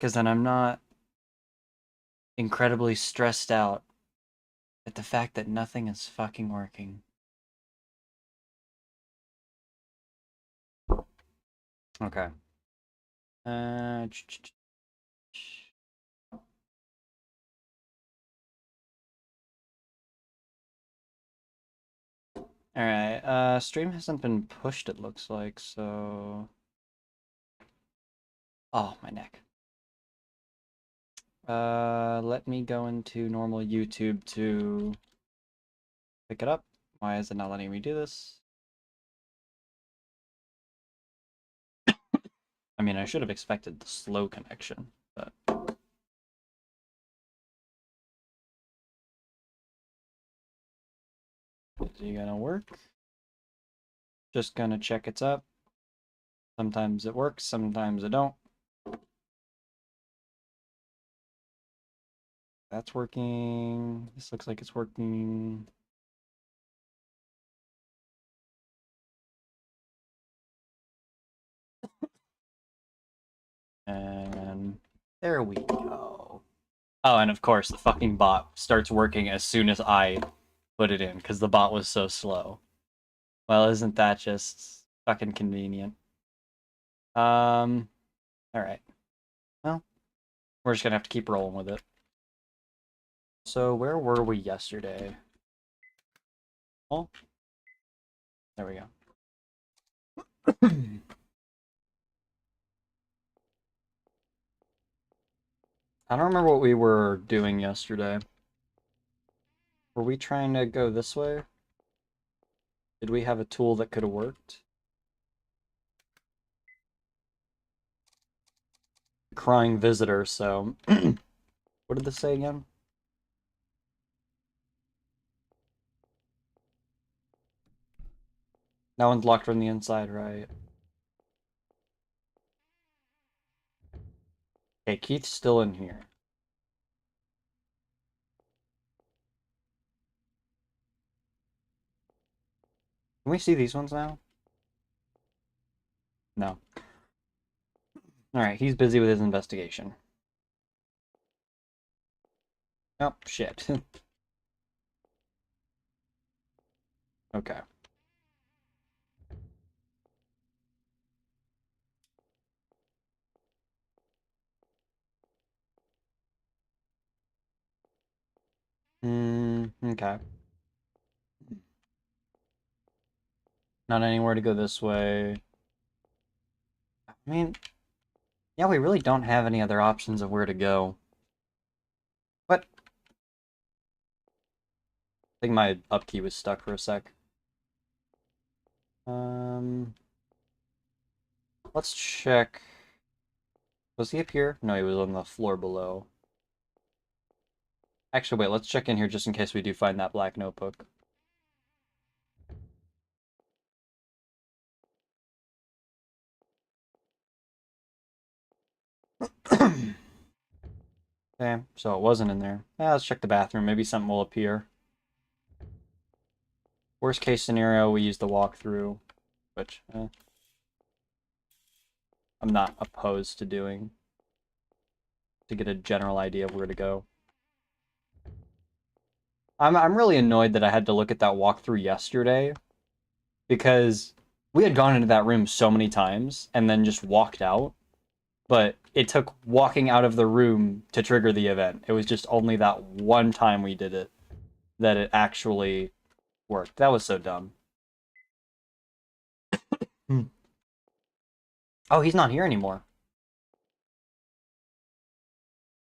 Because then I'm not incredibly stressed out at the fact that nothing is fucking working. Okay. Uh, Alright, stream hasn't been pushed, it looks like, so... Oh, my neck. Let me go into normal YouTube to pick it up. Why is it not letting me do this? I mean, I should have expected the slow connection, but... Is it gonna work? Just gonna check it's up. Sometimes it works, sometimes it don't. That's working. This looks like it's working. And there we go. Oh, and of course, the fucking bot starts working as soon as I put it in, because the bot was so slow. Well, isn't that just fucking convenient? Alright. Well, we're just gonna have to keep rolling with it. So, where were we yesterday? Oh, there we go. I don't remember what we were doing yesterday. Were we trying to go this way? Did we have a tool that could have worked? Crying visitor, so... What did this say again? That one's locked from the inside, right? Okay, Keith's still in here. Can we see these ones now? No. Alright, he's busy with his investigation. Oh, shit. Okay. Okay. Not anywhere to go this way. I mean, yeah, we really don't have any other options of where to go. What? I think my up key was stuck for a sec. Let's check. Was he up here? No, he was on the floor below. Actually, wait, let's check in here just in case we do find that black notebook. Okay, so it wasn't in there. Let's check the bathroom. Maybe something will appear. Worst case scenario, we use the walkthrough, which I'm not opposed to doing to get a general idea of where to go. I'm really annoyed that I had to look at that walkthrough yesterday because we had gone into that room so many times and then just walked out, but it took walking out of the room to trigger the event. It was just only that one time we did it that it actually worked. That was so dumb. Oh, he's not here anymore.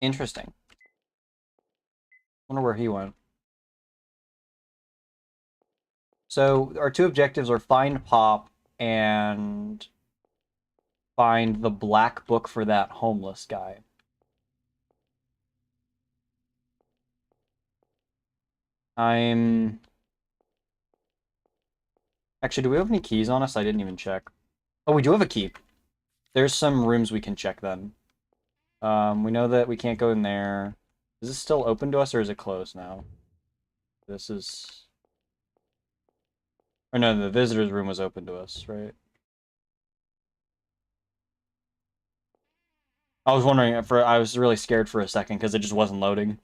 Interesting. Wonder where he went. So our two objectives are find Pop and find the black book for that homeless guy. I'm... Actually, do we have any keys on us? I didn't even check. Oh, we do have a key. There's some rooms we can check then. We know that we can't go in there. Is this still open to us or is it closed now? This is... Or no, the visitor's room was open to us, right? I was wondering I was really scared for a second because it just wasn't loading.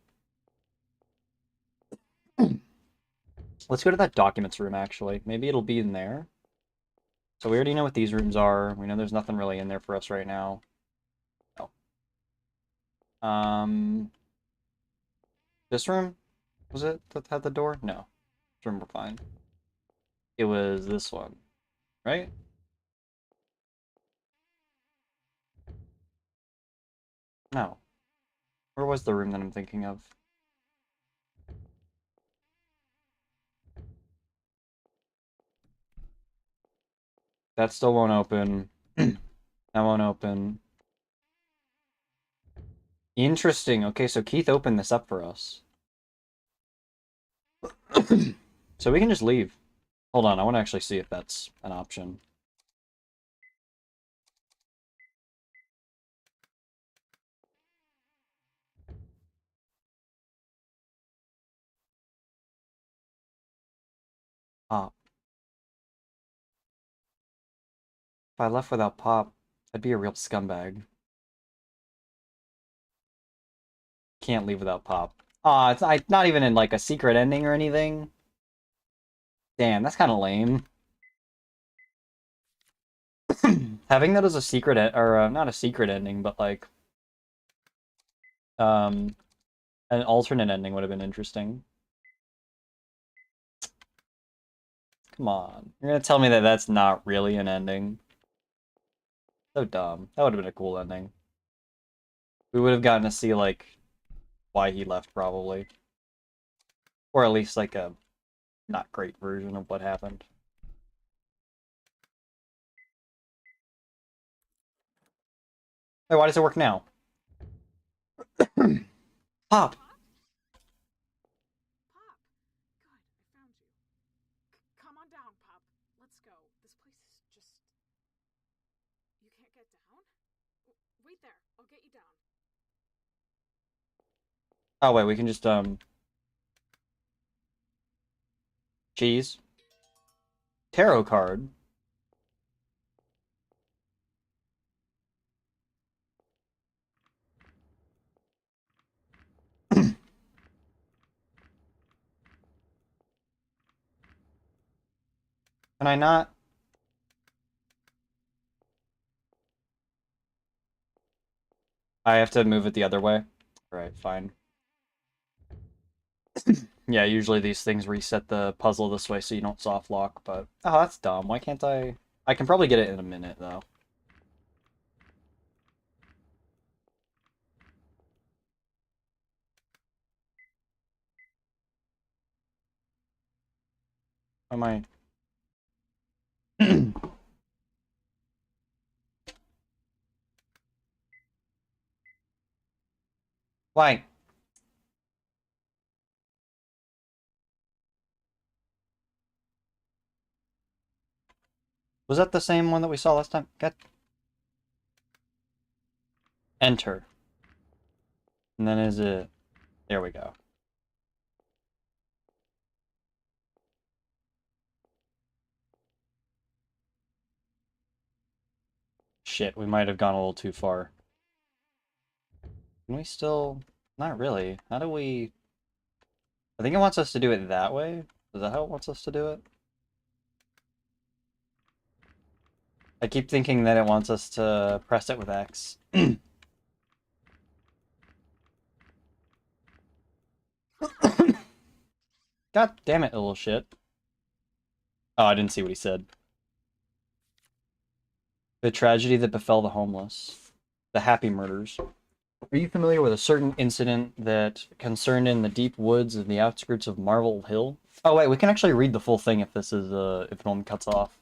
Let's go to that documents room, actually. Maybe it'll be in there. So we already know what these rooms are. We know there's nothing really in there for us right now. Oh. This room? Was it that had the door? No. This room we're fine. It was this one, right? No. Where was the room that I'm thinking of? That still won't open. That won't open. Interesting. Okay, so Keith opened this up for us. So we can just leave. Hold on, I want to actually see if that's an option. Pop. If I left without Pop, I'd be a real scumbag. Can't leave without Pop. Aw, it's not even in like a secret ending or anything. Damn, that's kind of lame. Having that as a secret, or not a secret ending, but like, um, an alternate ending would have been interesting. Come on, you're gonna tell me that that's not really an ending? So dumb. That would have been a cool ending. We would have gotten to see like why he left, probably, or at least like a not great version of what happened. Hey, why does it work now? Pop. Pop? Pop! Good, I found you. Come on down, Pop. Let's go. This place is just. You can't get down? Wait there. I'll get you down. Oh wait, we can just cheese tarot card. Can I not? I have to move it the other way. Alright, fine. Yeah, usually these things reset the puzzle this way so you don't soft lock, but... Oh, that's dumb. Why can't I... I can probably get it in a minute, though. Am I... Why? Was that the same one that we saw last time? Get... Enter. And then is it... There we go. Shit, we might have gone a little too far. Can we still... Not really. How do we... I think it wants us to do it that way. Is that how it wants us to do it? I keep thinking that it wants us to press it with X. God damn it, little shit. Oh, I didn't see what he said. The tragedy that befell the homeless. The Happy Murders. Are you familiar with a certain incident that concerned in the deep woods in the outskirts of Marble Hill? Oh wait, we can actually read the full thing if this is if one cuts off.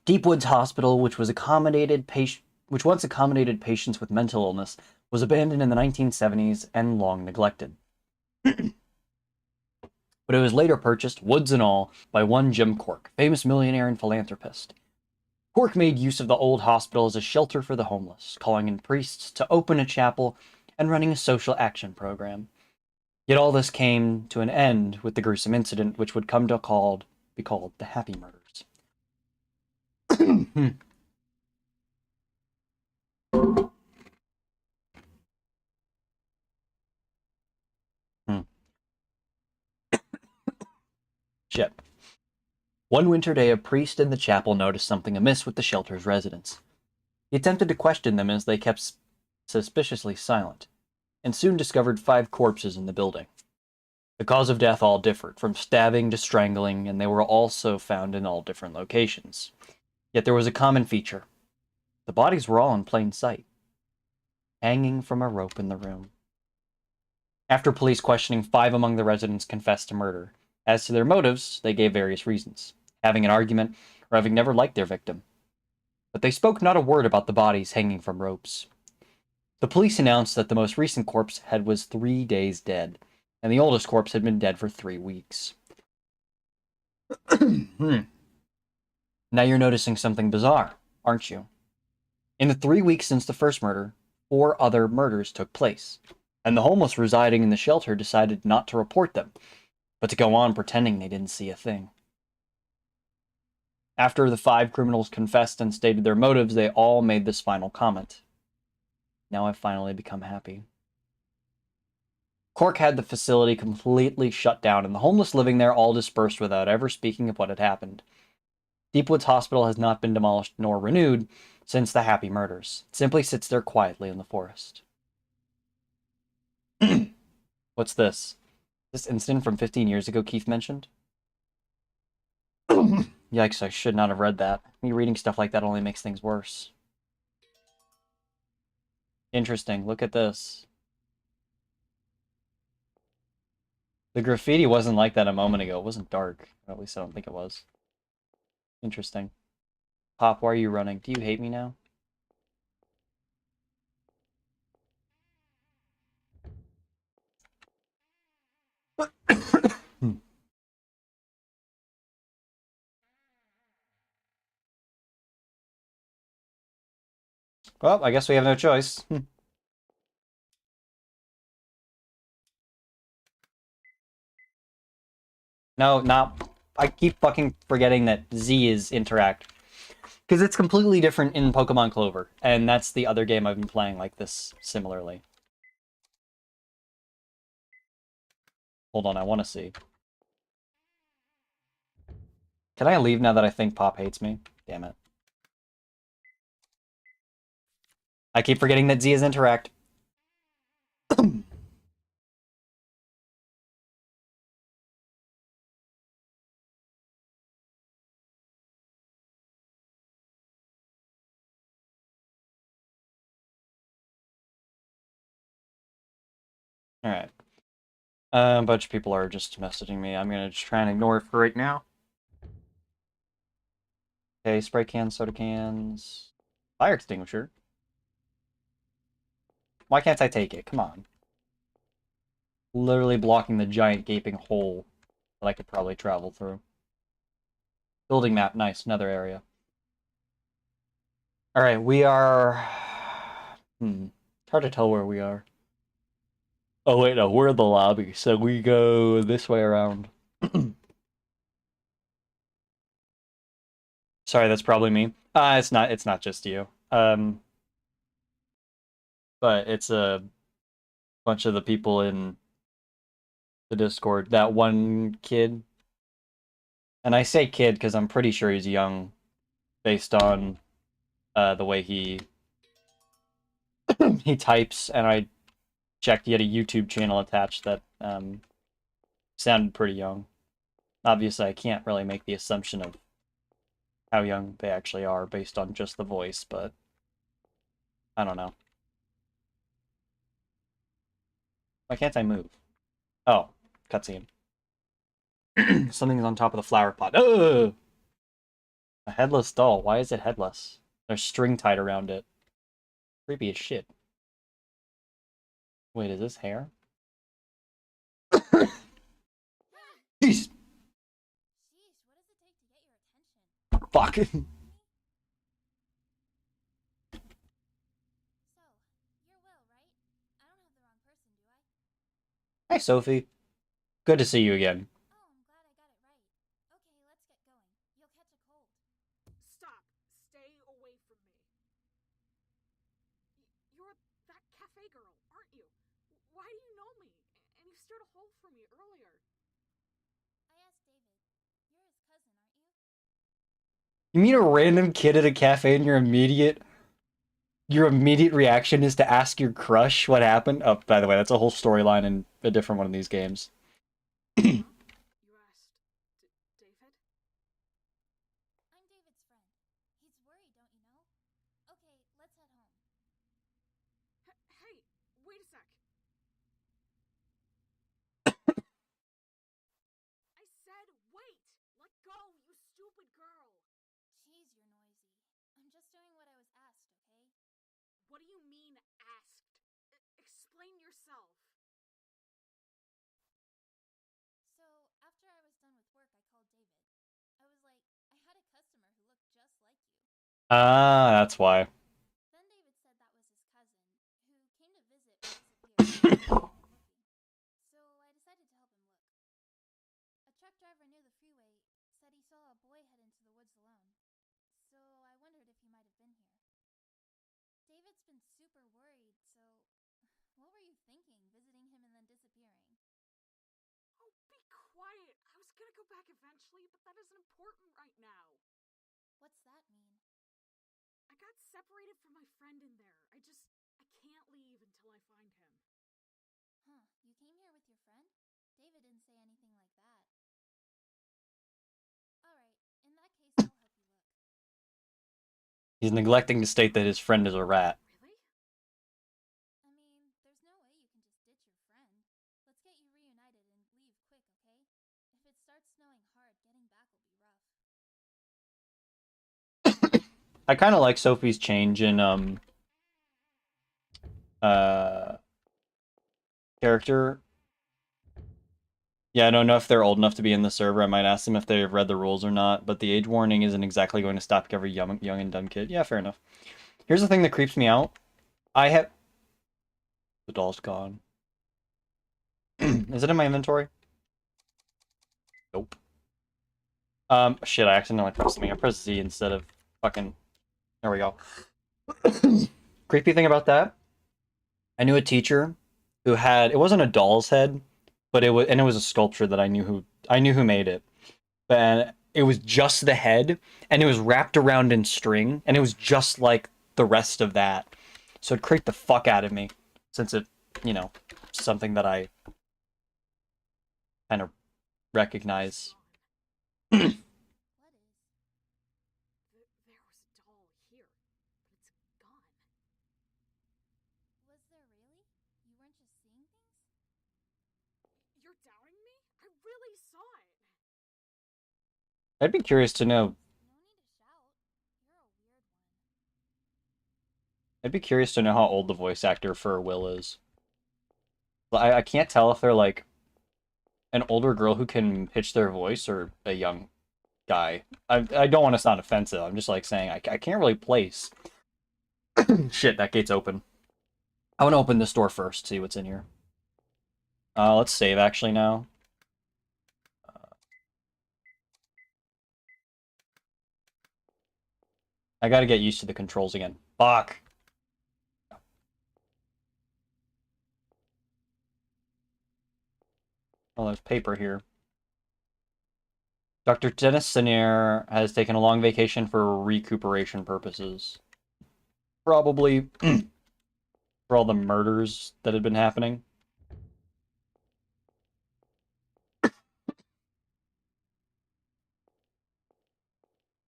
Deep Woods Hospital, which once accommodated patients with mental illness, was abandoned in the 1970s and long neglected. But it was later purchased, woods and all, by one Jim Cork, famous millionaire and philanthropist. Cork made use of the old hospital as a shelter for the homeless, calling in priests to open a chapel and running a social action program. Yet all this came to an end with the gruesome incident which would come to be called the Happy Murders. Shit. One winter day, a priest in the chapel noticed something amiss with the shelter's residents. He attempted to question them as they kept suspiciously silent, and soon discovered 5 corpses in the building. The cause of death all differed, from stabbing to strangling, and they were also found in all different locations. Yet there was a common feature. The bodies were all in plain sight, hanging from a rope in the room. After police questioning, 5 among the residents confessed to murder. As to their motives, they gave various reasons, having an argument or having never liked their victim. But they spoke not a word about the bodies hanging from ropes. The police announced that the most recent corpse was 3 days dead, and the oldest corpse had been dead for 3 weeks. Now you're noticing something bizarre, aren't you? In the 3 weeks since the first murder, 4 other murders took place, and the homeless residing in the shelter decided not to report them, but to go on pretending they didn't see a thing. After the 5 criminals confessed and stated their motives, they all made this final comment. Now I've finally become happy. Cork had the facility completely shut down, and the homeless living there all dispersed without ever speaking of what had happened. Deepwoods Hospital has not been demolished nor renewed since the Happy murders. It simply sits there quietly in the forest. What's this? This incident from 15 years ago Keith mentioned? Yikes, I should not have read that. Me reading stuff like that only makes things worse. Interesting, look at this. The graffiti wasn't like that a moment ago. It wasn't dark. At least I don't think it was. Interesting. Pop, why are you running? Do you hate me now? Well, I guess we have no choice. No, not... I keep fucking forgetting that Z is interact. Because it's completely different in Pokemon Clover. And that's the other game I've been playing like this similarly. Hold on, I want to see. Can I leave now that I think Pop hates me? Damn it. I keep forgetting that Z is interact. Alright. A bunch of people are just messaging me. I'm gonna just try and ignore it for right now. Okay, spray cans, soda cans. Fire extinguisher. Why can't I take it? Come on. Literally blocking the giant gaping hole that I could probably travel through. Building map, nice, another area. Alright, we are... hard to tell where we are. Oh wait, no, we're in the lobby, so we go this way around. Sorry, that's probably me. It's not just you. But it's a bunch of the people in the Discord. That one kid. And I say kid because I'm pretty sure he's young based on the way he he types, and I checked he had a YouTube channel attached that sounded pretty young. Obviously, I can't really make the assumption of how young they actually are based on just the voice, but I don't know. Why can't I move? Oh, cutscene. Something's on top of the flower pot. Ugh! A headless doll. Why is it headless? There's string tied around it. Creepy as shit. Wait, is this hair? Jeez! Fuck. Hi, Sophie. Good to see you again. Stop. Stay away from me. You're that cafe girl, aren't you? Why do you know me? And you stirred a hole for me earlier. You meet a random kid at a cafe and your immediate reaction is to ask your crush what happened? Oh, by the way, that's a whole storyline in a different one of these games. Huh? You asked David? I'm David's friend. He's worried, don't you know? Okay, let's head home. Hey, wait a sec. I said wait! Let go, you stupid girl! Jeez, you're noisy. I'm just doing what I was asked, okay? What do you mean, asked? Explain yourself. So, after I was done with work, I called David. I was like, I had a customer who looked just like you. Ah, that's why. Then David said that was his cousin, who came to visit but disappeared. So I decided to help him look. A truck driver near the freeway said he saw a boy head into the woods alone. So I wondered if he might have been here. David's been super worried, so what were you thinking, visiting him and then disappearing? Oh, be quiet. I was gonna go back eventually, but that isn't important right now. What's that mean? I got separated from my friend in there. I can't leave until I find him. Huh, you came here with your friend? David didn't say anything like that. Alright, in that case, I'll help you look. He's neglecting to state that his friend is a rat. Really? I mean, there's no way you can just ditch your friend. Let's get you reunited and leave quick, okay? If it starts snowing hard, getting back will be rough. I kind of like Sophie's change in uh character. Yeah, I don't know if they're old enough to be in the server. I might ask them if they've read the rules or not, but the age warning isn't exactly going to stop every young and dumb kid. Yeah, fair enough. Here's the thing that creeps me out. I have... The doll's gone. Is it in my inventory? Nope. Shit, I accidentally pressed something. I pressed Z instead of fucking... There we go. Creepy thing about that, I knew a teacher who had... It wasn't a doll's head, but it was a sculpture that I knew who made it. But it was just the head, and it was wrapped around in string, and it was just like the rest of that. So it creeped the fuck out of me, since it, something that I kind of recognize. What is? There was a doll here, but it's gone. Was there really? You weren't just seeing things? You're doubting me? I really saw it. I'd be curious to know. No need to shout. You're a weird one. I'd be curious to know how old the voice actor for Will is. I can't tell if they're like an older girl who can pitch their voice or a young guy. I don't want to sound offensive. I'm just like saying I can't really place. Shit, that gate's open. I want to open this door first, see what's in here. Let's save actually now. I gotta get used to the controls again. Fuck. Oh, there's paper here. Dr. Dennis Senior has taken a long vacation for recuperation purposes. Probably for all the murders that had been happening.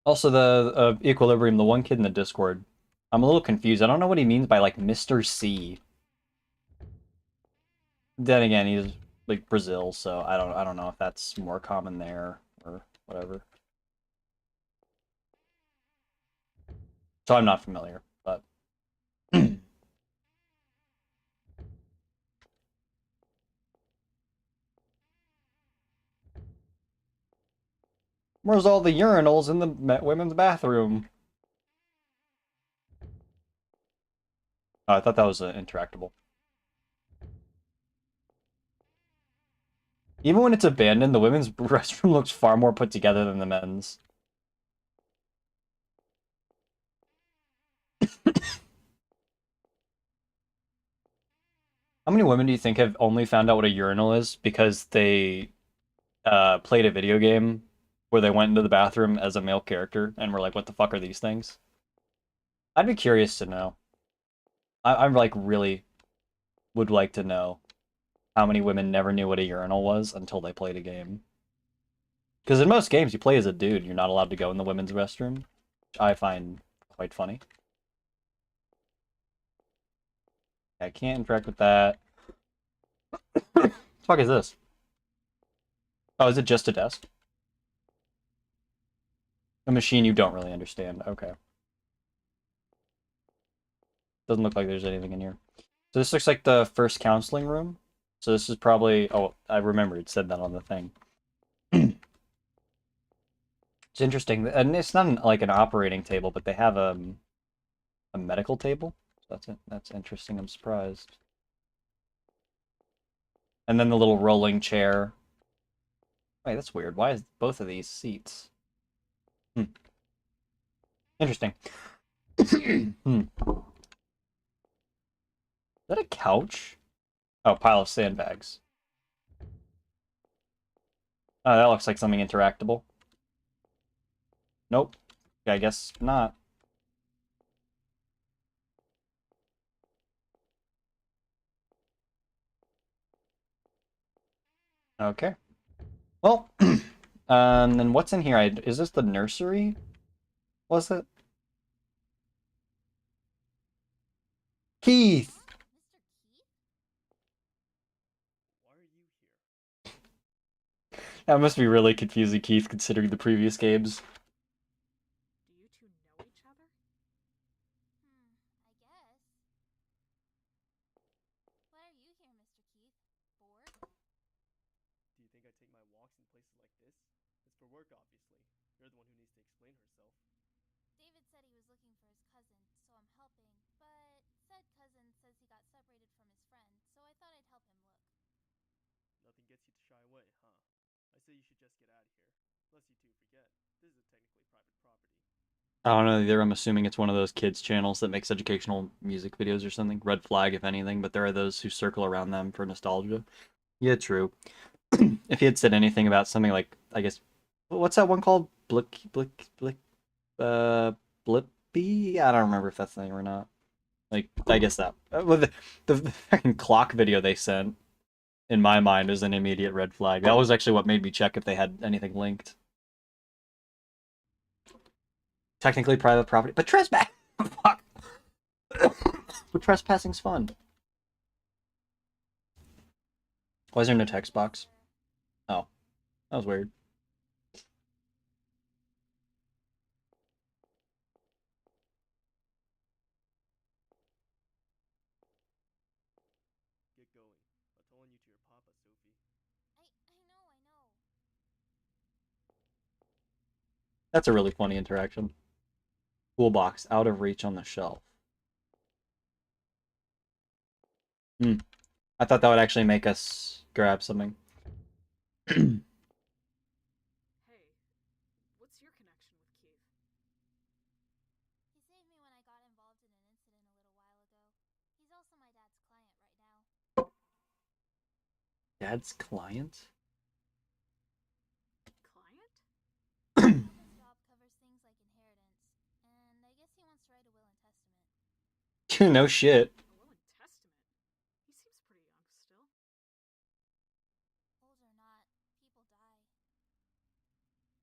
Also, the Equilibrium, the one kid in the Discord. I'm a little confused. I don't know what he means by, like, Mr. C. Then again, he's, like, Brazil, so I don't know if that's more common there or whatever. So I'm not familiar, but... Where's all the urinals in the women's bathroom? Oh, I thought that was interactable. Even when it's abandoned, the women's restroom looks far more put together than the men's. How many women do you think have only found out what a urinal is because they played a video game where they went into the bathroom as a male character and were like, what the fuck are these things? I'd be curious to know. I'm like really would like to know how many women never knew what a urinal was until they played a game. Because in most games, you play as a dude, you're not allowed to go in the women's restroom, which I find quite funny. I can't interact with that. What the fuck is this? Oh, is it just a desk? A machine you don't really understand. Okay. Doesn't look like there's anything in here. So this looks like the first counseling room. So this is probably... Oh, I remember it said that on the thing. It's interesting. And it's not like an operating table, but they have a medical table. So that's it. That's interesting. I'm surprised. And then the little rolling chair. Wait, that's weird. Why is both of these seats? Interesting. Hmm. Is that a couch? Oh, pile of sandbags. Oh, that looks like something interactable. Nope. I guess not. Okay. Well, then what's in here? Is this the nursery? Was it? Keith! Mr. Keith? Why are you here? That must be really confusing, Keith, considering the previous games. Do you two know each other? I guess. Why are you here, Mr. Keith? Bored? Do you think I take my walks in places like this? It's for work, obviously. You're the one who needs to explain herself. David said he was looking for his cousin, so I'm helping. But said cousin says he got separated from his friend, so I thought I'd help him look. Nothing gets you to shy away, huh? I say you should just get out of here. Lest you two forget, this is technically private property. I don't know either. I'm assuming it's one of those kids' channels that makes educational music videos or something. Red flag, if anything, but there are those who circle around them for nostalgia. Yeah, true. If he had said anything about something like, I guess, what's that one called? Blippy? I don't remember if that's the name or not. Like, I guess that. Well, the fucking clock video they sent, in my mind, is an immediate red flag. That was actually what made me check if they had anything linked. Technically private property, but trespass. Fuck. But trespassing's fun. Why is there no text box? Oh, that was weird. Get going. I'm telling you to your papa, Sophie. I know. That's a really funny interaction. Toolbox out of reach on the shelf. I thought that would actually make us grab something. Hey, what's your connection with Keith? He saved me when I got involved in an incident a little while ago. He's also my dad's client right now. Dad's client? Client? His job covers things like inheritance, and I guess he wants to write a will and testament. No shit. A will and testament? He seems pretty young still. Old or not, people die.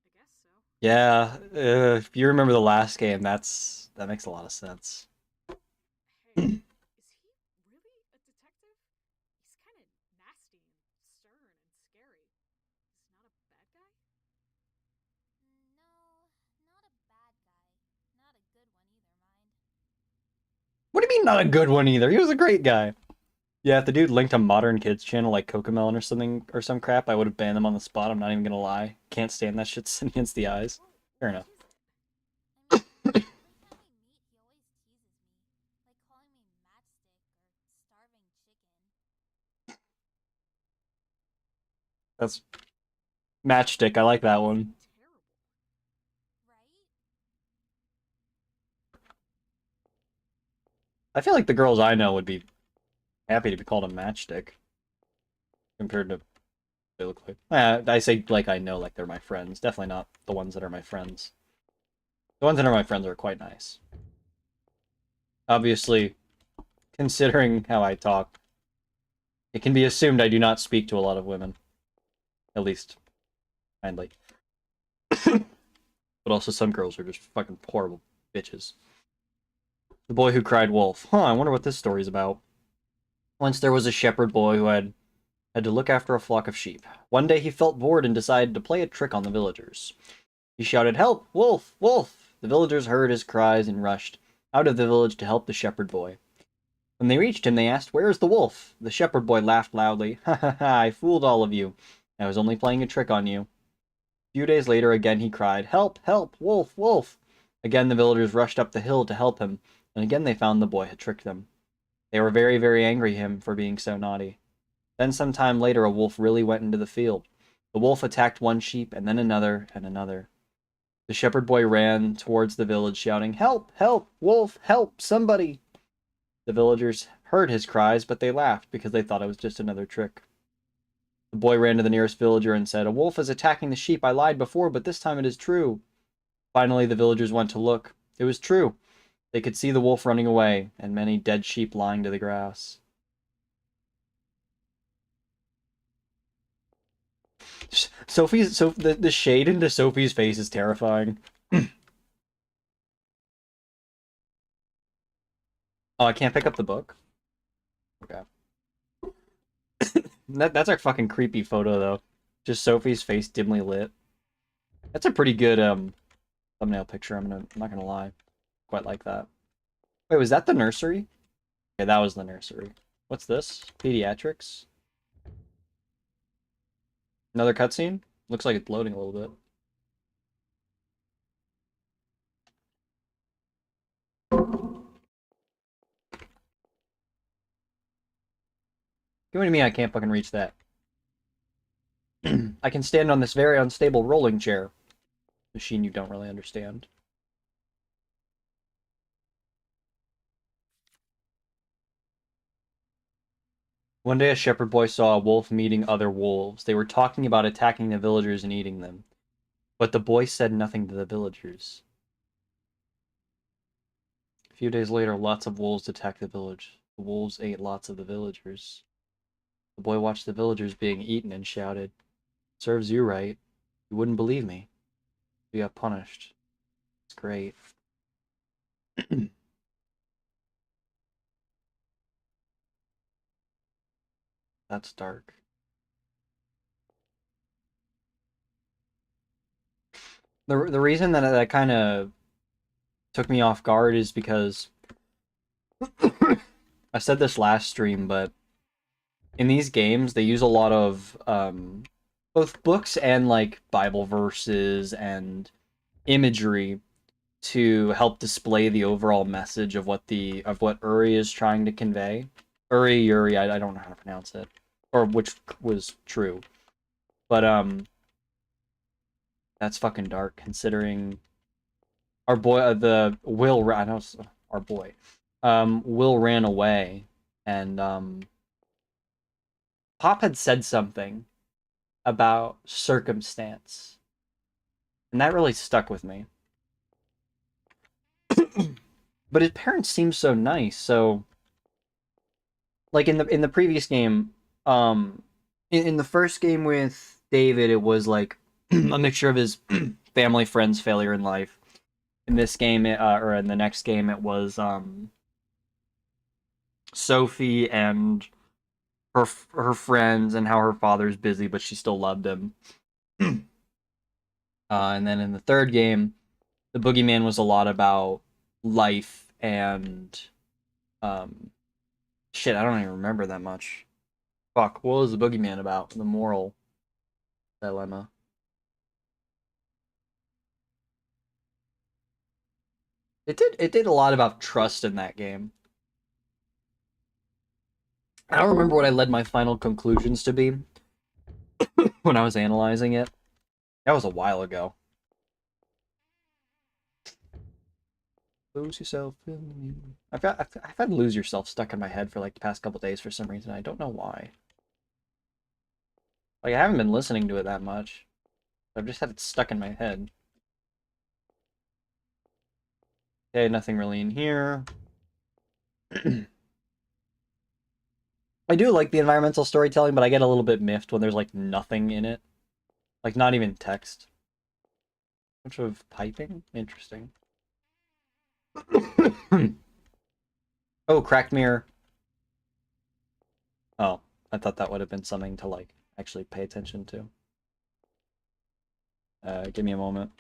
I guess so. Yeah, if you remember the last game, that makes a lot of sense. Hey, is he really a detective? He's kind of nasty and stern and scary. He's not a bad guy? No, not a bad guy. Not a good one either, mind. What do you mean not a good one either? He was a great guy. Yeah, if the dude linked a modern kids channel like Cocomelon or something or some crap, I would have banned them on the spot. I'm not even gonna lie. Can't stand that shit sitting against the eyes. Fair enough. I mean, every time we meet, he always teases me. Like calling me matchstick or starving chicken. That's Matchstick. I like that one. Terrible. Right? I feel like the girls I know would be happy to be called a matchstick compared to they look like. I say like I know, like they're my friends. Definitely not the ones that are my friends. The ones that are my friends are quite nice. Obviously, considering how I talk, it can be assumed I do not speak to a lot of women. At least, kindly. But also some girls are just fucking horrible bitches. The boy who cried wolf. Huh, I wonder what this story's about. Once there was a shepherd boy who had to look after a flock of sheep. One day he felt bored and decided to play a trick on the villagers. He shouted, "Help! Wolf! Wolf!" The villagers heard his cries and rushed out of the village to help the shepherd boy. When they reached him, they asked, "Where is the wolf?" The shepherd boy laughed loudly. "Ha ha ha, I fooled all of you. I was only playing a trick on you." A few days later, again he cried, "Help! Help! Wolf! Wolf!" Again the villagers rushed up the hill to help him, and again they found the boy had tricked them. They were very, very angry at him for being so naughty. Then some time later, a wolf really went into the field. The wolf attacked one sheep, and then another, and another. The shepherd boy ran towards the village, shouting, "Help! Help! Wolf! Help! Somebody!" The villagers heard his cries, but they laughed because they thought it was just another trick. The boy ran to the nearest villager and said, "A wolf is attacking the sheep. I lied before, but this time it is true." Finally, the villagers went to look. It was true. They could see the wolf running away, and many dead sheep lying to the grass. The shade into Sophie's face is terrifying. Oh, I can't pick up the book? Okay. That's a fucking creepy photo, though. Just Sophie's face dimly lit. That's a pretty good thumbnail picture. I'm not gonna lie. Quite like that. Wait, was that the nursery? Okay, that was the nursery. What's this? Pediatrics? Another cutscene? Looks like it's loading a little bit. Give me to me, I can't fucking reach that. I can stand on this very unstable rolling chair. Machine you don't really understand. One day a shepherd boy saw a wolf meeting other wolves. They were talking about attacking the villagers and eating them. But the boy said nothing to the villagers. A few days later, lots of wolves attacked the village. The wolves ate lots of the villagers. The boy watched the villagers being eaten and shouted, "Serves you right. You wouldn't believe me. You got punished. It's great." That's dark. The reason that kind of took me off guard is because I said this last stream, but in these games they use a lot of both books and like Bible verses and imagery to help display the overall message of what Uri is trying to convey. Uri, I don't know how to pronounce it, or which was true, but that's fucking dark considering our boy, the Will, I know our boy, Will ran away, and Pop had said something about circumstance, and that really stuck with me. But his parents seem so nice, so like in the previous game, in the first game with David, it was like a mixture of his family, friends, failure in life. In this game, or in the next game, it was Sophie and her friends and how her father's busy, but she still loved him. And then in the third game, the boogeyman was a lot about life and shit. I don't even remember that much. Fuck, what was the boogeyman about? The moral dilemma. It did a lot about trust in that game. I don't remember what I led my final conclusions to be when I was analyzing it. That was a while ago. Lose yourself in... I've had lose yourself stuck in my head for like the past couple days for some reason. I don't know why. Like, I haven't been listening to it that much. I've just had it stuck in my head. Okay, nothing really in here. I do like the environmental storytelling, but I get a little bit miffed when there's, like, nothing in it. Like, not even text. Bunch of piping? Interesting. Oh, cracked mirror. Oh, I thought that would have been something to, like, actually pay attention to. Give me a moment.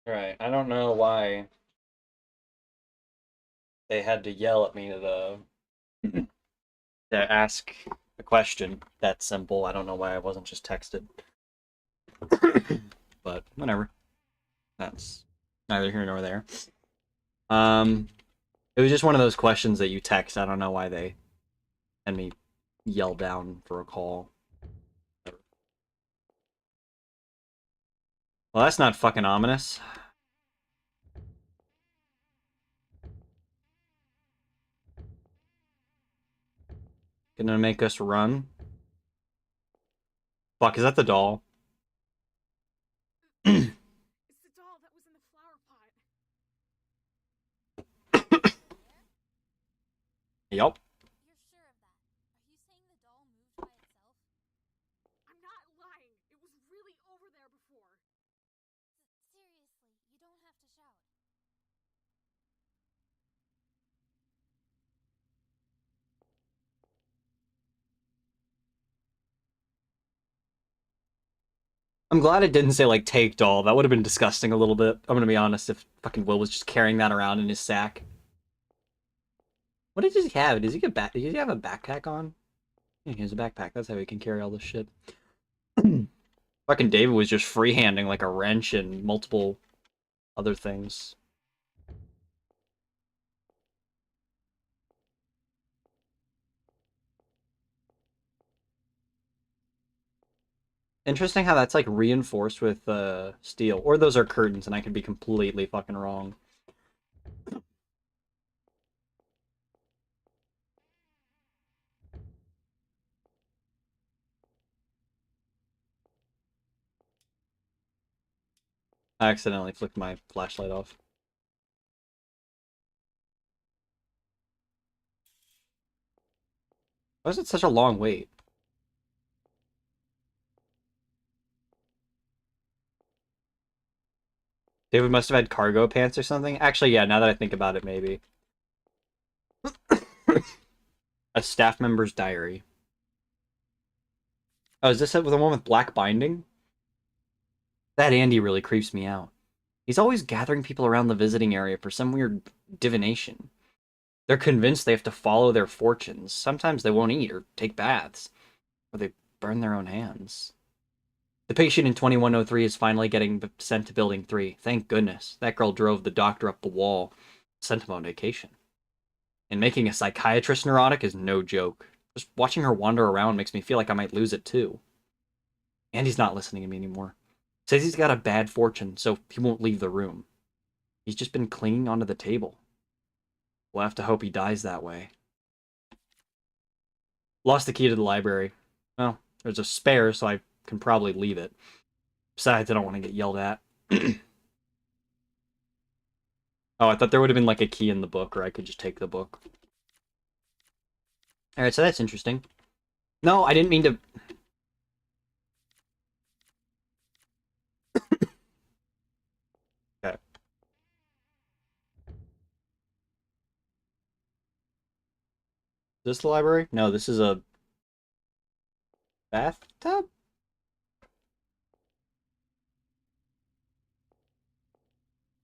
Right, I don't know why they had to yell at me to ask a question that simple. I don't know why I wasn't just texted. But whatever. That's neither here nor there. It was just one of those questions that you text. I don't know why they had me yell down for a call. Well, that's not fucking ominous. Gonna make us run. Fuck, is that the doll? It's the doll that was in the flower pot. Yup. You're sure of that? Are you saying the doll moved by itself? I'm not lying. It was really over there before. Seriously, you don't have to shout. I'm glad it didn't say, like, take doll. That would have been disgusting a little bit. I'm gonna be honest, if fucking Will was just carrying that around in his sack. What does he have? Does he have a backpack on? Yeah, he has a backpack. That's how he can carry all this shit. Fucking David was just freehanding like a wrench and multiple other things. Interesting how that's like reinforced with steel. Or those are curtains and I could be completely fucking wrong. I accidentally flicked my flashlight off. Why is it such a long wait? David must have had cargo pants or something. Actually, yeah, now that I think about it, maybe. A staff member's diary. Oh, is this the one with black binding? That Andy really creeps me out. He's always gathering people around the visiting area for some weird divination. They're convinced they have to follow their fortunes. Sometimes they won't eat or take baths, or they burn their own hands. The patient in 2103 is finally getting sent to Building 3. Thank goodness. That girl drove the doctor up the wall, sent him on vacation. And making a psychiatrist neurotic is no joke. Just watching her wander around makes me feel like I might lose it too. Andy's not listening to me anymore. Says he's got a bad fortune, so he won't leave the room. He's just been clinging onto the table. We'll have to hope he dies that way. Lost the key to the library. Well, there's a spare, so I can probably leave it. Besides, I don't want to get yelled at. Oh, I thought there would have been like a key in the book, or I could just take the book. Alright, so that's interesting. No, I didn't mean to... this the library? No, this is a bathtub?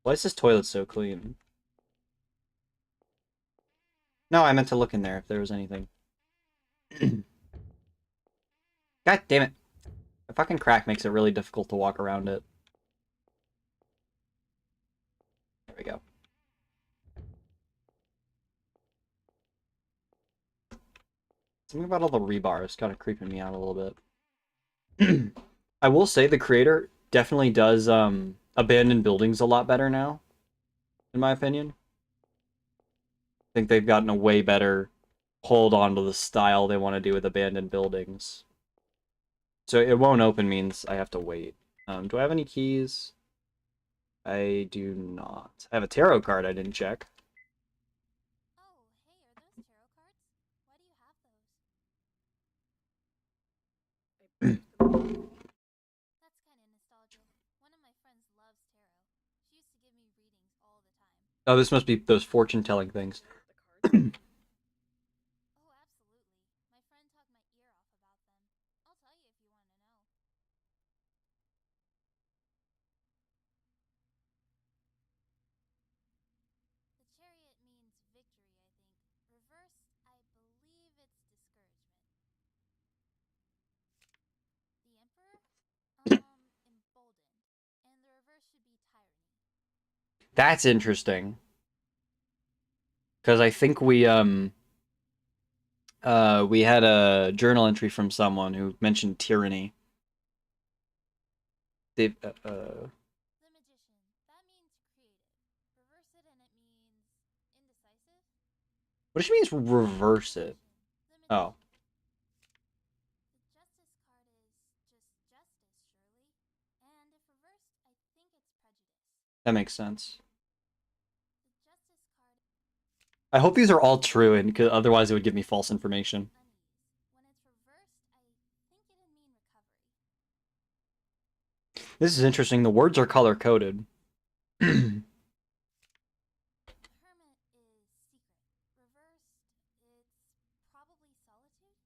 Why is this toilet so clean? No, I meant to look in there if there was anything. God damn it. The fucking crack makes it really difficult to walk around it. There we go. Something about all the rebar is kind of creeping me out a little bit. I will say the creator definitely does abandoned buildings a lot better now, in my opinion. I think they've gotten a way better hold on to the style they want to do with abandoned buildings. So it won't open means I have to wait. Do I have any keys? I do not. I have a tarot card I didn't check. Oh, hey, are those tarot cards? Why do you have those? That's kind of nostalgic. One of my friends loves tarot. She used to give me readings all the time. Oh, this must be those fortune-telling things. The cards? Oh, absolutely. My friend talked my ear off about them. I'll tell you if you want to know. The chariot means victory, I think. Reversed, I believe it's discouragement. The emperor? Emboldened. And the reverse should be tyranny. That's interesting. Because I think we had a journal entry from someone who mentioned tyranny. They The magician. That means creative. Reverse it and it means indecisive? what does she mean reverse it? The Oh. The justice card is just justice, surely. And if reversed, I think it's prejudice. That makes sense. The justice card I hope these are all true, and cause otherwise it would give me false information. unease. When it's reversed, I think it'd mean recovery. This is interesting. The words are color-coded. Hermit is secret. Reversed, it's probably solitude?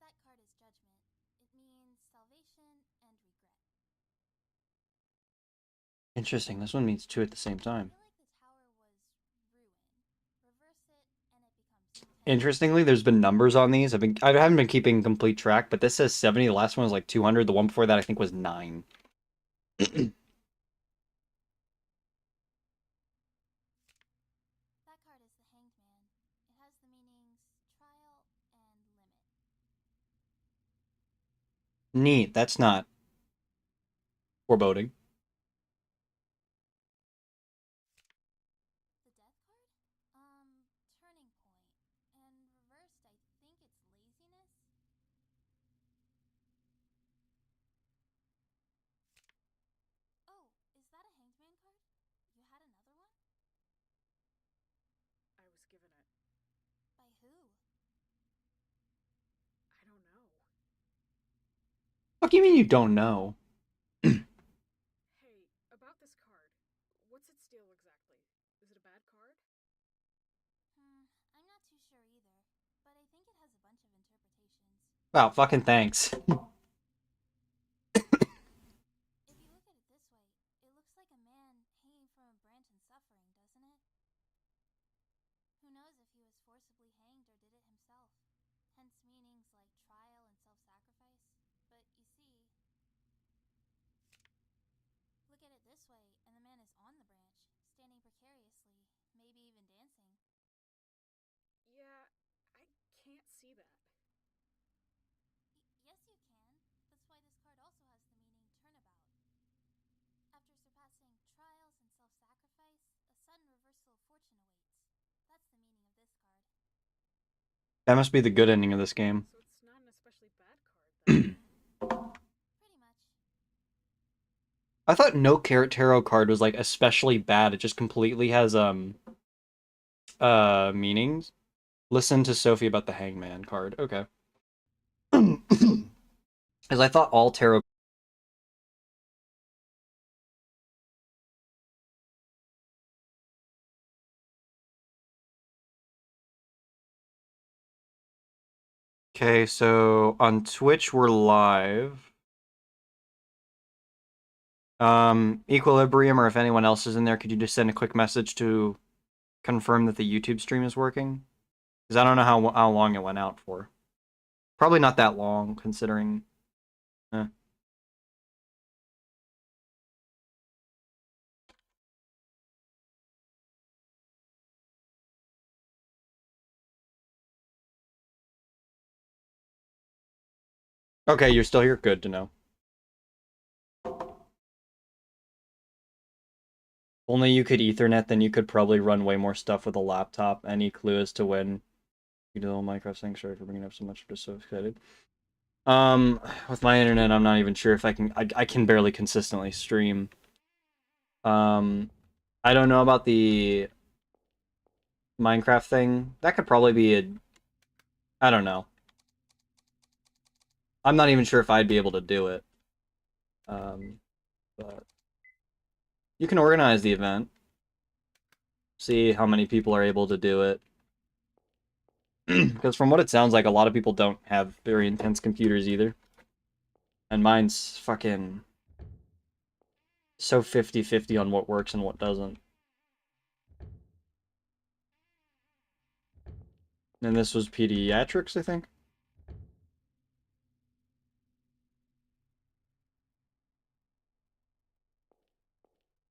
That card is judgment. It means salvation and regret. Interesting. This one means two at the same I time. feel like the tower was ruin. Reverse it and it becomes Interestingly, there's been numbers on these. I haven't been keeping complete track, but this says 70. The last one was like 200. The one before that I think was 9. That card is the Hanged Man. It has the meanings trial and limit. Neat. That's not foreboding. The Death card? Turning point. And reversed, I think it's laziness? Oh, is that a Hanged Man card? You had another one? I was given it. By who? I don't know. What do you mean you don't know? Hey, about this card. What's its deal exactly? Is it a bad card? I'm not too sure either, but I think it has a bunch of interpretations. Wow, fucking thanks. If you look at it this way, it looks like a man hanging from a branch and suffering, doesn't it? Who knows if he was forcibly hanged or did it himself? Hence meanings like trial and self-sacrifice. But you see, look at it this way, and the man is on the branch, standing precariously, maybe even dancing. Yeah, I can't see that. Yes, you can. That's why this card also has the meaning turnabout. After surpassing trials and self-sacrifice, a sudden reversal of fortune awaits. That's the meaning of this card. That must be the good ending of this game. So it's not an especially bad card then. Pretty much. I thought no carrot tarot card was like especially bad. It just completely has meanings. Listen to Sophie about the Hangman card. Okay. Because I thought all tarot Okay, so on Twitch we're live. Equilibrium, or if anyone else is in there, could you just send a quick message to confirm that the YouTube stream is working? Because I don't know how long it went out for. Probably not that long, considering. Eh. Okay, you're still here? Good to know. Only you could Ethernet, then you could probably run way more stuff with a laptop. Any clue as to when you do the little Minecraft thing? Sorry for bringing up so much. I'm just so excited. With my internet, I'm not even sure if I can. I can barely consistently stream. I don't know about the Minecraft thing. That could probably be a. I don't know. I'm not even sure if I'd be able to do it. But you can organize the event. See how many people are able to do it. Because from what it sounds like, a lot of people don't have very intense computers either. And mine's fucking so 50-50 on what works and what doesn't. And this was pediatrics, I think.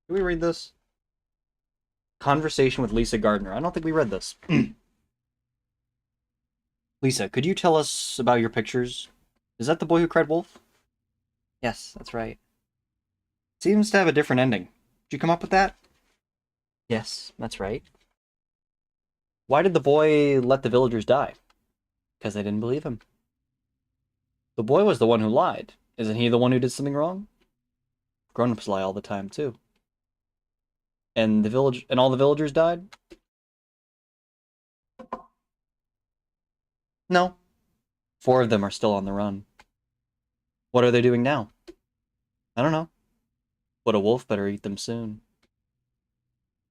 Did we read this? Conversation with Lisa Gardner. I don't think we read this. Lisa, could you tell us about your pictures? Is that the boy who cried wolf? Yes, that's right. Seems to have a different ending. Did you come up with that? Yes, that's right. Why did the boy let the villagers die? Because they didn't believe him. The boy was the one who lied. Isn't he the one who did something wrong? Grown-ups lie all the time, too. And all the villagers died? No. 4 of them are still on the run. What are they doing now? I don't know. But a wolf better eat them soon.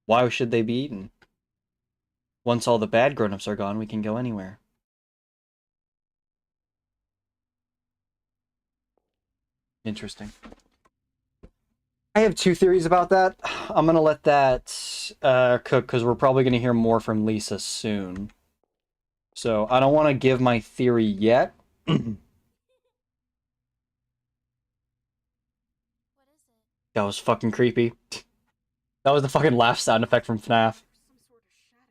Why should they be eaten? Once all the bad grown-ups are gone, we can go anywhere. Interesting. I have 2 theories about that. I'm gonna let that cook, because we're probably gonna hear more from Lisa soon. So I don't want to give my theory yet. What is it? That was fucking creepy. That was the fucking laugh sound effect from FNAF. Some sort of shadow.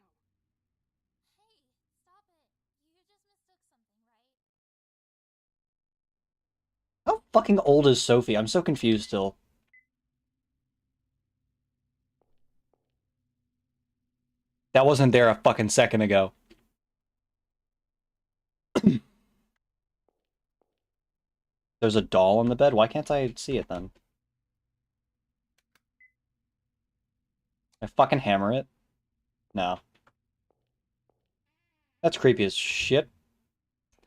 Hey, stop it. You just mistook something, right? How fucking old is Sophie? I'm so confused still. That wasn't there a fucking second ago. There's a doll on the bed? Why can't I see it then? I fucking hammer it? No. That's creepy as shit.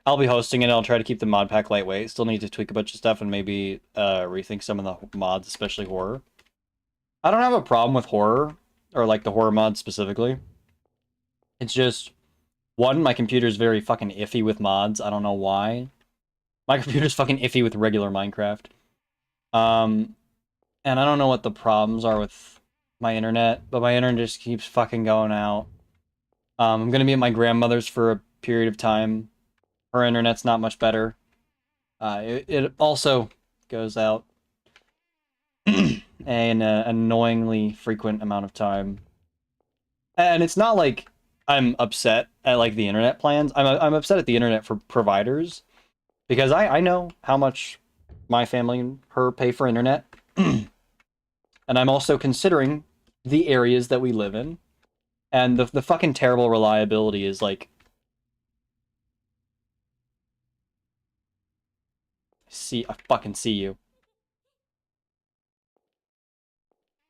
I'll be hosting it. I'll try to keep the mod pack lightweight. Still need to tweak a bunch of stuff and maybe rethink some of the mods, especially horror. I don't have a problem with horror, or like the horror mod specifically. It's just, one, my computer's very fucking iffy with mods. I don't know why. My computer's fucking iffy with regular Minecraft. And I don't know what the problems are with my internet, but my internet just keeps fucking going out. I'm gonna be at my grandmother's for a period of time. Her internet's not much better. It also goes out an annoyingly frequent amount of time. And it's not like I'm upset at like the internet plans. I'm upset at the internet for providers, because I know how much my family and her pay for internet. And I'm also considering the areas that we live in. And the fucking terrible reliability is like... I fucking see you.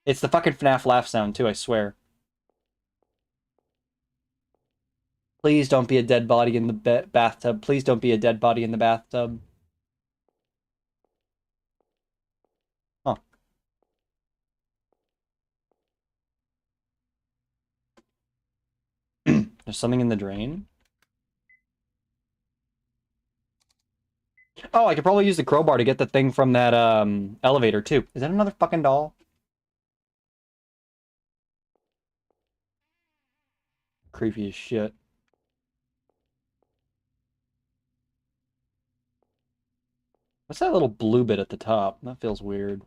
It's the fucking FNAF laugh sound too, I swear. Please don't be a dead body in the bathtub. Please don't be a dead body in the bathtub. Huh. There's something in the drain? Oh, I could probably use the crowbar to get the thing from that elevator too. Is that another fucking doll? Creepy as shit. What's that little blue bit at the top? That feels weird.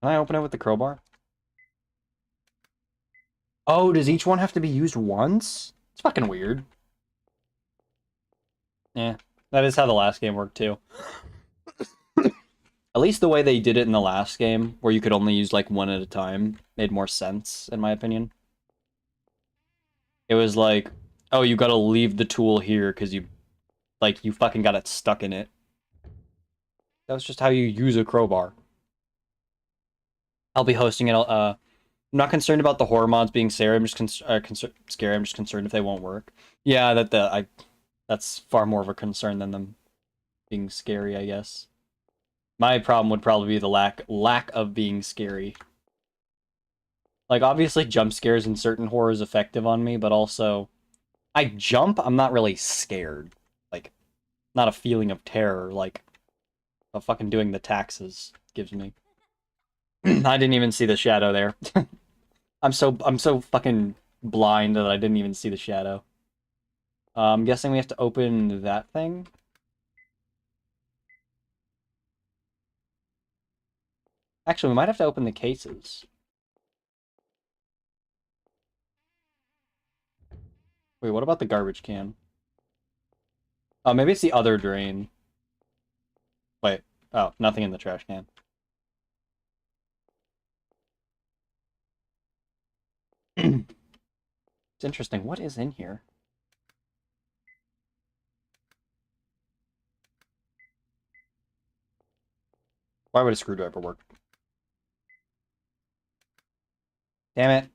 Can I open it with the crowbar? Oh, does each one have to be used once? It's fucking weird. Yeah, that is how the last game worked too. At least the way they did it in the last game, where you could only use like one at a time, made more sense, in my opinion. It was like, oh, you gotta leave the tool here because you fucking got it stuck in it. That was just how you use a crowbar. I'll be hosting it. I'm not concerned about the horror mods being scary. I'm just scary. I'm just concerned if they won't work. Yeah, that's far more of a concern than them being scary, I guess. My problem would probably be the lack of being scary. Like, obviously, jump scares in certain horror is effective on me, but also, I jump, I'm not really scared. Like, not a feeling of terror, like, a fucking doing the taxes gives me. I didn't even see the shadow there. I'm so fucking blind that I didn't even see the shadow. I'm guessing we have to open that thing. Actually, we might have to open the cases. Wait, what about the garbage can? Oh, maybe it's the other drain. Wait. Oh, nothing in the trash can. It's interesting. What is in here? Why would a screwdriver work? Damn it.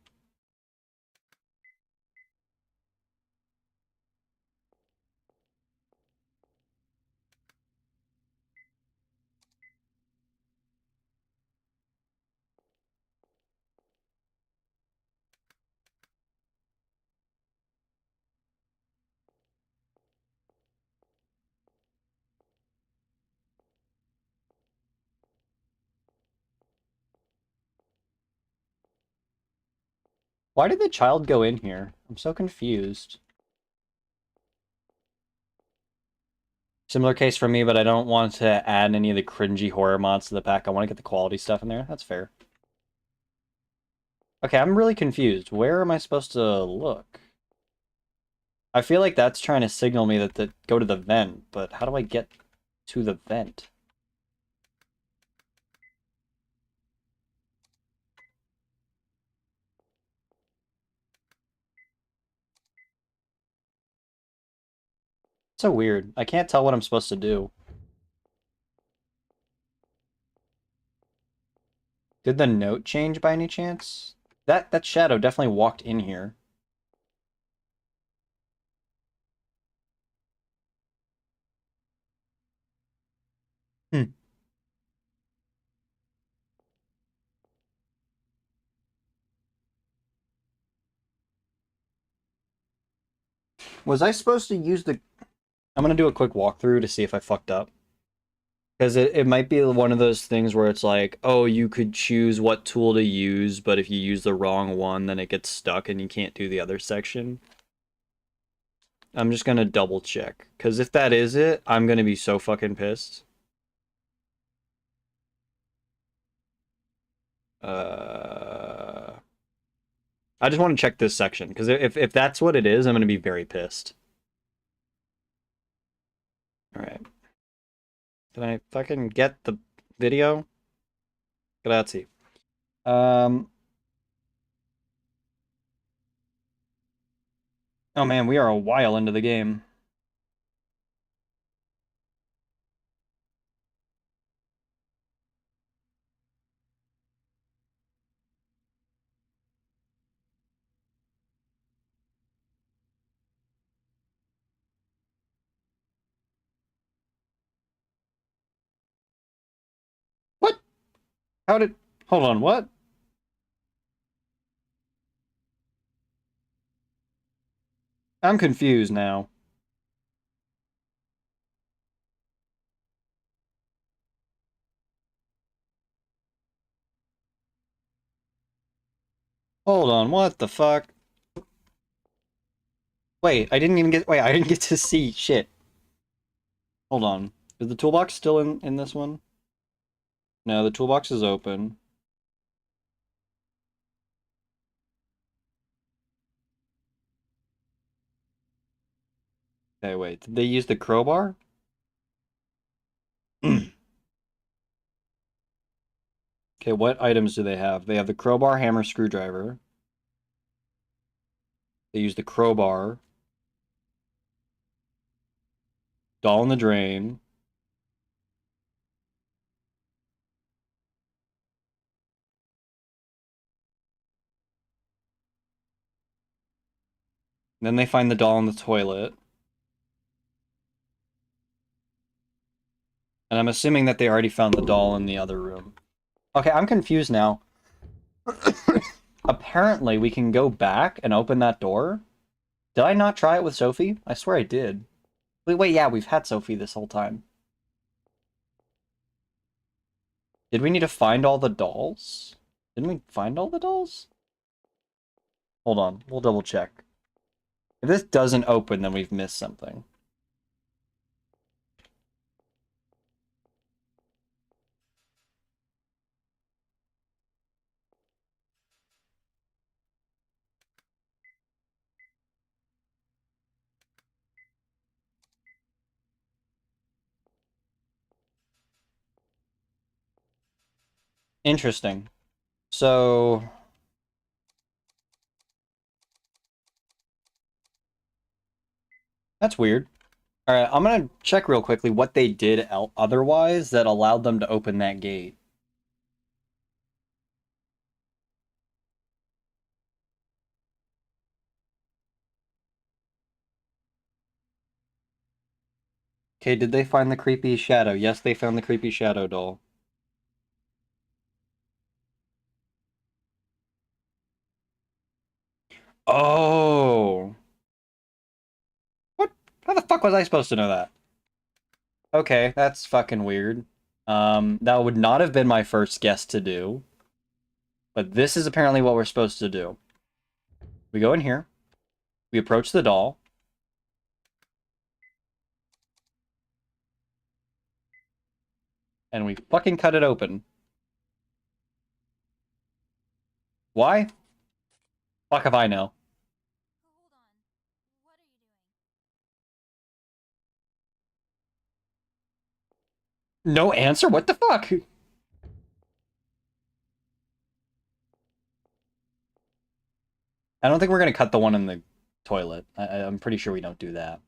Why did the child go in here? I'm so confused. Similar case for me, but I don't want to add any of the cringy horror mods to the pack. I want to get the quality stuff in there. That's fair. Okay, I'm really confused. Where am I supposed to look? I feel like that's trying to signal me that go to the vent, but how do I get to the vent? It's so weird. I can't tell what I'm supposed to do. Did the note change by any chance? That shadow definitely walked in here. Hmm. Was I supposed to use the... I'm gonna do a quick walkthrough to see if I fucked up. Because it might be one of those things where it's like, oh, you could choose what tool to use, but if you use the wrong one, then it gets stuck and you can't do the other section. I'm just gonna double check. Because if that is it, I'm gonna be so fucking pissed. I just want to check this section, because if that's what it is, I'm gonna be very pissed. Alright. Can I fucking get the video? Grazie. Oh man, we are a while into the game. What? How did... Hold on, what? I'm confused now. Hold on, what the fuck? Wait, I didn't get to see shit. Hold on. Is the toolbox still in this one? No, the toolbox is open. Okay, wait. Did they use the crowbar? Okay, what items do they have? They have the crowbar, hammer, screwdriver. They use the crowbar. Doll in the drain. Then they find the doll in the toilet. And I'm assuming that they already found the doll in the other room. Okay, I'm confused now. Apparently, we can go back and open that door. Did I not try it with Sophie? I swear I did. Wait, yeah, we've had Sophie this whole time. Did we need to find all the dolls? Didn't we find all the dolls? Hold on, we'll double check. If this doesn't open, then we've missed something. Interesting. So... that's weird. Alright, I'm gonna check real quickly what they did otherwise that allowed them to open that gate. Okay, did they find the creepy shadow? Yes, they found the creepy shadow doll. Oh! What? How the fuck was I supposed to know that? Okay, that's fucking weird. That would not have been my first guess to do. But this is apparently what we're supposed to do. We go in here. We approach the doll. And we fucking cut it open. Why? Fuck if I know. Hold on. What are you doing? No answer? What the fuck? I don't think we're gonna cut the one in the toilet. I'm pretty sure we don't do that.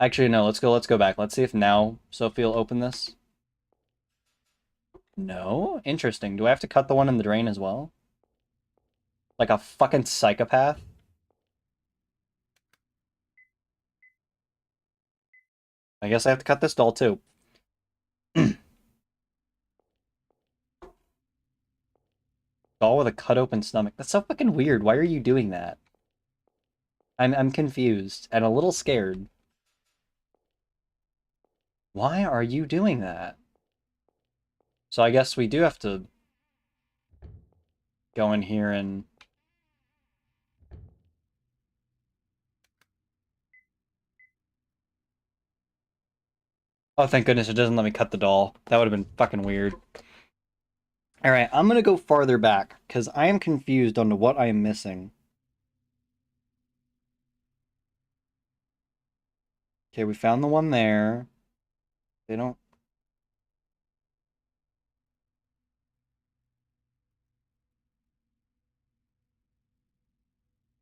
Actually, no, let's go back. Let's see if now Sophie will open this. No? Interesting. Do I have to cut the one in the drain as well? Like a fucking psychopath? I guess I have to cut this doll too. Doll with a cut open stomach. That's so fucking weird. Why are you doing that? I'm confused and a little scared. Why are you doing that? So I guess we do have to go in here and... oh, thank goodness it doesn't let me cut the doll. That would have been fucking weird. Alright, I'm gonna go farther back, because I am confused on to what I am missing. Okay, we found the one there. They don't...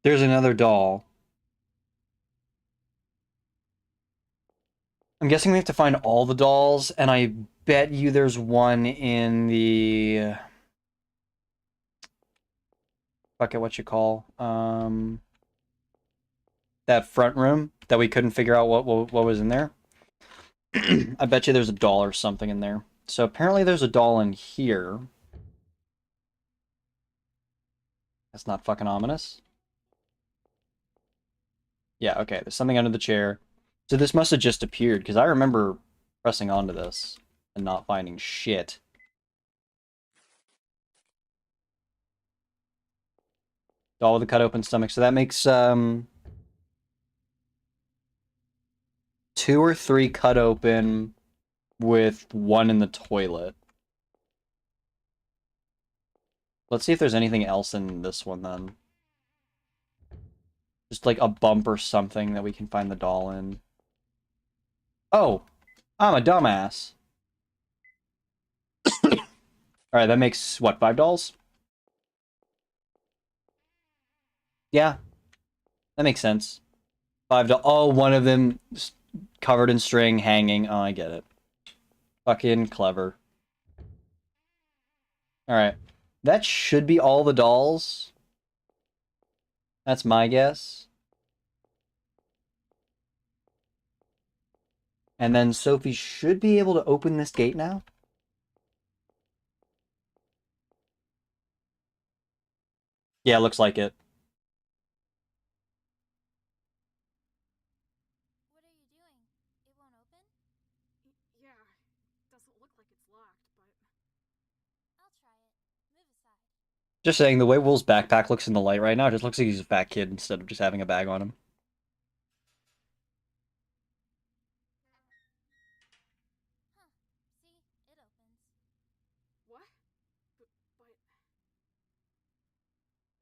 there's another doll. I'm guessing we have to find all the dolls, and I bet you there's one in the... fuck it, what you call? That front room that we couldn't figure out what was in there. I bet you there's a doll or something in there. So apparently there's a doll in here. That's not fucking ominous. Yeah, okay, there's something under the chair. So this must have just appeared, because I remember pressing onto this and not finding shit. Doll with a cut open stomach. So that makes 2 or 3 cut open with 1 in the toilet. Let's see if there's anything else in this one then. Just like a bump or something that we can find the doll in. Oh, I'm a dumbass. Alright, that makes, what, 5 dolls? Yeah, that makes sense. 5 dolls. Oh, one of them covered in string, hanging. Oh, I get it. Fucking clever. Alright. That should be all the dolls. That's my guess. And then Sophie should be able to open this gate now. Yeah, looks like it. What are you doing? It won't open? Yeah, doesn't look like it's locked, but I'll try it. Move aside. Just saying, the way Will's backpack looks in the light right now, it just looks like he's a fat kid instead of just having a bag on him. Huh. See? It opens. what?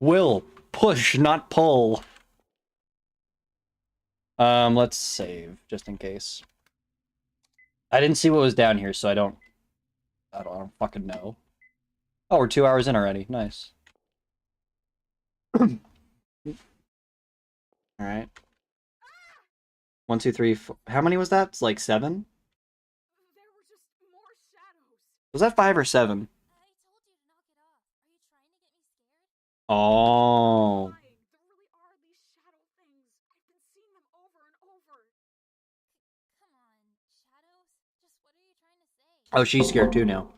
But Will, push, not pull. Let's save, just in case. I didn't see what was down here, so I don't fucking know. Oh, we're 2 hours in already. Nice. Alright. 1, 2, 3, 4. How many was that? It's like 7? there were just more shadows. Was that 5 or 7? I told you to knock it off. Are you trying to get me scared? Oh. Lying. There really are these shadow things. I've been seeing them over and over. Come on. Shadows? Just what are you trying to say? Oh, she's scared too now.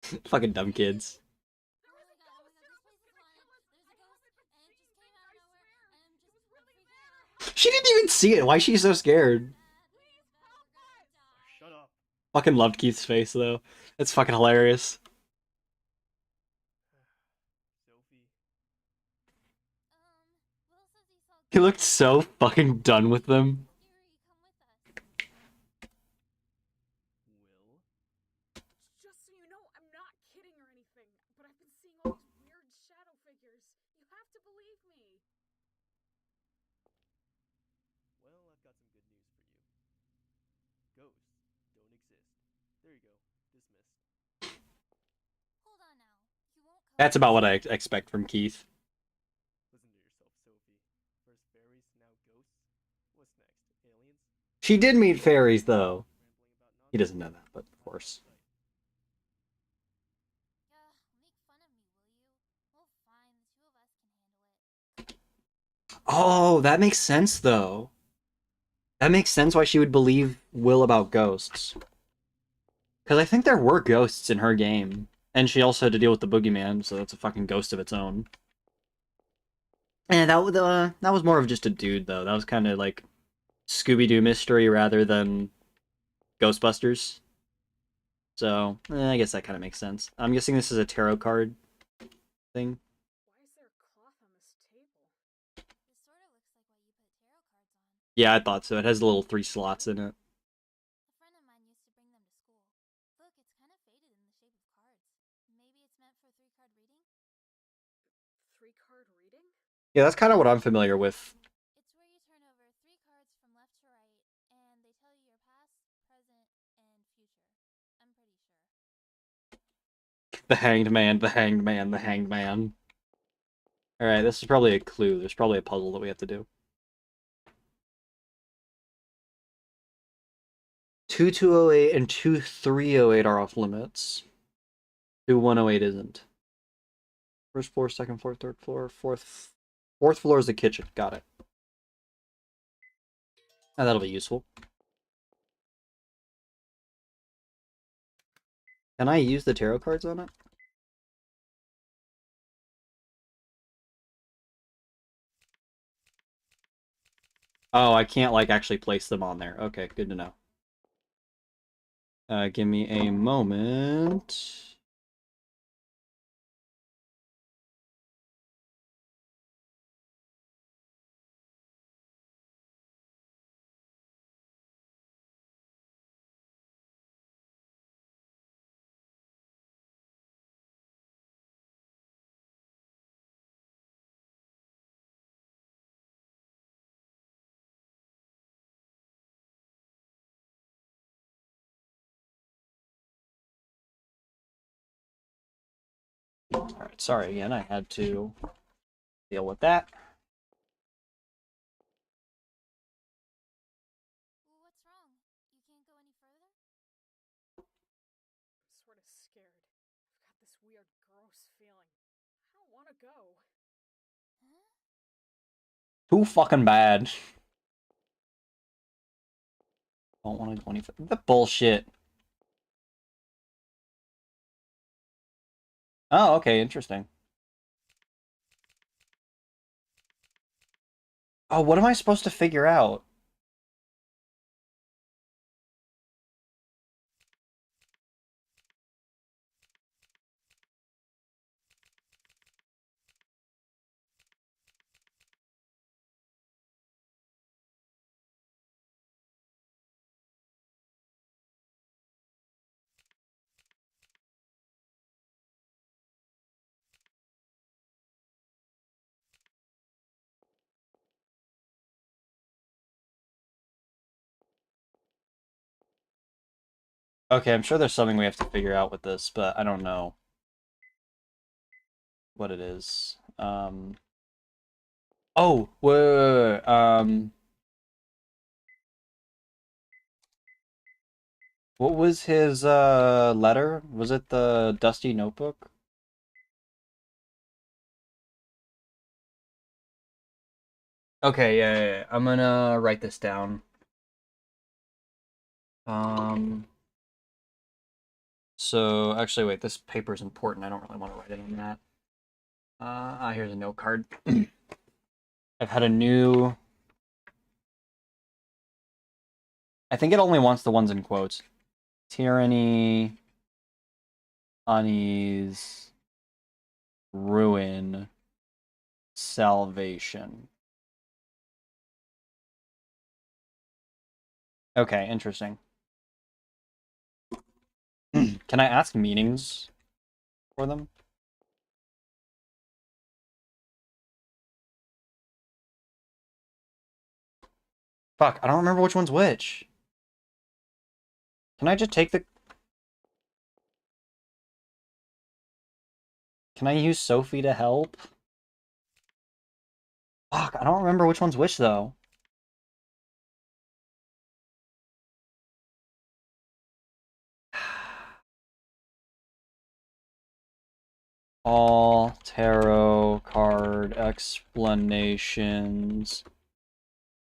Ghosts. Fucking dumb kids. Oh my god, this place is haunted. There's a ghost, and it just came out of nowhere. I'm just freaking out. She didn't even see it. Why is she so scared? Please help us. Shut up. Fucking loved Keith's face though. It's fucking hilarious. Sophie. Will says he saw He looked so fucking done with them. Scary. Come with us. Will? Just so you know, I'm not kidding or anything, but I've been seeing all these weird shadow figures. You have to believe me. Well, I've got some good news for you. Ghosts don't exist. There you go. Dismissed. Hold on now. You won't come That's with about us? what I expect from Keith. Listen to yourself, Sophie. First fairies, now ghosts. What's next? Aliens? She did meet fairies though. Rambling about He doesn't know nonsense? that, but of course. Make fun of me, will you? Well, fine. The two of us can handle it. Oh, that makes sense though. That makes sense why she would believe Will about ghosts. Because I think there were ghosts in her game. And she also had to deal with the boogeyman, so that's a fucking ghost of its own. And that was more of just a dude, though. That was kind of like Scooby-Doo mystery rather than Ghostbusters. So, I guess that kind of makes sense. I'm guessing this is a tarot card thing. Why is there cloth on this table? This sort of looks like what you put tarot cards on. Yeah, I thought so. It has little 3 slots in it. A friend of mine used to bring them to school. Look, it's kind of faded in the shape of cards. Maybe it's meant for 3-card reading? 3-card reading? Yeah, that's kind of what I'm familiar with. It's where you turn over 3 cards from left to right, and they tell you your past, present, and future. I'm pretty sure. The Hanged Man, the Hanged Man, the Hanged Man. Alright, this is probably a clue. There's probably a puzzle that we have to do. 2208 and 2308 are off limits. 2108 isn't. First floor, second floor, third floor, fourth floor is the kitchen. Got it. Oh, that'll be useful. Can I use the tarot cards on it? Oh, I can't, like, actually place them on there. Okay, good to know. Give me a moment. Alright, sorry again, I had to deal with that. Well, what's wrong? You can't go any further? I'm sort of scared. I've got this weird, gross feeling. I don't want to go. Huh? Too fucking bad. Don't want to go any further. The bullshit. Oh, okay, interesting. Oh, what am I supposed to figure out? Okay, I'm sure there's something we have to figure out with this, but I don't know what it is. Oh, wait. What was his letter? Was it the Dusty Notebook? Okay, yeah. I'm gonna write this down. So actually, wait, this paper is important. I don't really want to write it on that. Here's a note card. I've had a new. I think it only wants the ones in quotes. Tyranny, unease, ruin, salvation. Okay, interesting. Can I ask meanings for them? Fuck, I don't remember which one's which. Can I just take the... Can I use Sophie to help? Fuck, I don't remember which one's which, though. All tarot card explanations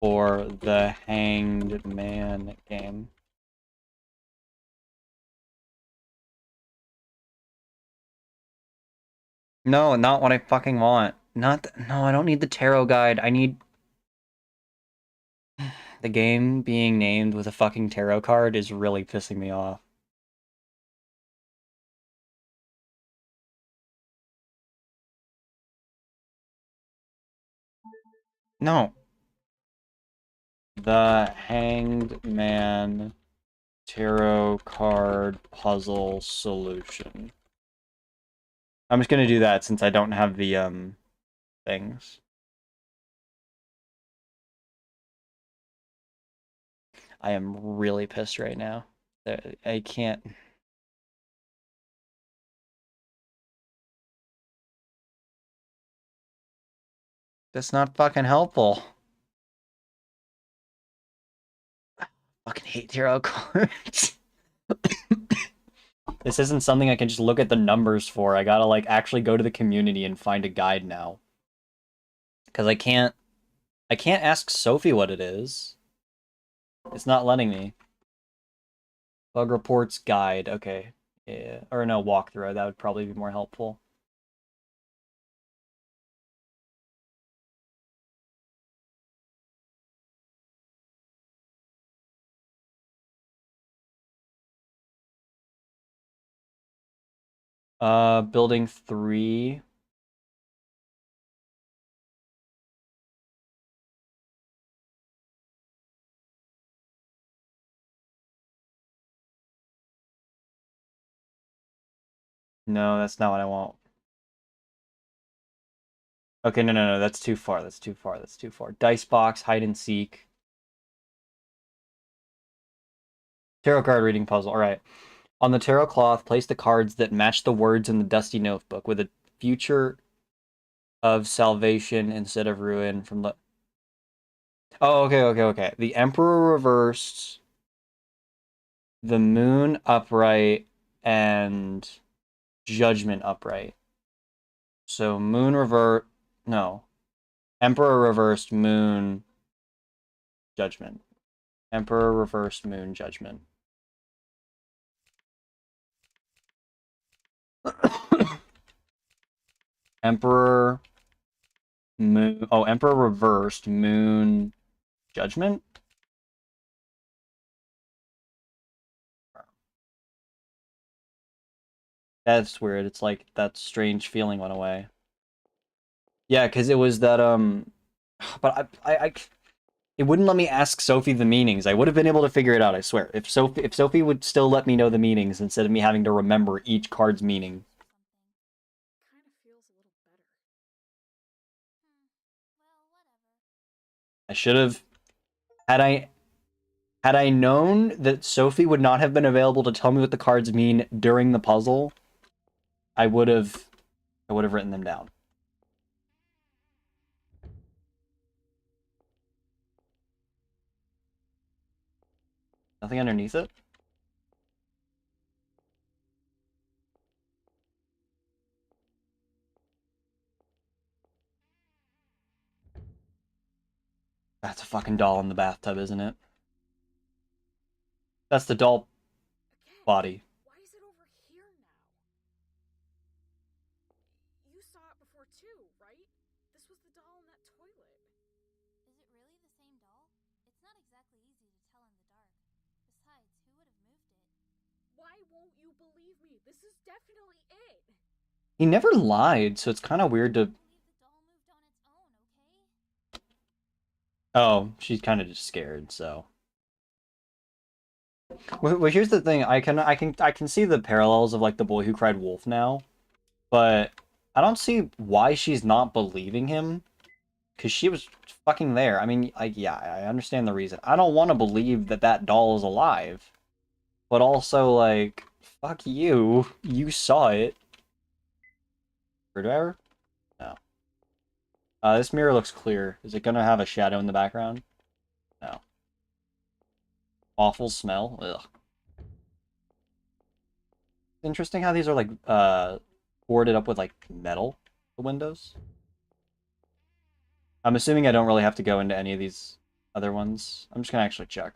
for the Hanged Man game. No, not what I fucking want. No, I don't need the tarot guide. I need the game being named with a fucking tarot card is really pissing me off. No. The Hanged Man tarot card puzzle solution. I'm just gonna do that since I don't have the things. I am really pissed right now. I can't. That's not fucking helpful. Fucking hate tarot cards. This isn't something I can just look at the numbers for. I gotta, like, actually go to the community and find a guide now. Because I can't ask Sophie what it is. It's not letting me. Bug reports guide. Okay. Yeah. Or no, walkthrough. That would probably be more helpful. Building 3. No, that's not what I want. Okay, no, that's too far. That's too far. That's too far. Dice box, hide and seek. Tarot card reading puzzle. All right. On the tarot cloth, place the cards that match the words in the dusty notebook with a future of salvation instead of ruin from the... Oh, okay. The Emperor reversed, the Moon upright, and Judgment upright. So Moon revert... No. Emperor reversed, Moon, Judgment. Emperor reversed, Moon, Judgment. Emperor, Moon... Oh, Emperor reversed, Moon, Judgment? That's weird. It's like that strange feeling went away. Yeah, because it was that, but it wouldn't let me ask Sophie the meanings. I would have been able to figure it out, I swear. If Sophie would still let me know the meanings instead of me having to remember each card's meaning. Kind of feels a little better. Well, whatever. I should have... Had I known that Sophie would not have been available to tell me what the cards mean during the puzzle, I would have written them down. Nothing underneath it? That's a fucking doll in the bathtub, isn't it? That's the doll Again, body. why is it over here now? You saw it before too, right? This was the doll in that toilet. Is it really the same doll? It's not exactly easy to tell in the dark. Besides, who would have moved it? Why won't you believe me? This is definitely it. He never lied, so it's kind of weird to... I believe the doll moved on its own, okay? Oh, she's kind of just scared, so... Well, here's the thing. I can see the parallels of like the boy who cried wolf now, but I don't see why she's not believing him, because she was fucking there. I mean, yeah, I understand the reason. I don't want to believe that that doll is alive, but also like, fuck you. You saw it. Screwdriver? No. This mirror looks clear. Is it gonna have a shadow in the background? No. Awful smell. Ugh. Interesting how these are like boarded up with like metal, the windows. I'm assuming I don't really have to go into any of these other ones. I'm just gonna actually check.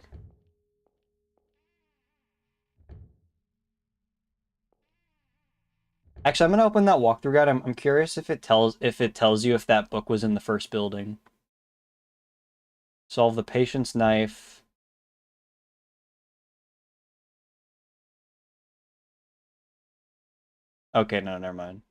Actually, I'm gonna open that walkthrough guide. I'm curious if it tells you if that book was in the first building. Solve the patient's knife. Okay, no, never mind.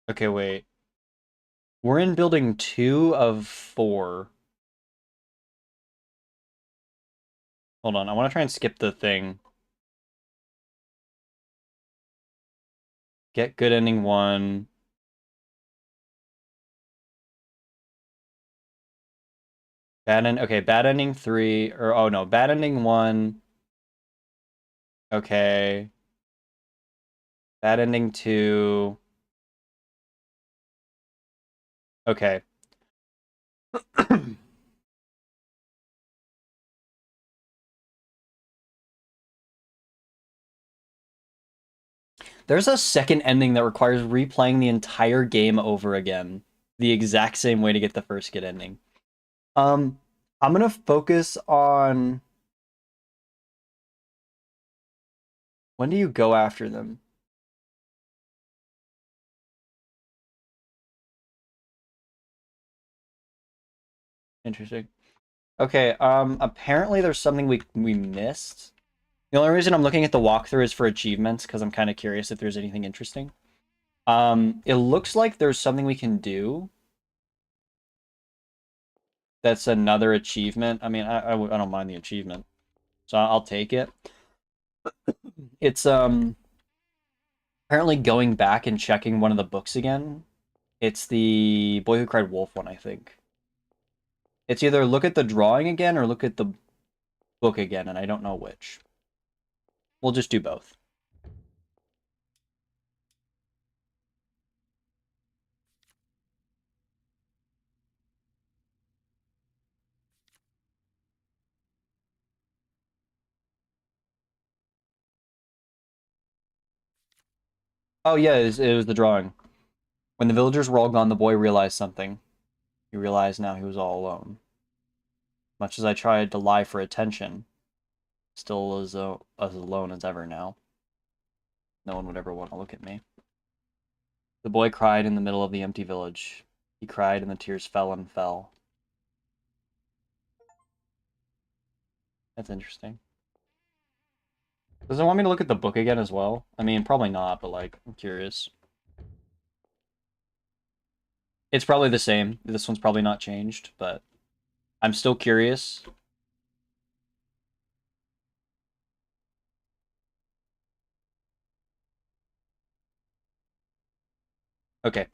Okay, wait. We're in building 2 of 4. Hold on, I want to try and skip the thing. Get good ending 1. Okay, bad ending 3, or oh no, bad ending 1. Okay. Bad ending 2. Okay. There's a second ending that requires replaying the entire game over again, the exact same way to get the first good ending. I'm gonna focus on when do you go after them? Interesting. Okay, apparently there's something we missed. The only reason I'm looking at the walkthrough is for achievements, because I'm kind of curious if there's anything interesting. It looks like there's something we can do. That's another achievement. I mean, I don't mind the achievement, so I'll take it. It's apparently going back and checking one of the books again. It's the Boy Who Cried Wolf one, I think. It's either look at the drawing again or look at the book again, and I don't know which. We'll just do both. Oh yeah, it was the drawing. When the villagers were all gone, the boy realized something. He realized now he was all alone. Much as I tried to lie for attention, still as alone as ever now. No one would ever want to look at me. The boy cried in the middle of the empty village. He cried and the tears fell and fell. That's interesting. Does it want me to look at the book again as well? I mean, probably not, but like, I'm curious. It's probably the same. This one's probably not changed, but I'm still curious. Okay.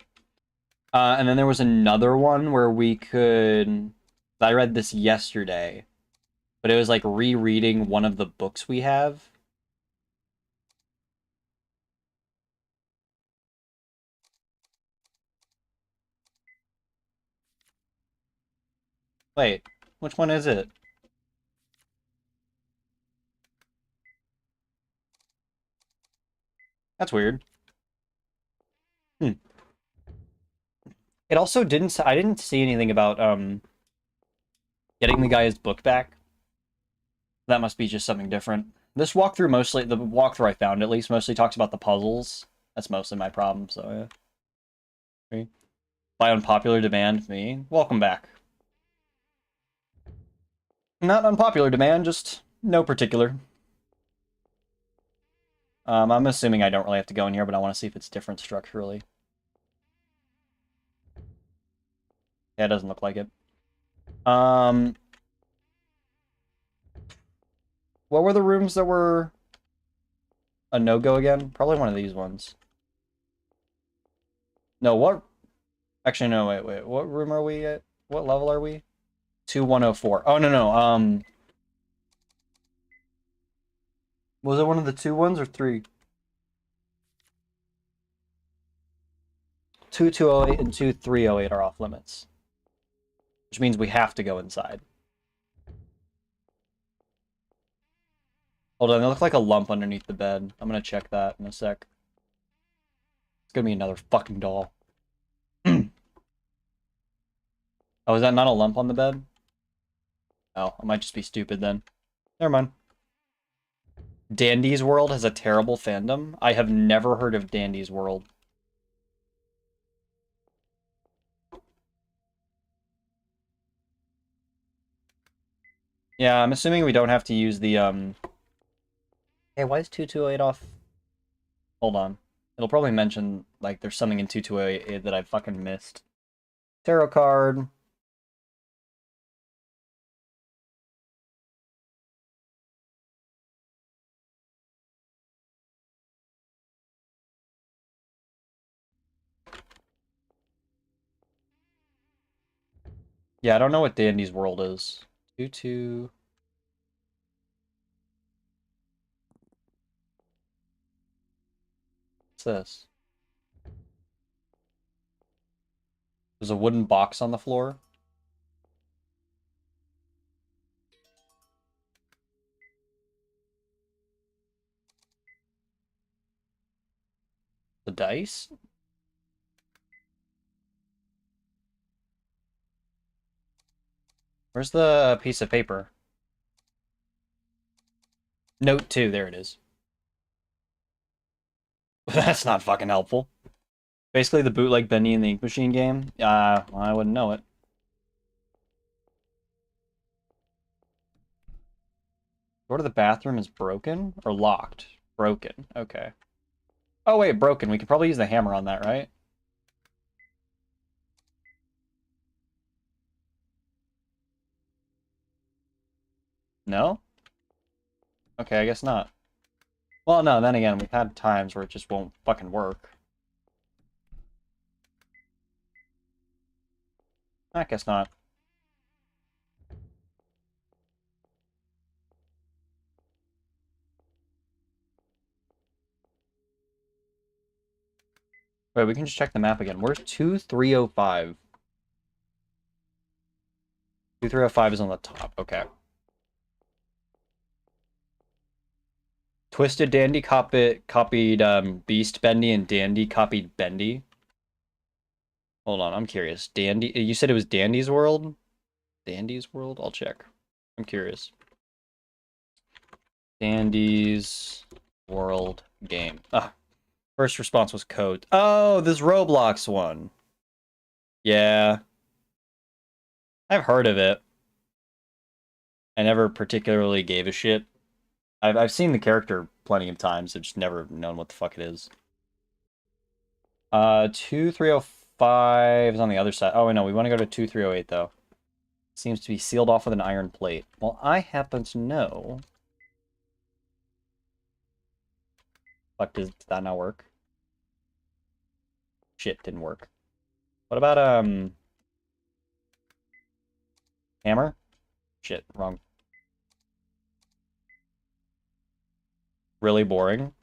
And then there was another one where we could... I read this yesterday, but it was like rereading one of the books we have. Wait, which one is it? That's weird. Hmm. It also didn't... I didn't see anything about getting the guy his book back. That must be just something different. This walkthrough mostly... The walkthrough I found, at least, mostly talks about the puzzles. That's mostly my problem, so yeah. By unpopular demand, me. Welcome back. Not unpopular demand, just no particular. I'm assuming I don't really have to go in here, but I want to see if it's different structurally. Yeah, it doesn't look like it. What were the rooms that were a no-go again? Probably one of these ones. No, what? Actually, no, wait. What room are we at? What level are we? 2104. Oh, no. Was it one of the 2 ones or 3? 2208 and 2308 are off limits. Which means we have to go inside. Hold on, they look like a lump underneath the bed. I'm gonna check that in a sec. It's gonna be another fucking doll. Oh, is that not a lump on the bed? Oh, I might just be stupid then. Never mind. Dandy's World has a terrible fandom. I have never heard of Dandy's World. Yeah, I'm assuming we don't have to use the, Hey, why is 2208 off? Hold on. It'll probably mention, like, there's something in 2208 that I fucking missed. Tarot card. Yeah, I don't know what Dandy's World is. 22... What's this? There's a wooden box on the floor. the dice? Where's the piece of paper? Note 2, there it is. That's not fucking helpful. Basically the bootleg Bendy and the Ink Machine game? I wouldn't know it. Door to the bathroom is broken? Or locked? Broken. Okay. Oh wait, broken. We could probably use the hammer on that, right? No? Okay, I guess not. Well, no, then again, we've had times where it just won't fucking work. I guess not. Wait, we can just check the map again. Where's 2305? 2305 is on the top. Okay. Twisted Dandy copied Beast Bendy, and Dandy copied Bendy. Hold on, I'm curious. Dandy, you said it was Dandy's World? Dandy's World? I'll check. I'm curious. Dandy's World game. Ah, first response was code. Oh, this Roblox one. Yeah. I've heard of it. I never particularly gave a shit. I've seen the character plenty of times. I've just never known what the fuck it is. 2305 is on the other side. Oh, no, we want to go to 2308, though. Seems to be sealed off with an iron plate. Well, I happen to know... Fuck, did that not work? Shit, didn't work. What about, hammer? Shit, wrong. Really boring.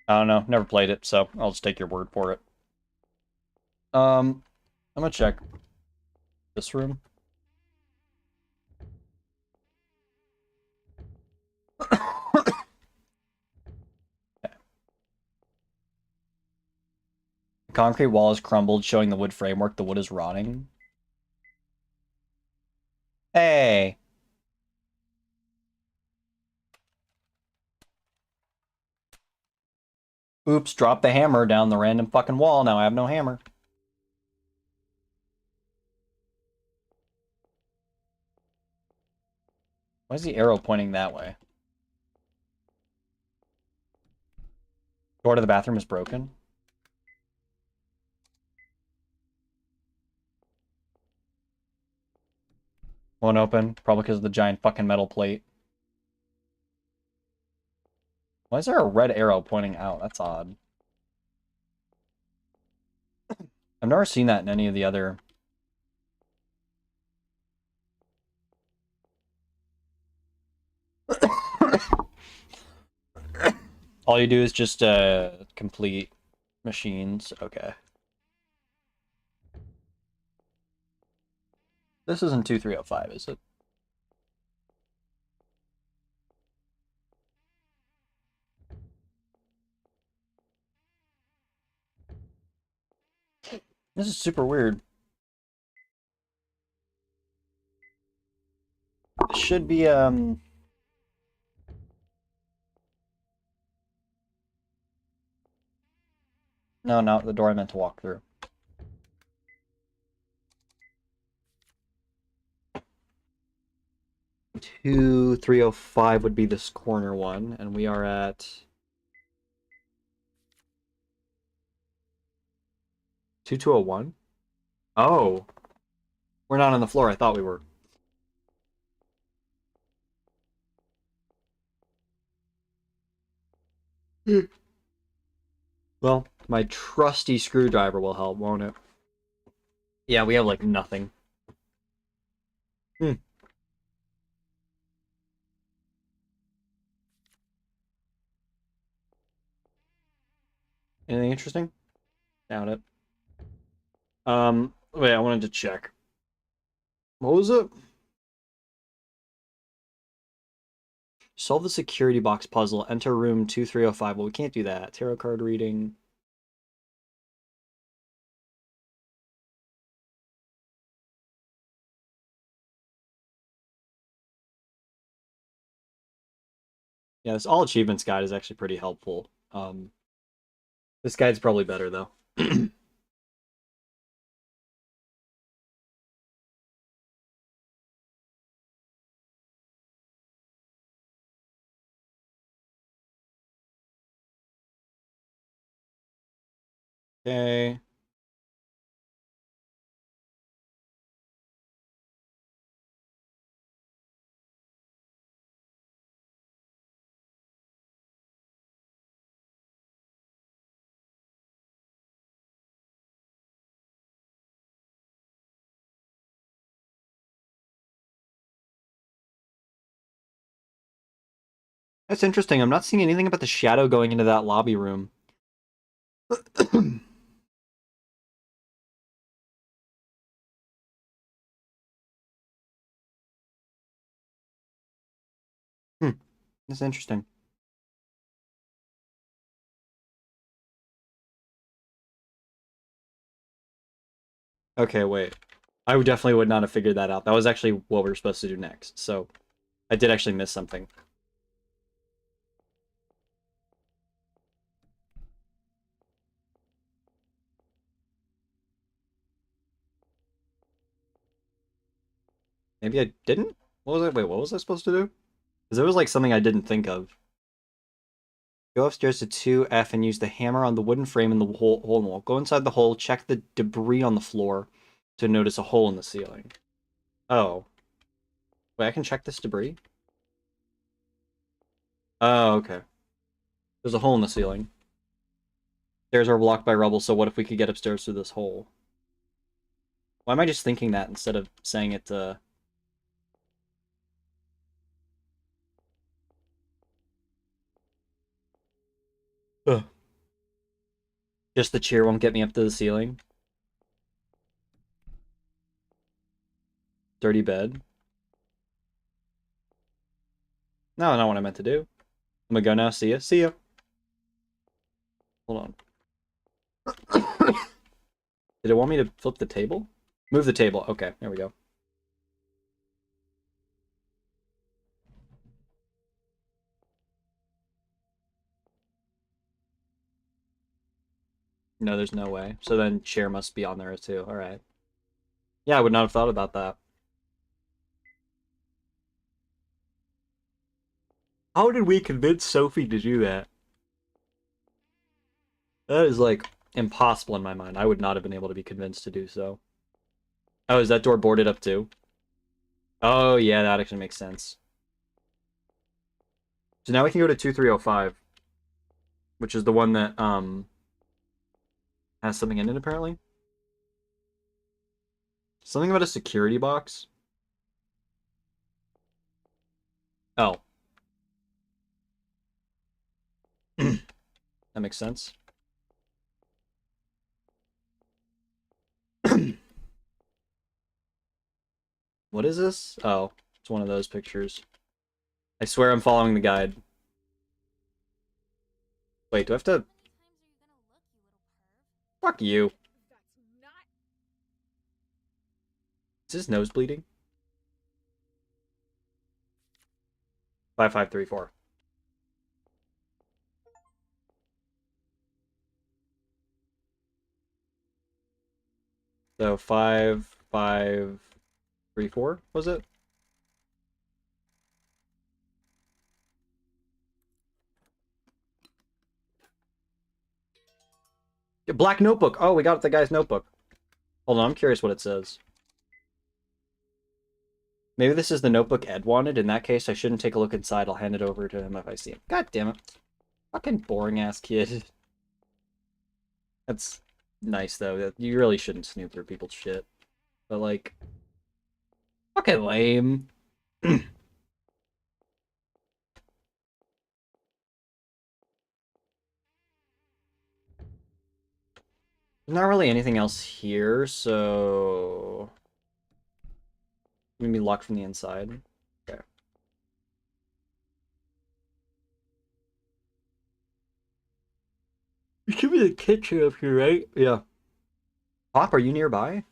I don't know, never played it, so I'll just take your word for it. I'm gonna check this room. The concrete wall is crumbled, showing the wood framework. The wood is rotting. Hey! Oops, dropped the hammer down the random fucking wall. Now I have no hammer. Why is the arrow pointing that way? Door to the bathroom is broken. Won't open, probably because of the giant fucking metal plate. Why is there a red arrow pointing out? That's odd. I've never seen that in any of the other... All you do is just complete machines. Okay. This isn't 2305, is it? This is super weird. It should be, No, not the door I meant to walk through. Two 305 would be this corner one, and we are at 2201. Oh, we're not on the floor. I thought we were. Well, my trusty screwdriver will help, won't it? Yeah, we have like nothing. Anything interesting? Doubt it. Wait, I wanted to check. What was it? Solve the security box puzzle. Enter room 2305. Well, we can't do that. Tarot card reading. Yeah, this all achievements guide is actually pretty helpful. This guide's probably better though. Okay. That's interesting. I'm not seeing anything about the shadow going into that lobby room. Hmm. That's interesting. Okay, wait. I definitely would not have figured that out. That was actually what we were supposed to do next. So I did actually miss something. Maybe I didn't? What was I? Wait, what was I supposed to do? Because it was like something I didn't think of. Go upstairs to 2F and use the hammer on the wooden frame in the hole in the wall. Go inside the hole, check the debris on the floor to notice a hole in the ceiling. Oh. Wait, I can check this debris? Oh, okay. There's a hole in the ceiling. Stairs are blocked by rubble, so what if we could get upstairs through this hole? Why am I just thinking that instead of saying it to... Ugh. Just the chair won't get me up to the ceiling? Dirty bed? No, not what I meant to do. I'm gonna go now. See ya. See ya. Hold on. Did it want me to flip the table? Move the table. Okay, there we go. No, there's no way. So then chair must be on there too. Alright. Yeah, I would not have thought about that. How did we convince Sophie to do that? That is, like, impossible in my mind. I would not have been able to be convinced to do so. Oh, is that door boarded up too? Oh, yeah, that actually makes sense. So now we can go to 2305, which is the one that, has something in it, apparently. Something about a security box? Oh. That makes sense. What is this? Oh, it's one of those pictures. I swear I'm following the guide. Wait, do I have to... How many times are you gonna look, you little perv? Fuck you. That's not. Is his nose bleeding? 5534. So 5534 was it? Black notebook. Oh, we got the guy's notebook. Hold on, I'm curious what it says. Maybe this is the notebook Ed wanted. In that case, I shouldn't take a look inside. I'll hand it over to him if I see him. God damn it. Fucking boring ass kid. That's nice though. You really shouldn't snoop through people's shit. But like, fucking lame. There's not really anything else here, so maybe locked from the inside. Okay. It should be the kitchen up here, right? Yeah. Pop, are you nearby?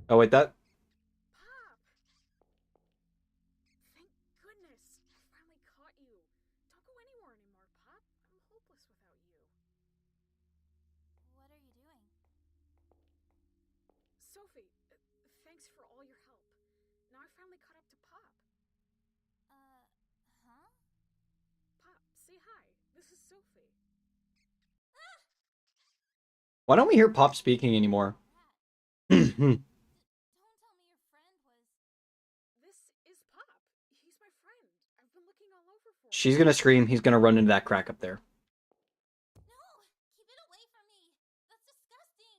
Oh wait, that want you. Don't go anywhere anymore, Pop. I'm hopeless without you. What are you doing? Sophie, thanks for all your help. Now I finally caught up to Pop. Huh? Pop, say hi. This is Sophie. Why don't we hear Pop speaking anymore? Rat. Don't tell me your friend was... This is Pop. He's my friend. I've been looking all over for She's him. gonna scream. He's gonna run into that crack up there. No! Keep it away from me! That's disgusting!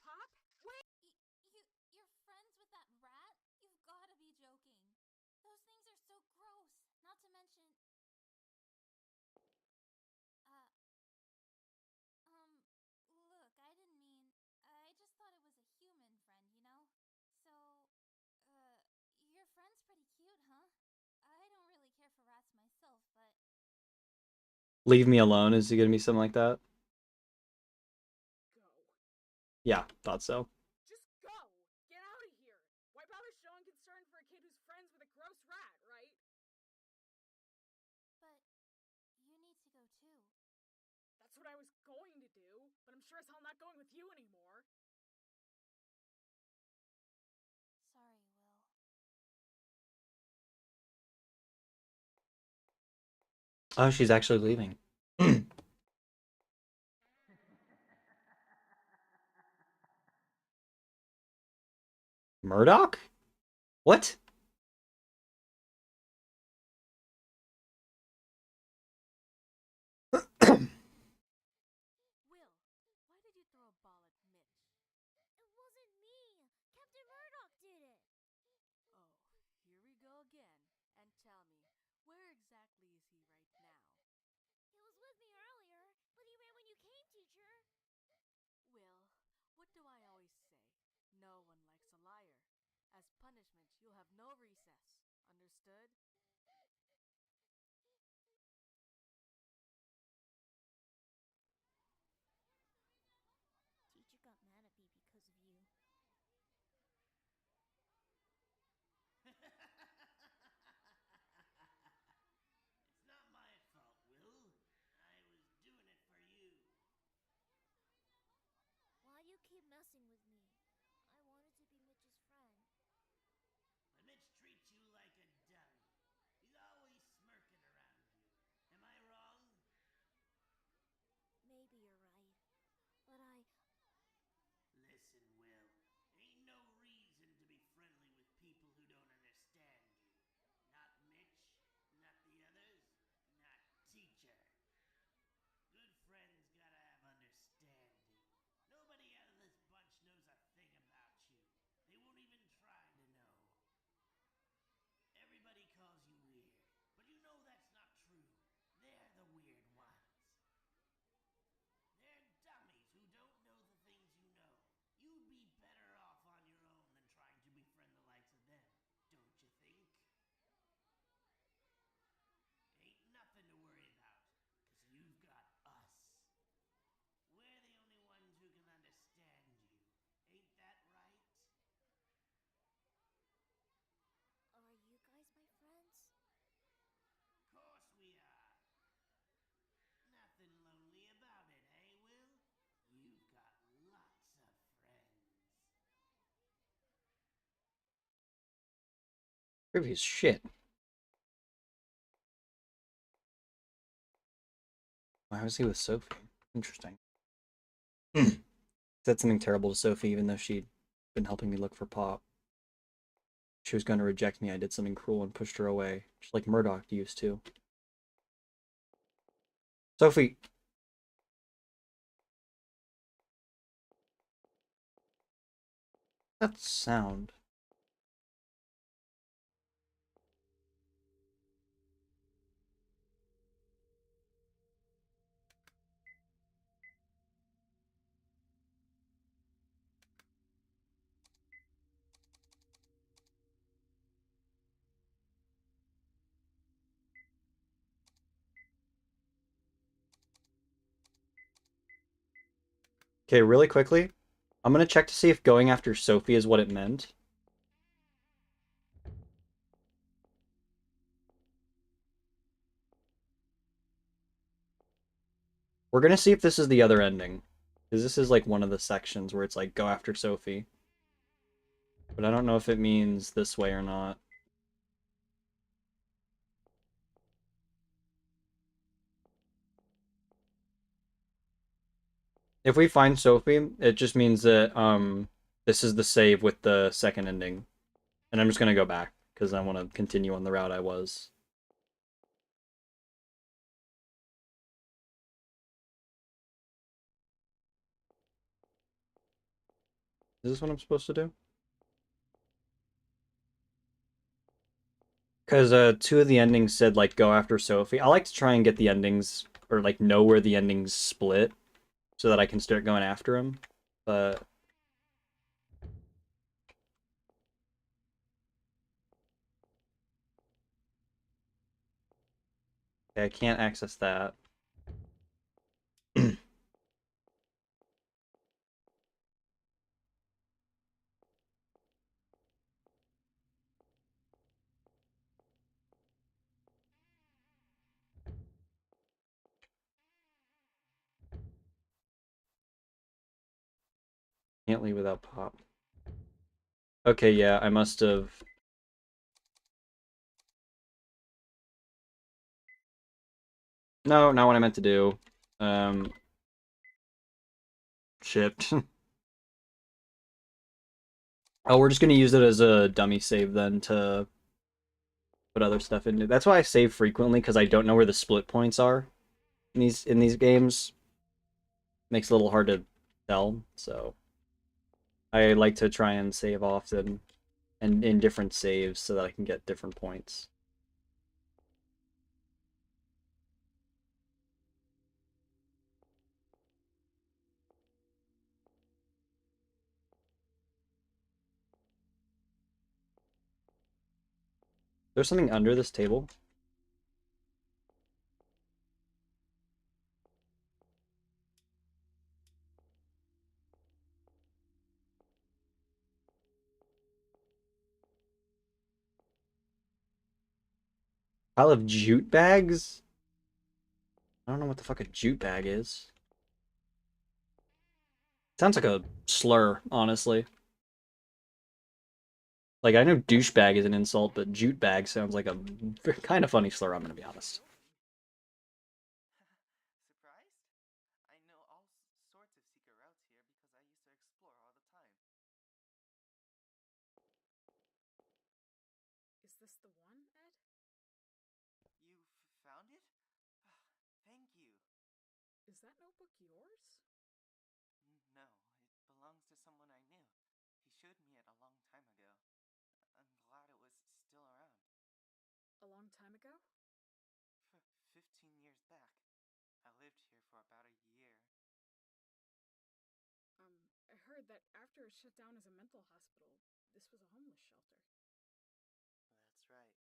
Pop? Wait! You're friends with that rat? You've gotta be joking. Those things are so gross. Not to mention... look, I didn't mean... I just thought it was a human friend, you know? So, your friend's pretty cute, huh? I don't really care for rats myself, but... Leave me alone. Is it gonna be something like that? Go. Yeah, thought so. Just go! Get out of here! Why bother showing concern for a kid who's friends with a gross rat, right? But you need to go too. That's what I was going to do, but I'm sure as hell not going with you anymore. Sorry, Will. Oh, she's actually leaving. Murdoch? What? Will, why did you throw a ball at Mitch? It wasn't me. Captain Murdoch did it. Oh, here we go again. And tell me, where exactly is he right now? He was with me earlier, but he ran when you came, teacher. Will, what do I always say? No one likes a liar. As punishment, you'll have no recess. Understood? Teacher got mad at me because of you. It's not my fault, Will. I was doing it for you. Why do you keep messing with me? I wanted to be Mitch's friend. But Mitch treats you like a dummy. He's always smirking around you. Am I wrong? Maybe you're right. But Listen, Will. Ain't no reason to be friendly with people who don't understand you. Not Mitch, not the others, not teacher. Good friends gotta have understanding. Nobody out of this bunch knows a thing about you. They won't even try to know. Everybody calls you weird, but you know that's not true. They're the weird ones. They're dummies who don't know the things you know. You'd be better off on your own than trying to befriend the likes of them, don't you think? Ain't nothing to worry about, 'cause you've got us. We're the only ones who can understand you. Ain't that right? are you guys my friends? Course we are. Nothing lonely about it, eh, Will? You've got lots of friends. Creepy as shit. Why was he with Sophie? Interesting. Said something terrible to Sophie, even though she'd been helping me look for Pop. She was going to reject me. I did something cruel and pushed her away, just like Murdoch used to. Sophie! That sound. Okay, really quickly, I'm gonna check to see if going after Sophie is what it meant. We're gonna see if this is the other ending. Because this is like one of the sections where it's like, go after Sophie. But I don't know if it means this way or not. If we find Sophie, it just means that this is the save with the second ending. And I'm just gonna go back, because I want to continue on the route I was. Is this what I'm supposed to do? Because two of the endings said, like, go after Sophie. I like to try and get the endings, or, like, know where the endings split, so that I can start going after them. But... okay, I can't access that. Can't leave without Pop. Okay, yeah, I must have... no, not what I meant to do. Shit. Oh, we're just gonna use it as a dummy save then to put other stuff into. That's why I save frequently, because I don't know where the split points are in these games. Makes it a little hard to tell, so I like to try and save often and in different saves so that I can get different points. There's something under this table. Pile of jute bags? I don't know what the fuck a jute bag is. Sounds like a slur, honestly. Like, I know douchebag is an insult, but jute bag sounds like a kind of funny slur, I'm gonna be honest. Surprised? I know all sorts of secret routes here because I used to explore all the time. Is this the one, Ed? You found it? Thank you. Is that notebook yours? No, it belongs to someone I knew. He showed me it a long time ago. I'm glad it was still around. A long time ago? 15 years back. I lived here for about a year. I heard that after it shut down as a mental hospital, this was a homeless shelter. That's right.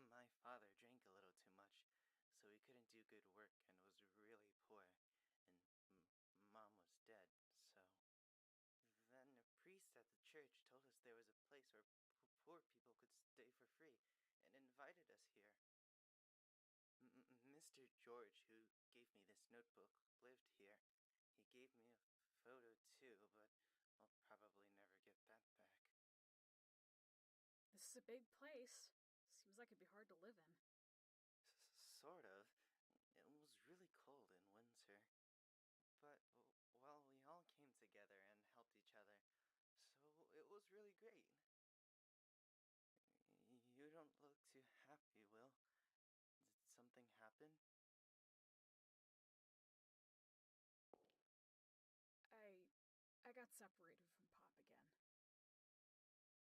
My father drank a little too much, so he couldn't do good work and was really poor. And mom was dead, so. Then a priest at the church told us there was a place where poor people could stay for free and invited us here. Mr. George, who gave me this notebook, lived here. He gave me a photo too, but I'll probably never get that back. This is a big place. Seems like it'd be hard to live in. Sort of. It was really cold in winter. But, well, we all came together and helped each other, so it was really great. You don't look too happy, Will. Did something happen? I got separated from Pop again.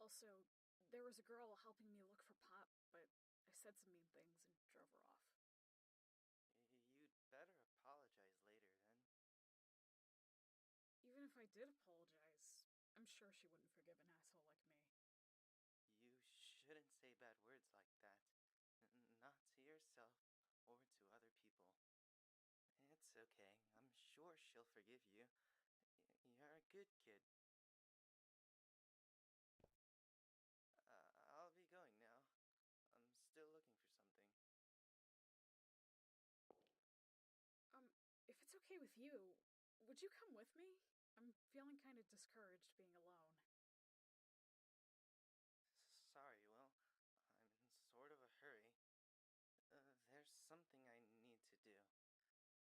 Also, there was a girl helping me look for Pop, but I said some mean things and drove her off. You'd better apologize later, then. Even if I did apologize, I'm sure she wouldn't forgive an asshole like me. You shouldn't say bad words like that. Not to yourself or to other people. It's okay. I'm sure she'll forgive you. You're a good kid. I'll be going now. I'm still looking for something. would you come with me? I'm feeling kind of discouraged being alone. Sorry, Will. I'm in sort of a hurry. There's something I need to do.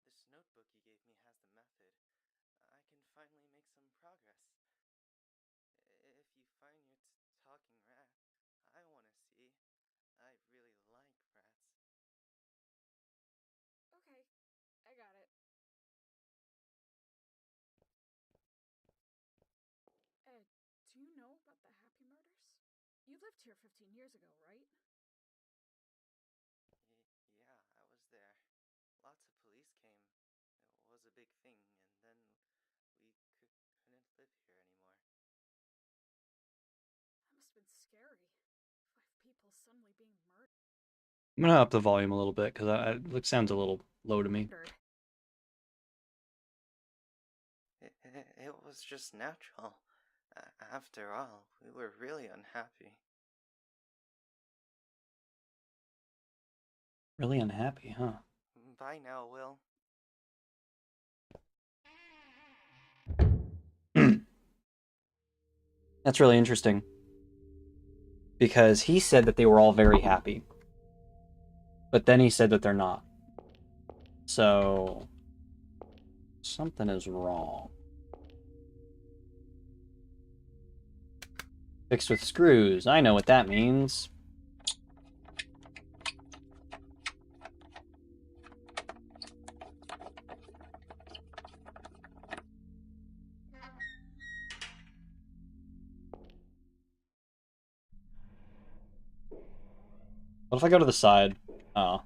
This notebook you gave me has the method. I can finally make some progress. If you find your talking rat, I want to see. I really like rats. Okay, I got it. Ed, do you know about the Happy murders? You lived here 15 years ago, right? Yeah, I was there. Lots of police came. It was a big thing, and then we couldn't live here anymore. That must have been scary. 5 people suddenly being murdered. I'm gonna up the volume a little bit because it sounds a little low to me. It was just natural. After all, we were really unhappy. Really unhappy, huh? Bye now, Will. That's really interesting. Because he said that they were all very happy. But then he said that they're not. So something is wrong. Fixed with screws. I know what that means. What if I go to the side? Oh.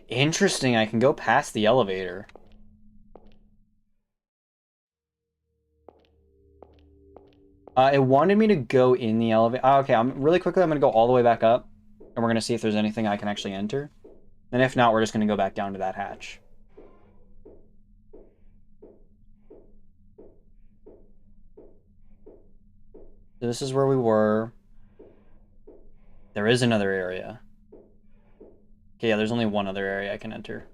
Interesting, I can go past the elevator. It wanted me to go in the elevator. Oh, okay, really quickly, I'm going to go all the way back up. And we're going to see if there's anything I can actually enter. And if not, we're just going to go back down to that hatch. So this is where we were. There is another area. Okay, yeah, there's only one other area I can enter.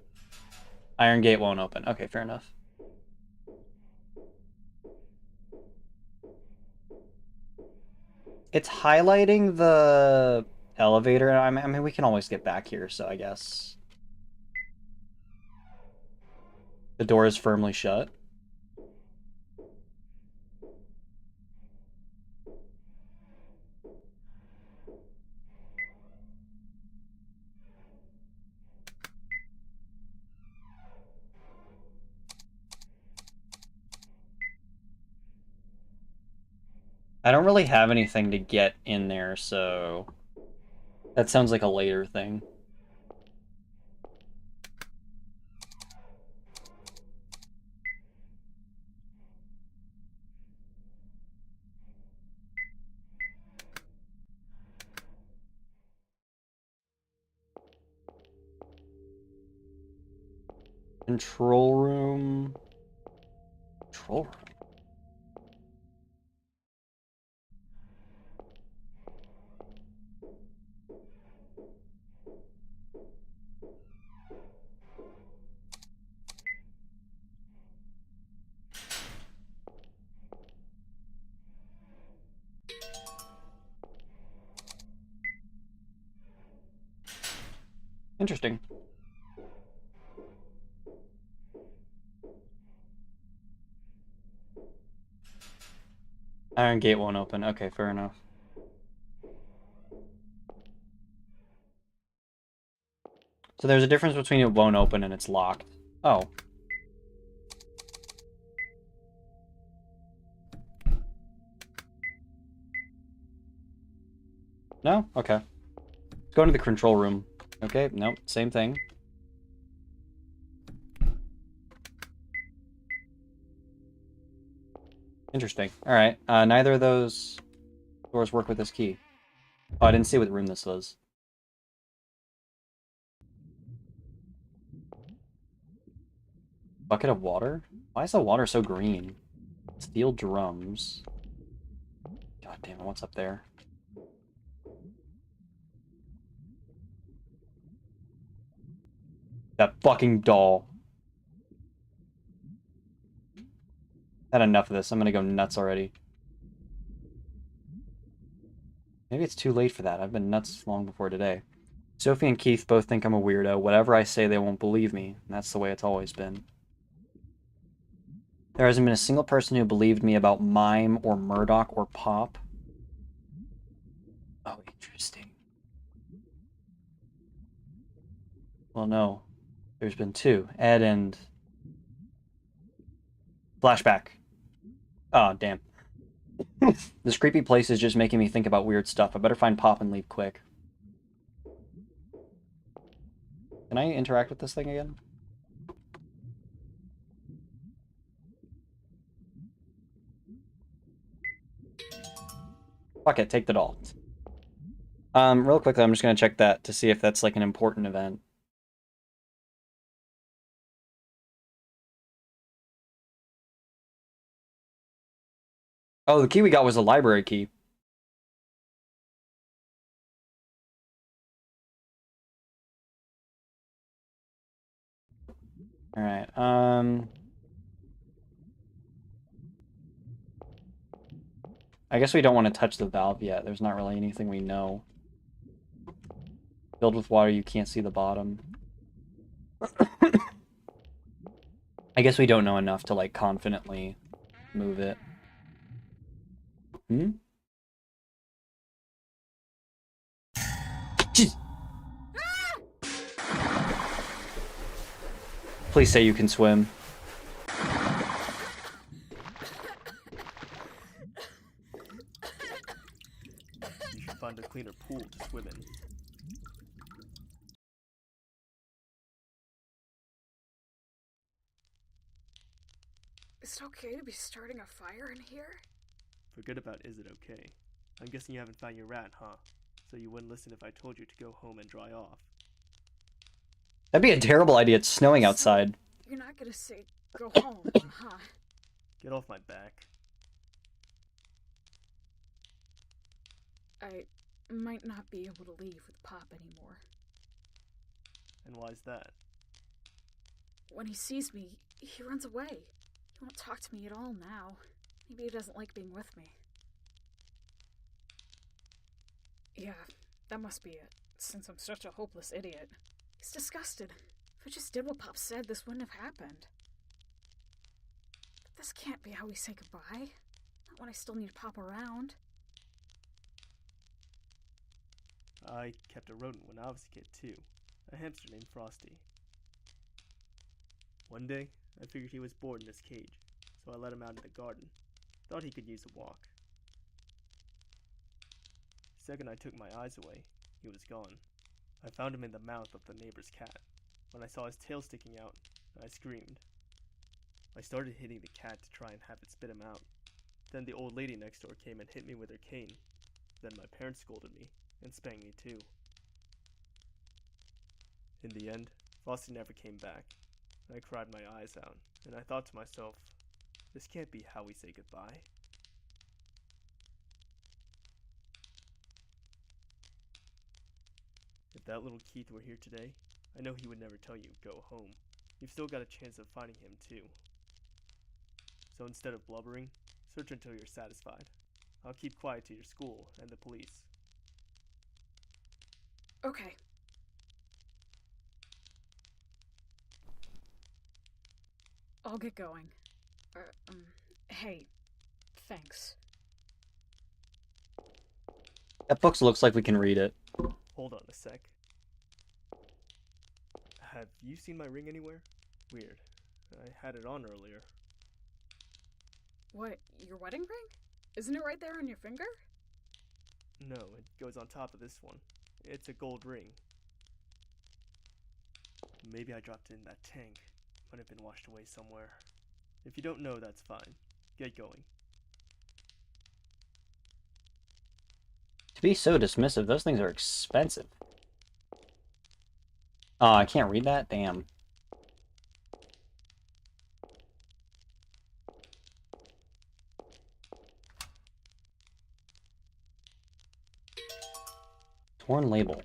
Iron Gate won't open. Okay, fair enough. It's highlighting the elevator. I mean, we can always get back here, so I guess. The door is firmly shut. I don't really have anything to get in there, so that sounds like a later thing. Control room. Control room. Interesting. Iron Gate won't open. Okay, fair enough. So there's a difference between it won't open and it's locked. Oh. No? Okay. Let's go into the control room. Okay, nope, same thing. Interesting. Alright, neither of those doors work with this key. Oh, I didn't see what room this was. Bucket of water? Why is the water so green? Steel drums. God damn it, what's up there? That fucking doll. Had enough of this. I'm gonna go nuts already. Maybe it's too late for that. I've been nuts long before today. Sophie and Keith both think I'm a weirdo. Whatever I say, they won't believe me. And that's the way it's always been. There hasn't been a single person who believed me about Mime or Murdoch or Pop. Oh, interesting. Well, no. There's been two. Ed and... Flashback. Oh, damn. This creepy place is just making me think about weird stuff. I better find Pop and leave quick. Can I interact with this thing again? Fuck it, take the doll. Real quickly, I'm just gonna check that to see if that's like an important event. Oh, the key we got was a library key. Alright, I guess we don't want to touch the valve yet. There's not really anything we know. Filled with water, you can't see the bottom. I guess we don't know enough to, like, confidently move it. Hmm? Jeez. Please say you can swim. You should find a cleaner pool to swim in. Is it okay to be starting a fire in here? Forget about is it okay. I'm guessing you haven't found your rat, huh? So you wouldn't listen if I told you to go home and dry off. That'd be a terrible idea. It's snowing outside. You're not gonna say go home, huh? Get off my back. I might not be able to leave with Pop anymore. And why's that? When he sees me, he runs away. He won't talk to me at all now. Maybe he doesn't like being with me. Yeah, that must be it, since I'm such a hopeless idiot. He's disgusted. If I just did what Pop said, this wouldn't have happened. But this can't be how we say goodbye. Not when I still need Pop around. I kept a rodent when I was a kid too. A hamster named Frosty. One day, I figured he was bored in his cage, so I let him out in the garden. Thought he could use a walk. Second I took my eyes away, he was gone. I found him in the mouth of the neighbor's cat. When I saw his tail sticking out, I screamed. I started hitting the cat to try and have it spit him out. Then the old lady next door came and hit me with her cane. Then my parents scolded me and spanked me too. In the end, Frosty never came back. I cried my eyes out, and I thought to myself, this can't be how we say goodbye. If that little Keith were here today, I know he would never tell you, go home. You've still got a chance of finding him too. So instead of blubbering, search until you're satisfied. I'll keep quiet to your school and the police. Okay. I'll get going. Hey, thanks. That book looks like we can read it. Hold on a sec. Have you seen my ring anywhere? Weird. I had it on earlier. What, your wedding ring? Isn't it right there on your finger? No, it goes on top of this one. It's a gold ring. Maybe I dropped it in that tank. Might have been washed away somewhere. If you don't know, that's fine. Get going. To be so dismissive, those things are expensive. Oh, I can't read that? Damn. Torn label.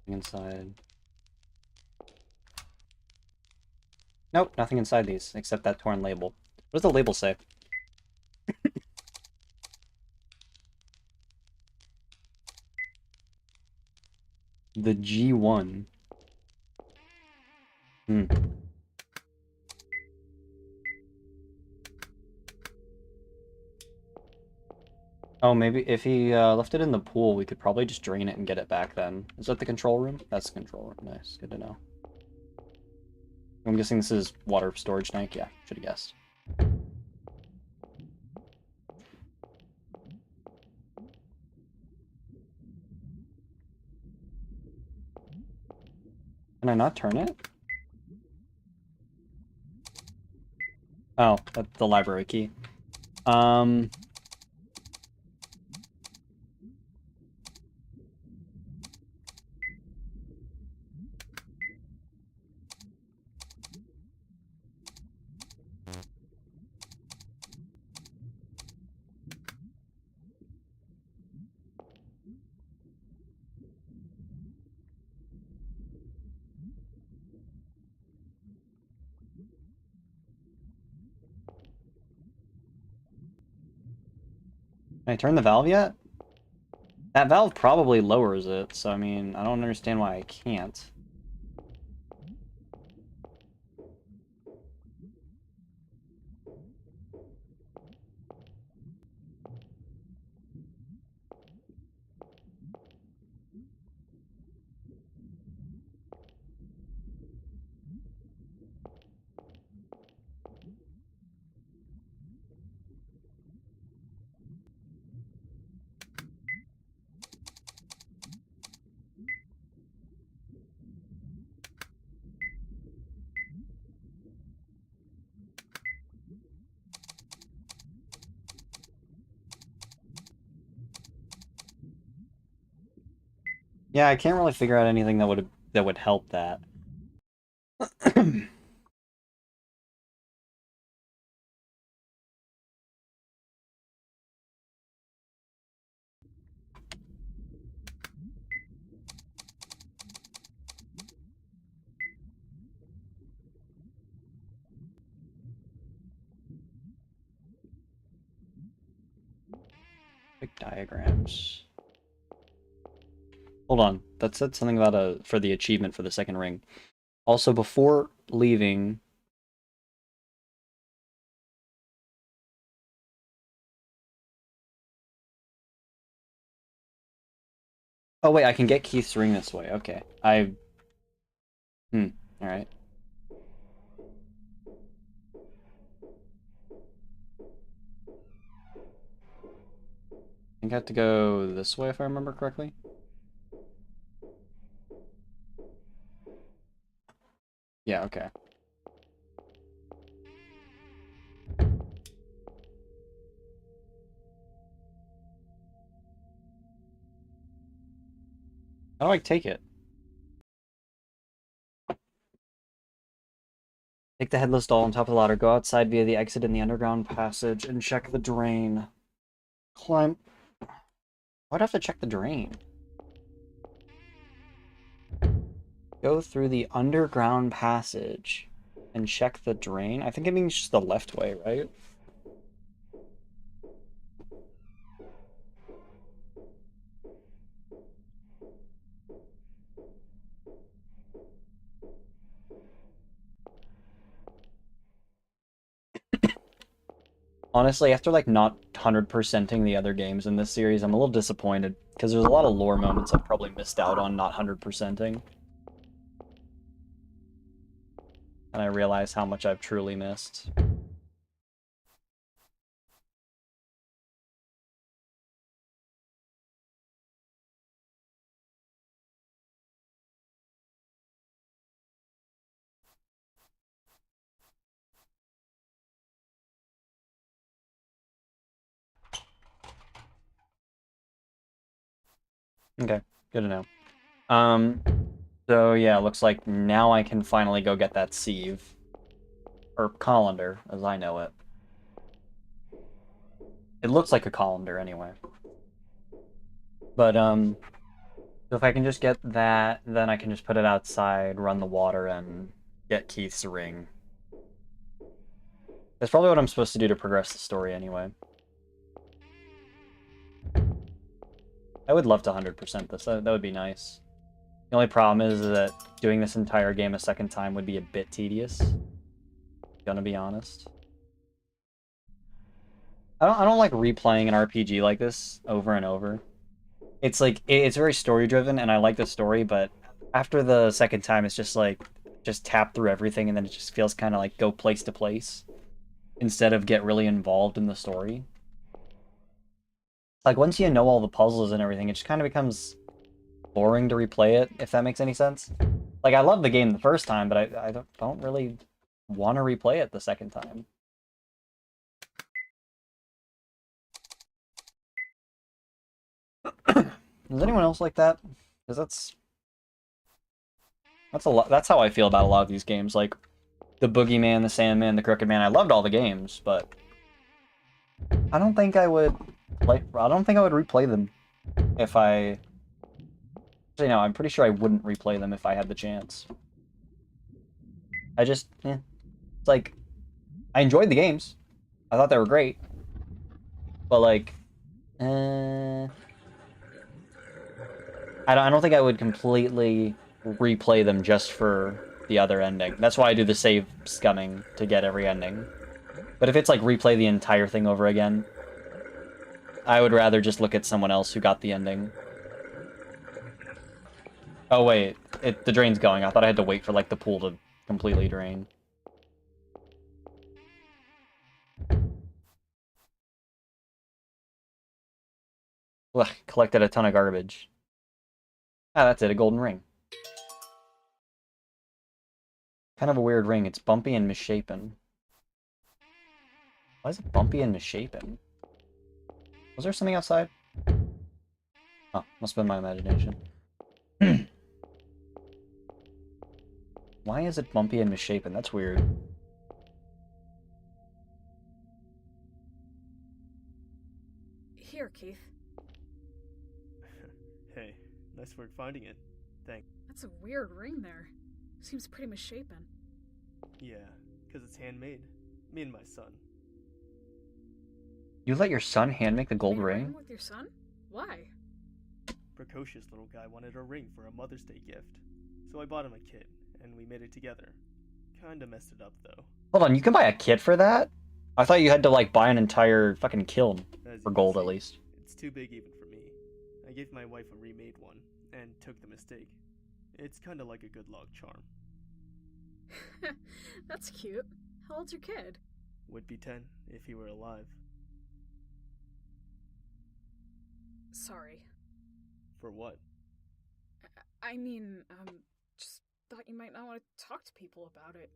Inside. Nope, nothing inside these, except that torn label. What does the label say? The G1. Hmm. Oh, maybe if he left it in the pool, we could probably just drain it and get it back then. Is that the control room? That's the control room. Nice. Good to know. I'm guessing this is water storage tank. Yeah, should have guessed. Can I not turn it? Oh, that's the library key. Can I turn the valve yet? That valve probably lowers it, so I mean, I don't understand why I can't. Yeah, I can't really figure out anything that would help that. Big diagrams. Hold on, that said something about for the achievement for the second ring. Also, before leaving. Oh wait, I can get Keith's ring this way. Okay, all right. I think I have to go this way if I remember correctly. Yeah, okay. How do I take it? Take the headless doll on top of the ladder, go outside via the exit in the underground passage, and check the drain. Climb. Why'd I have to check the drain? Go through the underground passage and check the drain. I think it means just the left way, right? Honestly, after like not 100%ing the other games in this series, I'm a little disappointed because there's a lot of lore moments I've probably missed out on not 100%ing. And I realize how much I've truly missed. Okay, good to know. So yeah, looks like now I can finally go get that sieve. Or colander, as I know it. It looks like a colander anyway. But, so if I can just get that, then I can just put it outside, run the water, and get Keith's ring. That's probably what I'm supposed to do to progress the story anyway. I would love to 100% this. That would be nice. The only problem is that doing this entire game a second time would be a bit tedious. Gonna be honest. I don't like replaying an RPG like this over and over. It's like it's very story driven and I like the story, but after the second time it's just like just tap through everything and then it just feels kind of like go place to place instead of get really involved in the story. Like once you know all the puzzles and everything, it just kind of becomes boring to replay it, if that makes any sense. Like I love the game the first time, but I don't really want to replay it the second time. Is anyone else like that? Because that's a lot. That's how I feel about a lot of these games. Like the Boogeyman, the Sandman, the Crooked Man. I loved all the games, but I don't think I would replay them if I. You know, I'm pretty sure I wouldn't replay them if I had the chance. I just, it's like I enjoyed the games. I thought they were great, but like, I don't think I would completely replay them just for the other ending. That's why I do the save scumming to get every ending. But if it's like replay the entire thing over again, I would rather just look at someone else who got the ending. Oh wait, the drain's going. I thought I had to wait for like the pool to completely drain. Ugh, collected a ton of garbage. Ah, that's it, a golden ring. Kind of a weird ring. It's bumpy and misshapen. Why is it bumpy and misshapen? Was there something outside? Oh, must have been my imagination. Why is it bumpy and misshapen? That's weird. Here, Keith. Hey, nice work finding it. Thanks. That's a weird ring there. Seems pretty misshapen. Yeah, because it's handmade. Me and my son. You let your son handmake the gold Made a ring? with your son? Why? Precocious little guy wanted a ring for a Mother's Day gift. So I bought him a kit, and we made it together. Kinda messed it up, though. Hold on, you can buy a kit for that? I thought you had to, like, buy an entire fucking kiln. As For you can gold, at see, least. It's too big even for me. I gave my wife a remade one, and took the mistake. It's kinda like a good luck charm. That's cute. How old's your kid? Would be 10 if he were alive. Sorry. For what? I mean, just thought you might not want to talk to people about it.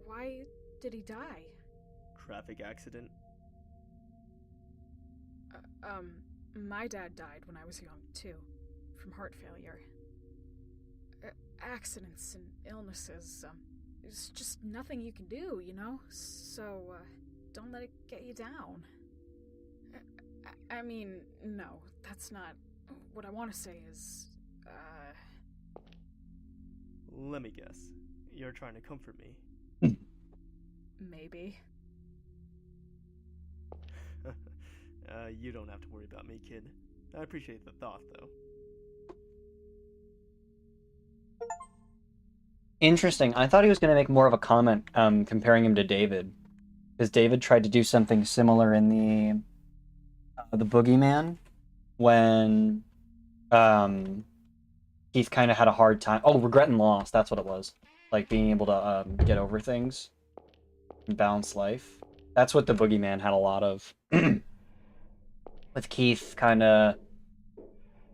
Why did he die? Traffic accident? My dad died when I was young, too. From heart failure. Accidents and illnesses, there's just nothing you can do, you know? So, don't let it get you down. I mean, no, that's not... What I want to say is, Let me guess. You're trying to comfort me. maybe. You don't have to worry about me, kid. I appreciate the thought, though. Interesting. I thought he was going to make more of a comment comparing him to David. Because David tried to do something similar in the Boogeyman when Keith kind of had a hard time. Oh, regret and loss. That's what it was. Like being able to get over things and balance life. That's what the Boogeyman had a lot of. With Keith kind of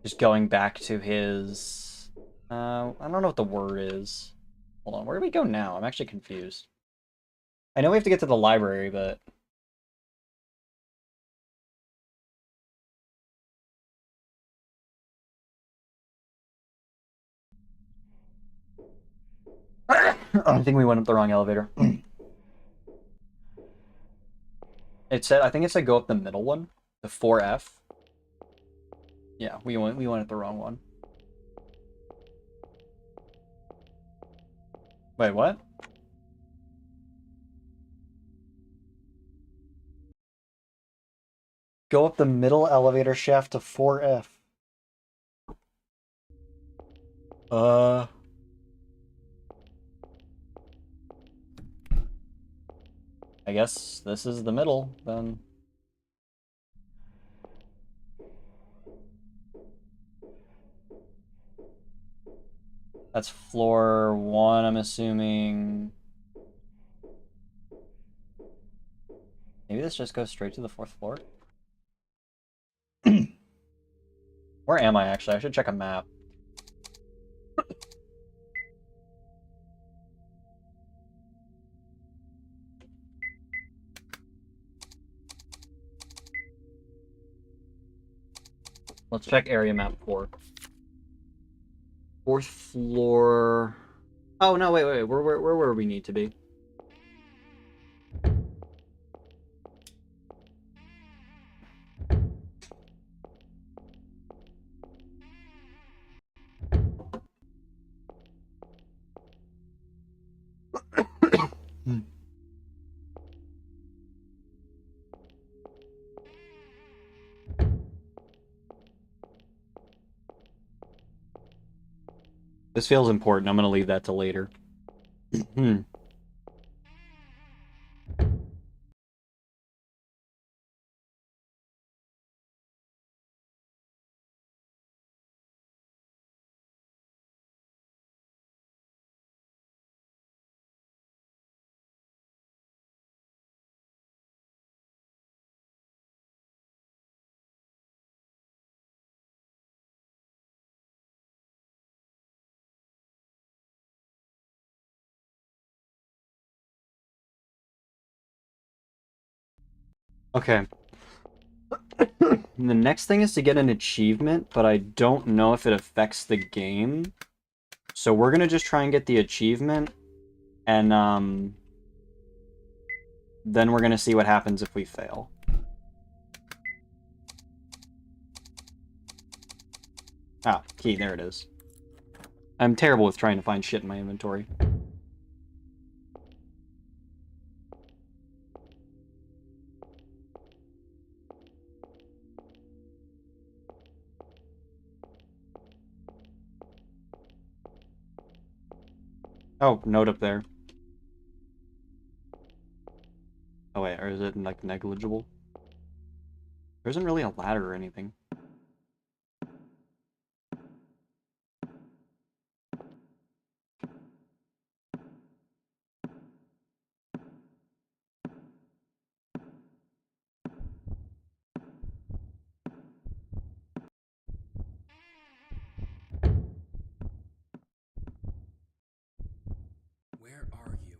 just going back to his... I don't know what the word is. Hold on, where do we go now? I'm actually confused. I know we have to get to the library, but... I think we went up the wrong elevator. It said, I think it said go up the middle one, the 4F. Yeah, we went up the wrong one. Wait, what? go up the middle elevator shaft to 4F. I guess this is the middle, then. That's floor 1, I'm assuming. Maybe this just goes straight to the 4th floor? Where am I, actually? I should check a map. Let's check area map 4. 4th floor... Oh, no, wait. Where we need to be? This feels important. I'm going to leave that to later. Okay. The next thing is to get an achievement, but I don't know if it affects the game. So we're gonna just try and get the achievement, and then we're gonna see what happens if we fail. Ah, key, there it is. I'm terrible with trying to find shit in my inventory. Oh, note up there. Oh wait, or is it like negligible? There isn't really a ladder or anything. Where are you?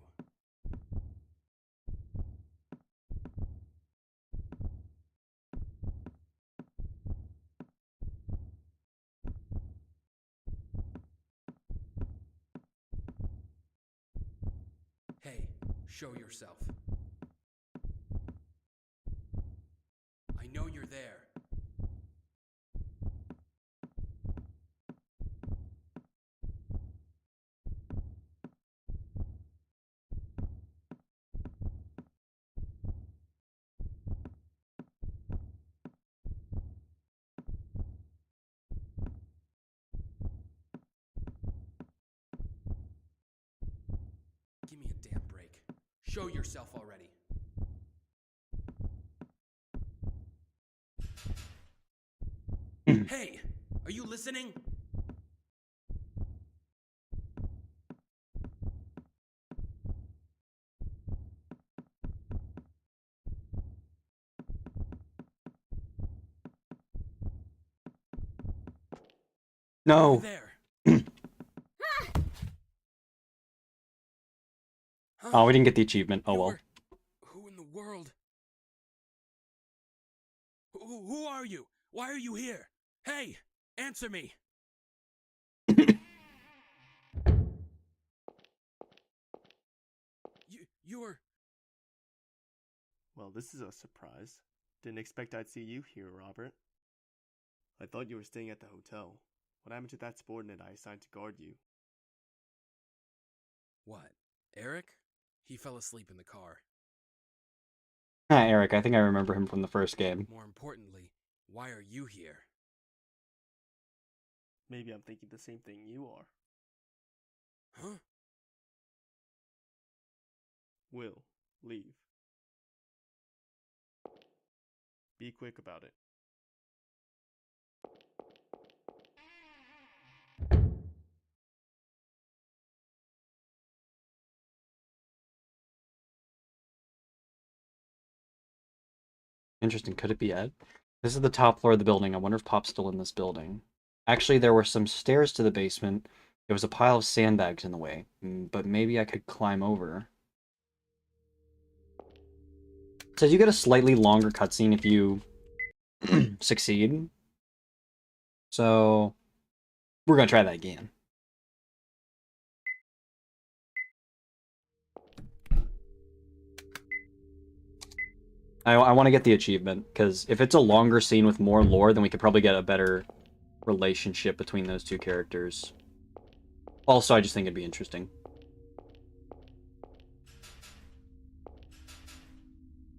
Hey, show yourself. I know you're there. Give me a damn break. Show yourself already. Hey, are you listening? No. There. Oh, we didn't get the achievement. Oh well. Who in the world? Who are you? Why are you here? Hey, answer me. You were... Well, this is a surprise. Didn't expect I'd see you here, Robert. I thought you were staying at the hotel. What happened to that subordinate I assigned to guard you? What? Eric? He fell asleep in the car. Ah, Eric, I think I remember him from the first game. More importantly, why are you here? Maybe I'm thinking the same thing you are. Huh? Will, leave. Be quick about it. Interesting. Could it be Ed? This is the top floor of the building. I wonder if Pop's still in this building. Actually, there were some stairs to the basement. There was a pile of sandbags in the way, but maybe I could climb over. It says you get a slightly longer cutscene if you succeed. So, we're gonna try that again. I want to get the achievement, because if it's a longer scene with more lore, then we could probably get a better relationship between those two characters. Also, I just think it'd be interesting.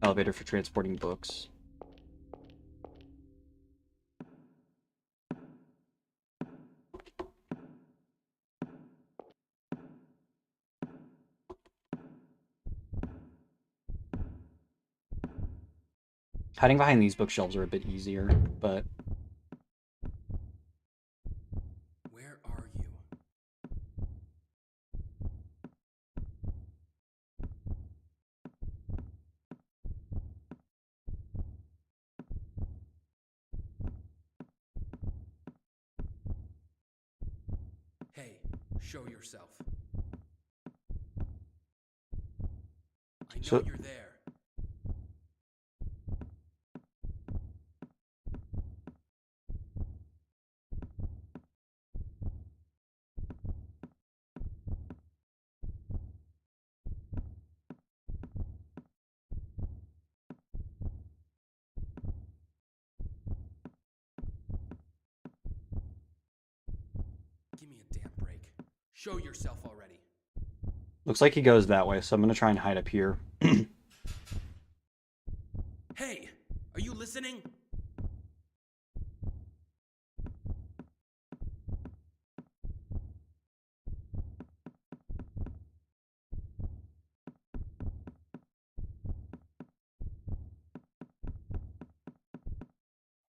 Elevator for transporting books. Hiding behind these bookshelves are a bit easier, but... Where are you? Hey, show yourself. I know So- you're there. Give me a damn break. Show yourself already. Looks like he goes that way, so I'm gonna try and hide up here. Hey, are you listening?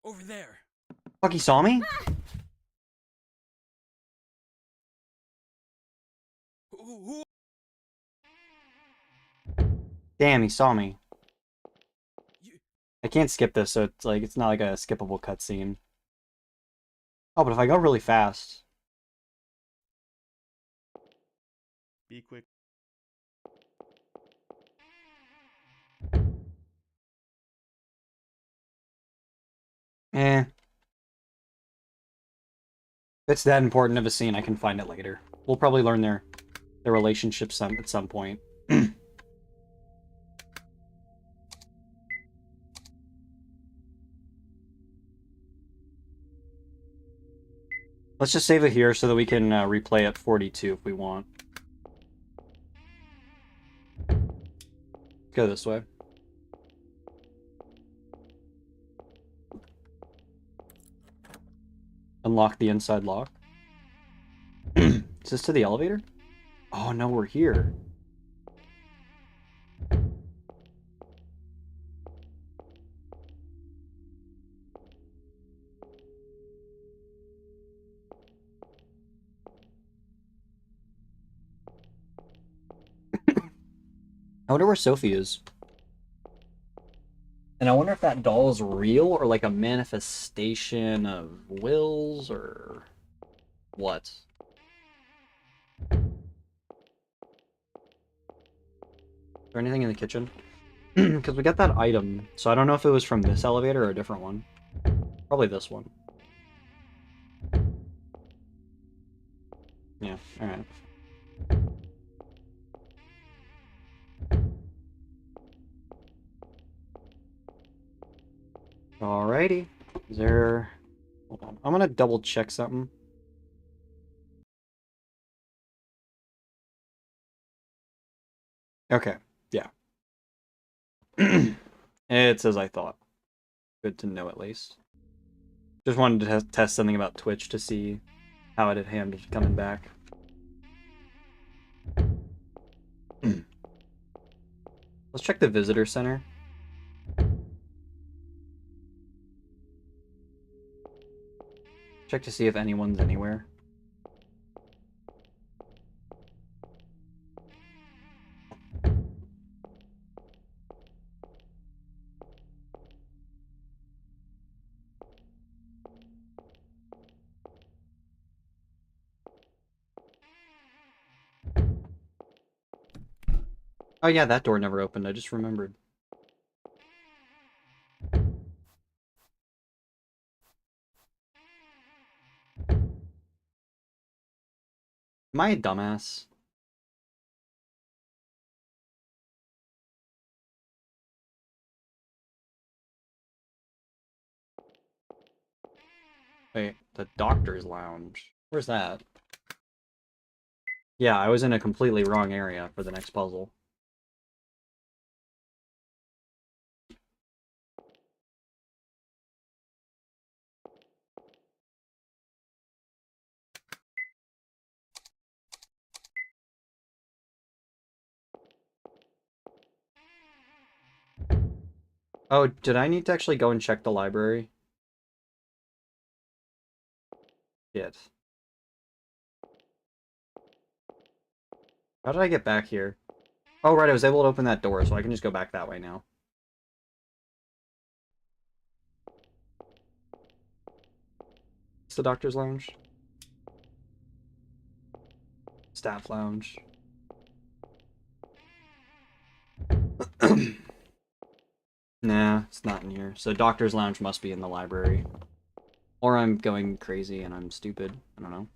Over there. Fuck, he saw me? Who? Damn, he saw me. You... I can't skip this, so it's not like a skippable cutscene. Oh, but if I go really fast... Be quick. Eh. If it's that important of a scene, I can find it later. We'll probably learn their relationship at some point. Let's just save it here so that we can replay at 42 if we want. Go this way. Unlock the inside lock. Is this to the elevator? Oh no, we're here. I wonder where Sophie is. And I wonder if that doll is real or like a manifestation of Will's or what. Is there anything in the kitchen? Because we got that item, so I don't know if it was from this elevator or a different one. Probably this one. Yeah, alright. Alrighty. Is there... Hold on. I'm gonna double check something. Okay, yeah. It's as I thought. Good to know at least. Just wanted to test something about Twitch to see how it had handled coming back. Let's check the visitor center. Check to see if anyone's anywhere. Oh yeah, that door never opened, I just remembered. Am I a dumbass? Wait, the doctor's lounge. Where's that? Yeah, I was in a completely wrong area for the next puzzle. Oh, did I need to actually go and check the library? Shit. How did I get back here? Oh, right, I was able to open that door, so I can just go back that way now. It's the doctor's lounge. Staff lounge. Nah, it's not in here. So doctor's lounge must be in the library. Or I'm going crazy and I'm stupid. I don't know.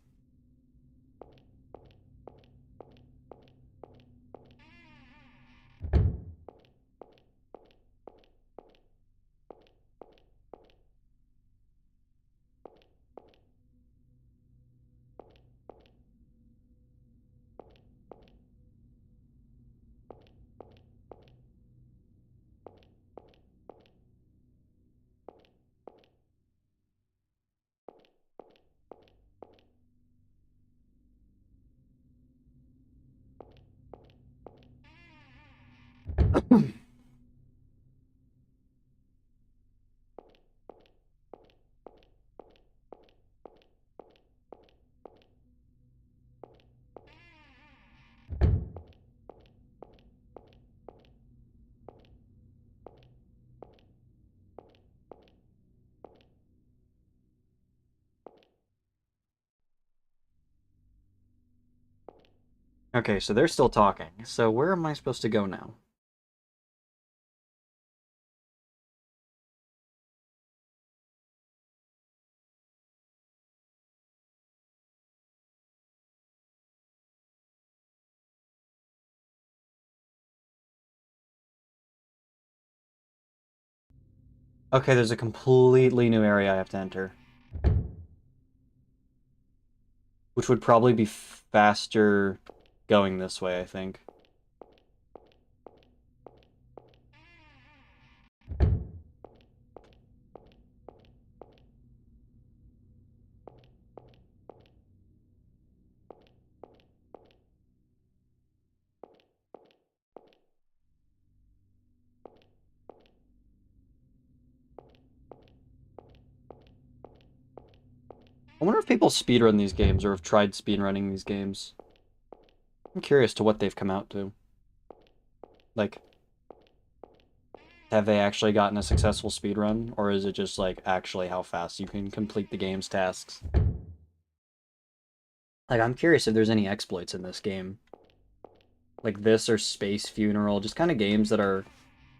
Okay, so they're still talking. So where am I supposed to go now? Okay, there's a completely new area I have to enter. Which would probably be faster going this way, I think. I wonder if people speedrun these games or have tried speedrunning these games. I'm curious to what they've come out to. Like, have they actually gotten a successful speedrun, or is it just like actually how fast you can complete the game's tasks? Like, I'm curious if there's any exploits in this game. Like this or Space Funeral, just kind of games that are...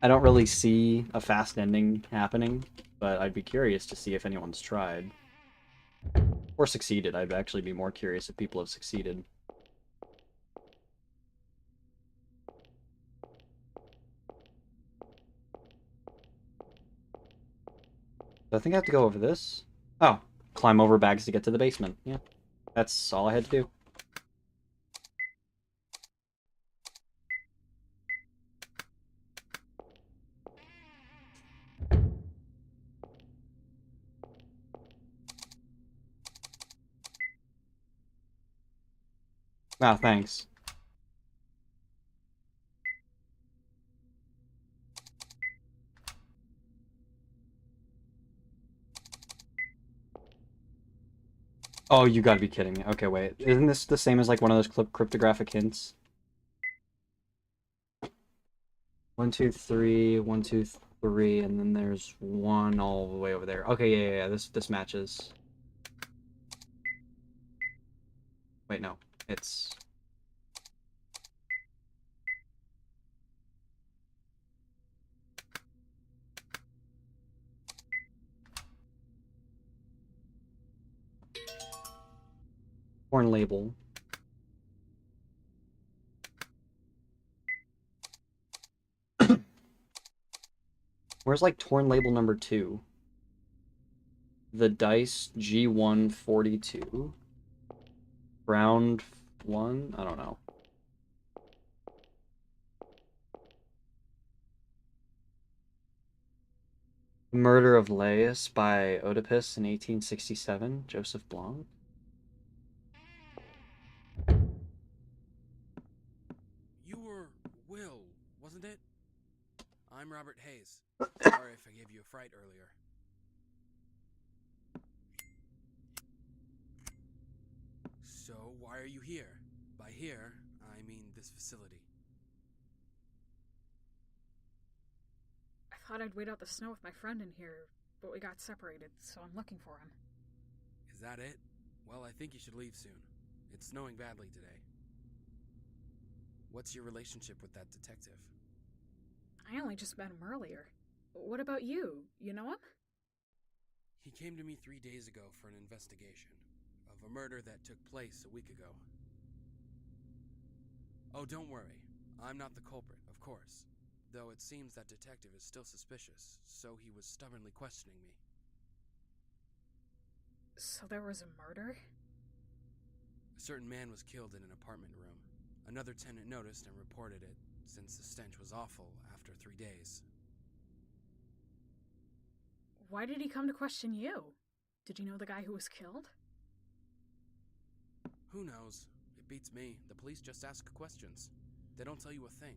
I don't really see a fast ending happening, but I'd be curious to see if anyone's tried. Or succeeded. I'd actually be more curious if people have succeeded. So I think I have to go over this. Oh, climb over bags to get to the basement. Yeah, that's all I had to do. Wow, thanks. Oh, you gotta be kidding me. Okay, wait. Isn't this the same as like one of those cryptographic hints? 1, 2, 3, 1, 2, 3, and then there's one all the way over there. Okay, yeah. This matches. Wait, no. It's... Torn label. Where's like torn label number 2? The dice G142. Round 1? I don't know. Murder of Laius by Oedipus in 1867. Joseph Blanc. You were Will, wasn't it? I'm Robert Hayes. Sorry if I gave you a fright earlier. So, why are you here? By here, I mean this facility. I thought I'd wait out the snow with my friend in here, but we got separated, so I'm looking for him. Is that it? Well, I think you should leave soon. It's snowing badly today. What's your relationship with that detective? I only just met him earlier. What about you? You know him? He came to me 3 days ago for an investigation of a murder that took place a week ago. Oh, don't worry. I'm not the culprit, of course. Though it seems that detective is still suspicious, so he was stubbornly questioning me. So there was a murder? A certain man was killed in an apartment room. Another tenant noticed and reported it, since the stench was awful after 3 days. Why did he come to question you? Did you know the guy who was killed? Who knows? It beats me. The police just ask questions. They don't tell you a thing.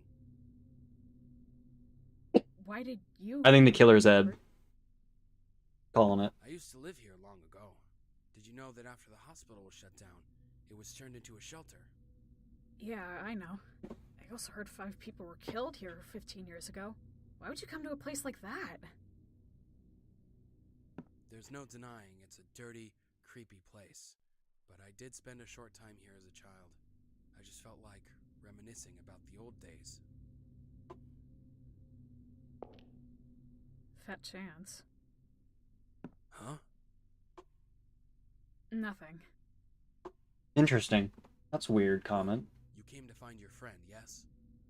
Why did you... I think the killer's Ed. Calling it. I used to live here long ago. Did you know that after the hospital was shut down, it was turned into a shelter? Yeah, I know. I also heard 5 people were killed here 15 years ago. Why would you come to a place like that? There's no denying it's a dirty, creepy place. But I did spend a short time here as a child. I just felt like reminiscing about the old days. Fat chance. Huh? Nothing. Interesting. That's a weird comment. You came to find your friend, yes?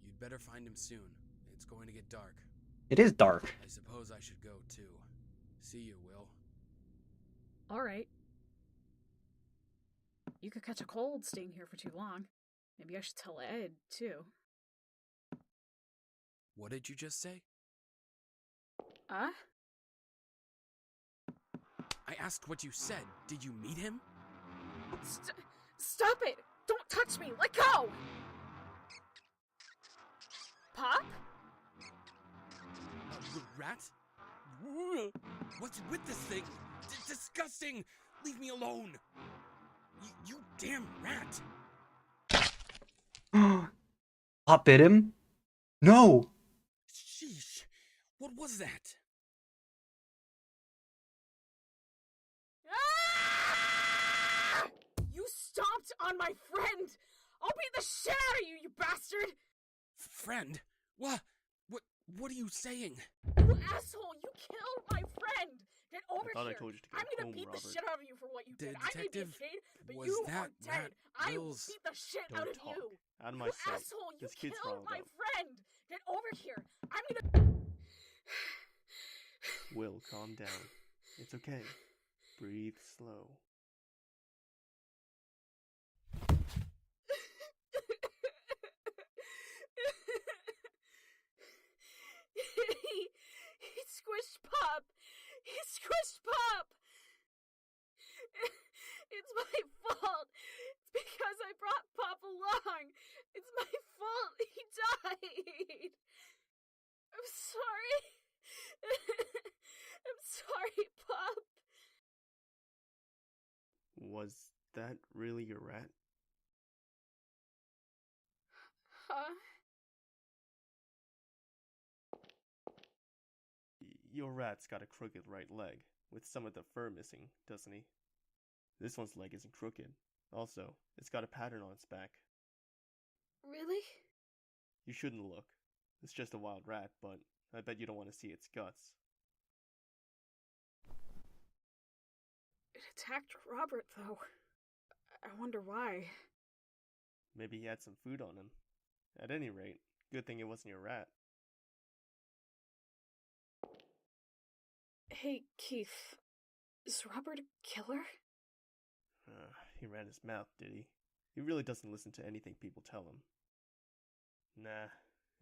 You'd better find him soon. It's going to get dark. It is dark. I suppose I should go, too. See you, Will. Alright. You could catch a cold staying here for too long. Maybe I should tell Ed, too. What did you just say? Huh? I asked what you said. Did you meet him? Stop it! Don't touch me! Let go! Pop? The rat? What's with this thing? Disgusting! Leave me alone! You damn rat! Pop bit him? No! Sheesh! What was that? You stomped on my friend! I'll beat the shit out of you, you bastard! Friend? What are you saying? You asshole! You killed my friend! Get over I thought here! I told you to go I'm gonna home, beat Robert. the shit out of you for what you did. I may be a Detective, kid, but was you that are dead. rat I will Will's- beat the shit Don't out of talk. you! Out of my You sight. asshole! You This kid's killed riled my up. friend! Get over here! I'm gonna... Will, calm down. It's okay. Breathe slow. He squished Pop! He squished Pop! It's my fault! It's because I brought Pop along! that really your rat? Huh? Your rat's got a crooked right leg, with some of the fur missing, doesn't he? This one's leg isn't crooked. Also, it's got a pattern on its back. Really? You shouldn't look. It's just a wild rat, but I bet you don't want to see its guts. It attacked Robert, though. I wonder why. Maybe he had some food on him. At any rate, good thing it wasn't your rat. Hey, Keith. Is Robert a killer? He ran his mouth, did he? He really doesn't listen to anything people tell him. Nah,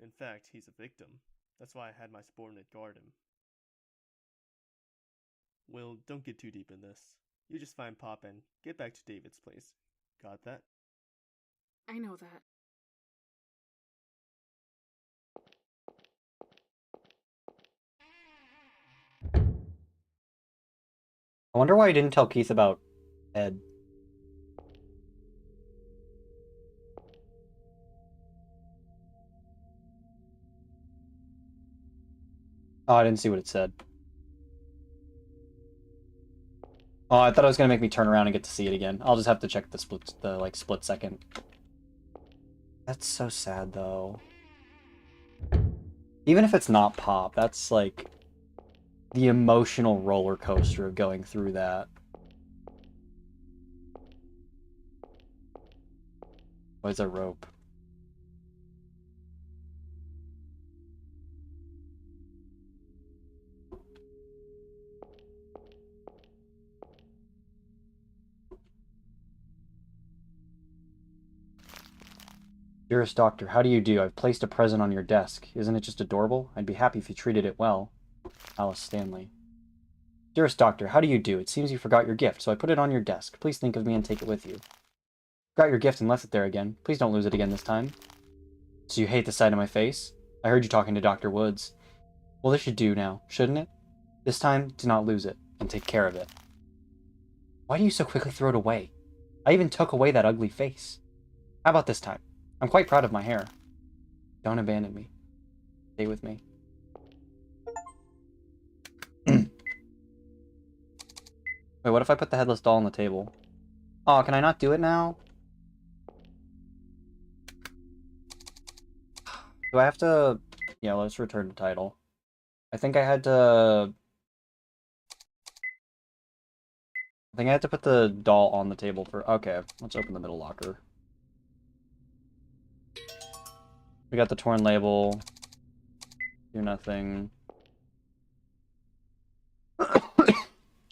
in fact, he's a victim. That's why I had my subordinate guard him. Will, don't get too deep in this. You just find Pop and get back to David's place. Got that? I know that. I wonder why he didn't tell Keith about Ed. Oh, I didn't see what it said. Oh, I thought it was gonna make me turn around and get to see it again. I'll just have to check the split second. That's so sad, though. Even if it's not Pop, that's like the emotional roller coaster of going through that. Where's a rope? Dearest Doctor, how do you do? I've placed a present on your desk. Isn't it just adorable? I'd be happy if you treated it well. Alice Stanley. Dearest Doctor, how do you do? It seems you forgot your gift, so I put it on your desk. Please think of me and take it with you. Forgot your gift and left it there again. Please don't lose it again this time. So you hate the sight of my face? I heard you talking to Dr. Woods. Well, this should do now, shouldn't it? This time, do not lose it, and take care of it. Why do you so quickly throw it away? I even took away that ugly face. How about this time? I'm quite proud of my hair. Don't abandon me. Stay with me. Wait, what if I put the headless doll on the table? Oh, can I not do it now? Do I have to... Yeah, let's return to title. I think I had to... I think I had to put the doll on the table for... Okay, let's open the middle locker. We got the torn label. Do nothing.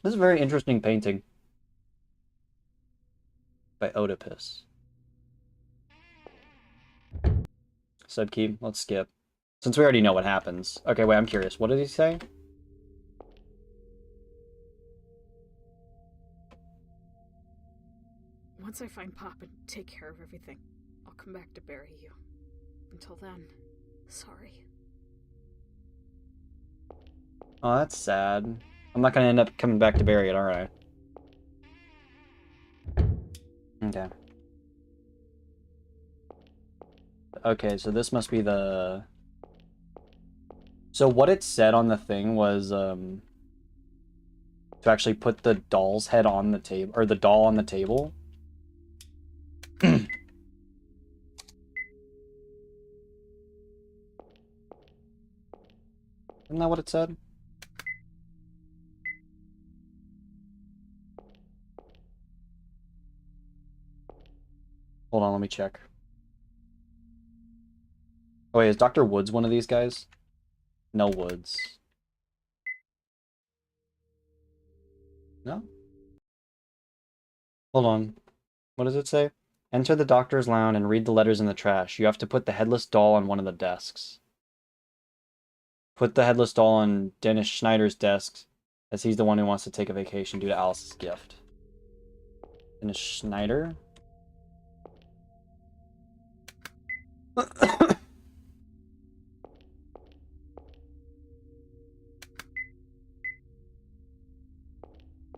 This is a very interesting painting. By Oedipus. Subkey, let's skip. Since we already know what happens. Okay, wait, I'm curious. What did he say? Once I find Pop and take care of everything, I'll come back to bury you. Until then, sorry. Oh, that's sad. I'm not gonna end up coming back to bury it, alright. Okay. Okay, so this must be the... So what it said on the thing was, to actually put the doll's head on the table, or the doll on the table. Isn't that what it said? Hold on, let me check. Oh wait, is Dr. Woods one of these guys? No Woods. No? Hold on. What does it say? Enter the doctor's lounge and read the letters in the trash. You have to put the headless doll on one of the desks. Put the headless doll on Dennis Schneider's desk, as he's the one who wants to take a vacation due to Alice's gift. Dennis Schneider?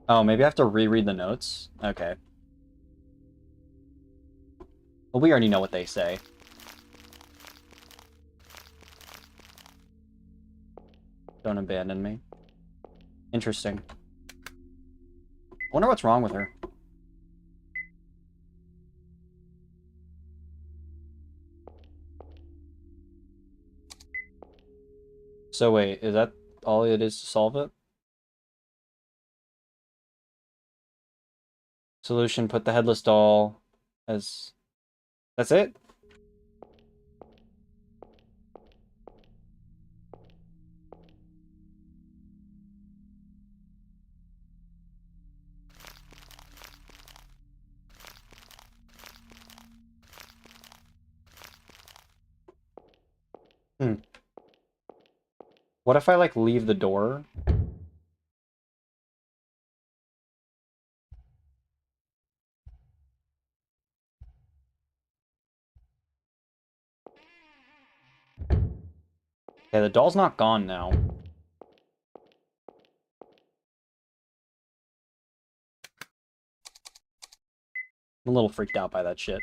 Oh, maybe I have to reread the notes? Okay. Well, we already know what they say. Don't abandon me. Interesting. I wonder what's wrong with her. So wait, is that all it is to solve it? Solution, put the headless doll as... That's it? What if I, like, leave the door? Okay, the doll's not gone now. I'm a little freaked out by that shit.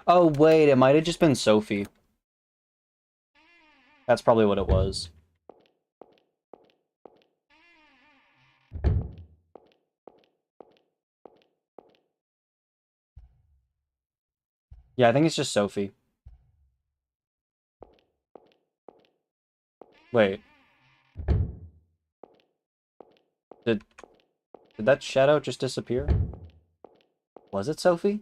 Oh, wait, it might have just been Sophie. That's probably what it was. Yeah, I think it's just Sophie. Wait. Did that shadow just disappear? Was it Sophie?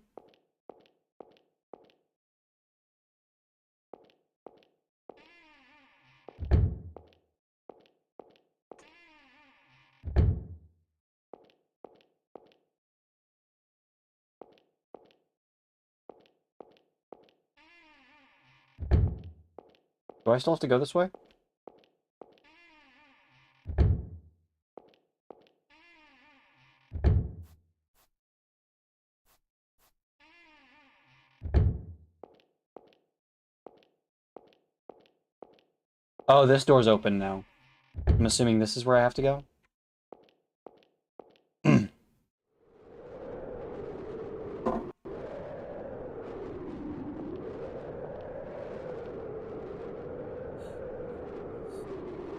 Do I still have to go this way? Oh, this door's open now. I'm assuming this is where I have to go?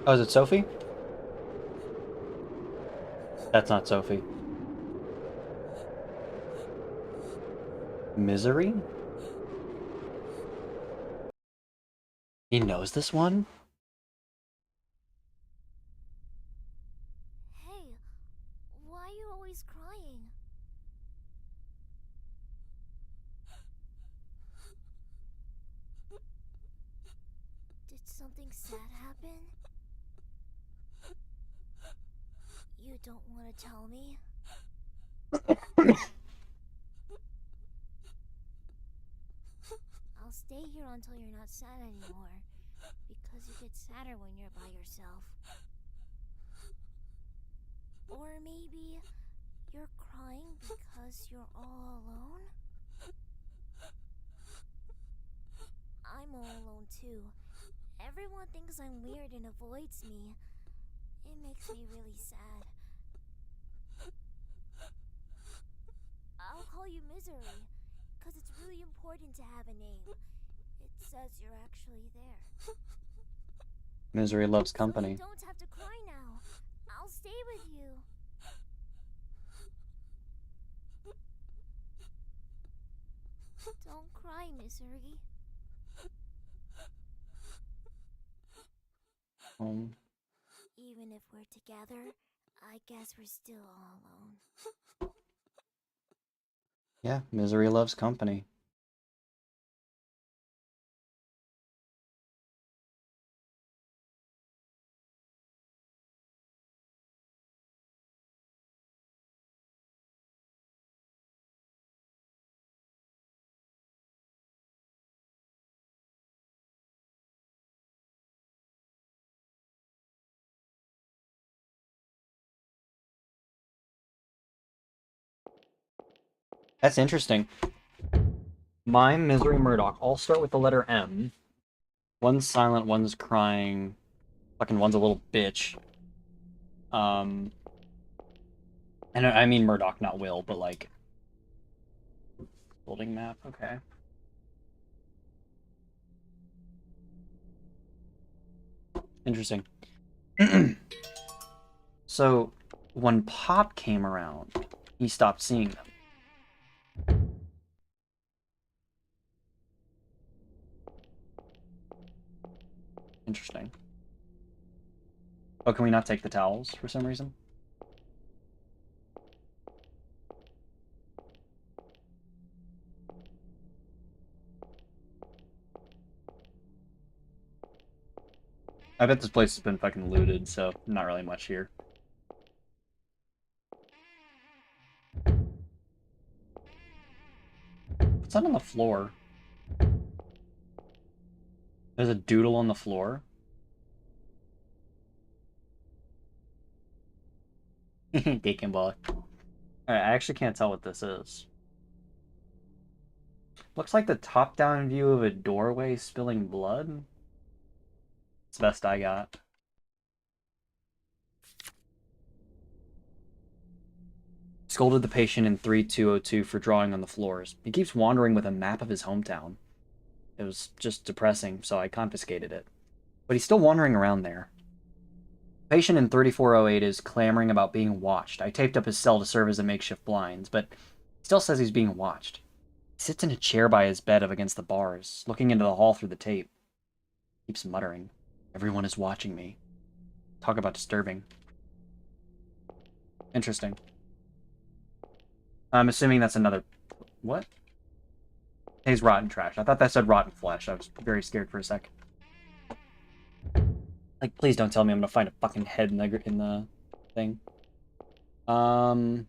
Oh, is it Sophie? That's not Sophie. Misery? He knows this one? Hey, why are you always crying? Did something sad happen? You don't want to tell me? I'll stay here until you're not sad anymore, because you get sadder when you're by yourself. Or maybe you're crying because you're all alone? I'm all alone too. Everyone thinks I'm weird and avoids me. It makes me really sad. I'll call you Misery, because it's really important to have a name. It says you're actually there. Misery loves So company. you don't have to cry now. I'll stay with you. Don't cry, Misery. Even if we're together, I guess we're still all alone. Yeah, Misery loves company. That's interesting. Mime, Misery, Murdoch all start with the letter M. One's silent, one's crying. Fucking one's a little bitch. And I mean Murdoch, not Will, but like... Building map, okay. Interesting. So, when Pop came around, he stopped seeing them. Interesting. Oh, can we not take the towels for some reason? I bet this place has been fucking looted, so not really much here. What's that on the floor? There's a doodle on the floor. Deacon boy. Alright, I actually can't tell what this is. Looks like the top-down view of a doorway spilling blood. It's the best I got. Scolded the patient in 3202 for drawing on the floors. He keeps wandering with a map of his hometown. It was just depressing, so I confiscated it. But he's still wandering around there. Patient in 3408 is clamoring about being watched. I taped up his cell to serve as a makeshift blinds, but he still says he's being watched. He sits in a chair by his bed up against the bars, looking into the hall through the tape. Keeps muttering, "Everyone is watching me." Talk about disturbing. Interesting. I'm assuming that's another... What? He's rotten trash. I thought that said rotten flesh. I was very scared for a sec. Like, please don't tell me I'm gonna find a fucking head in the thing. Let's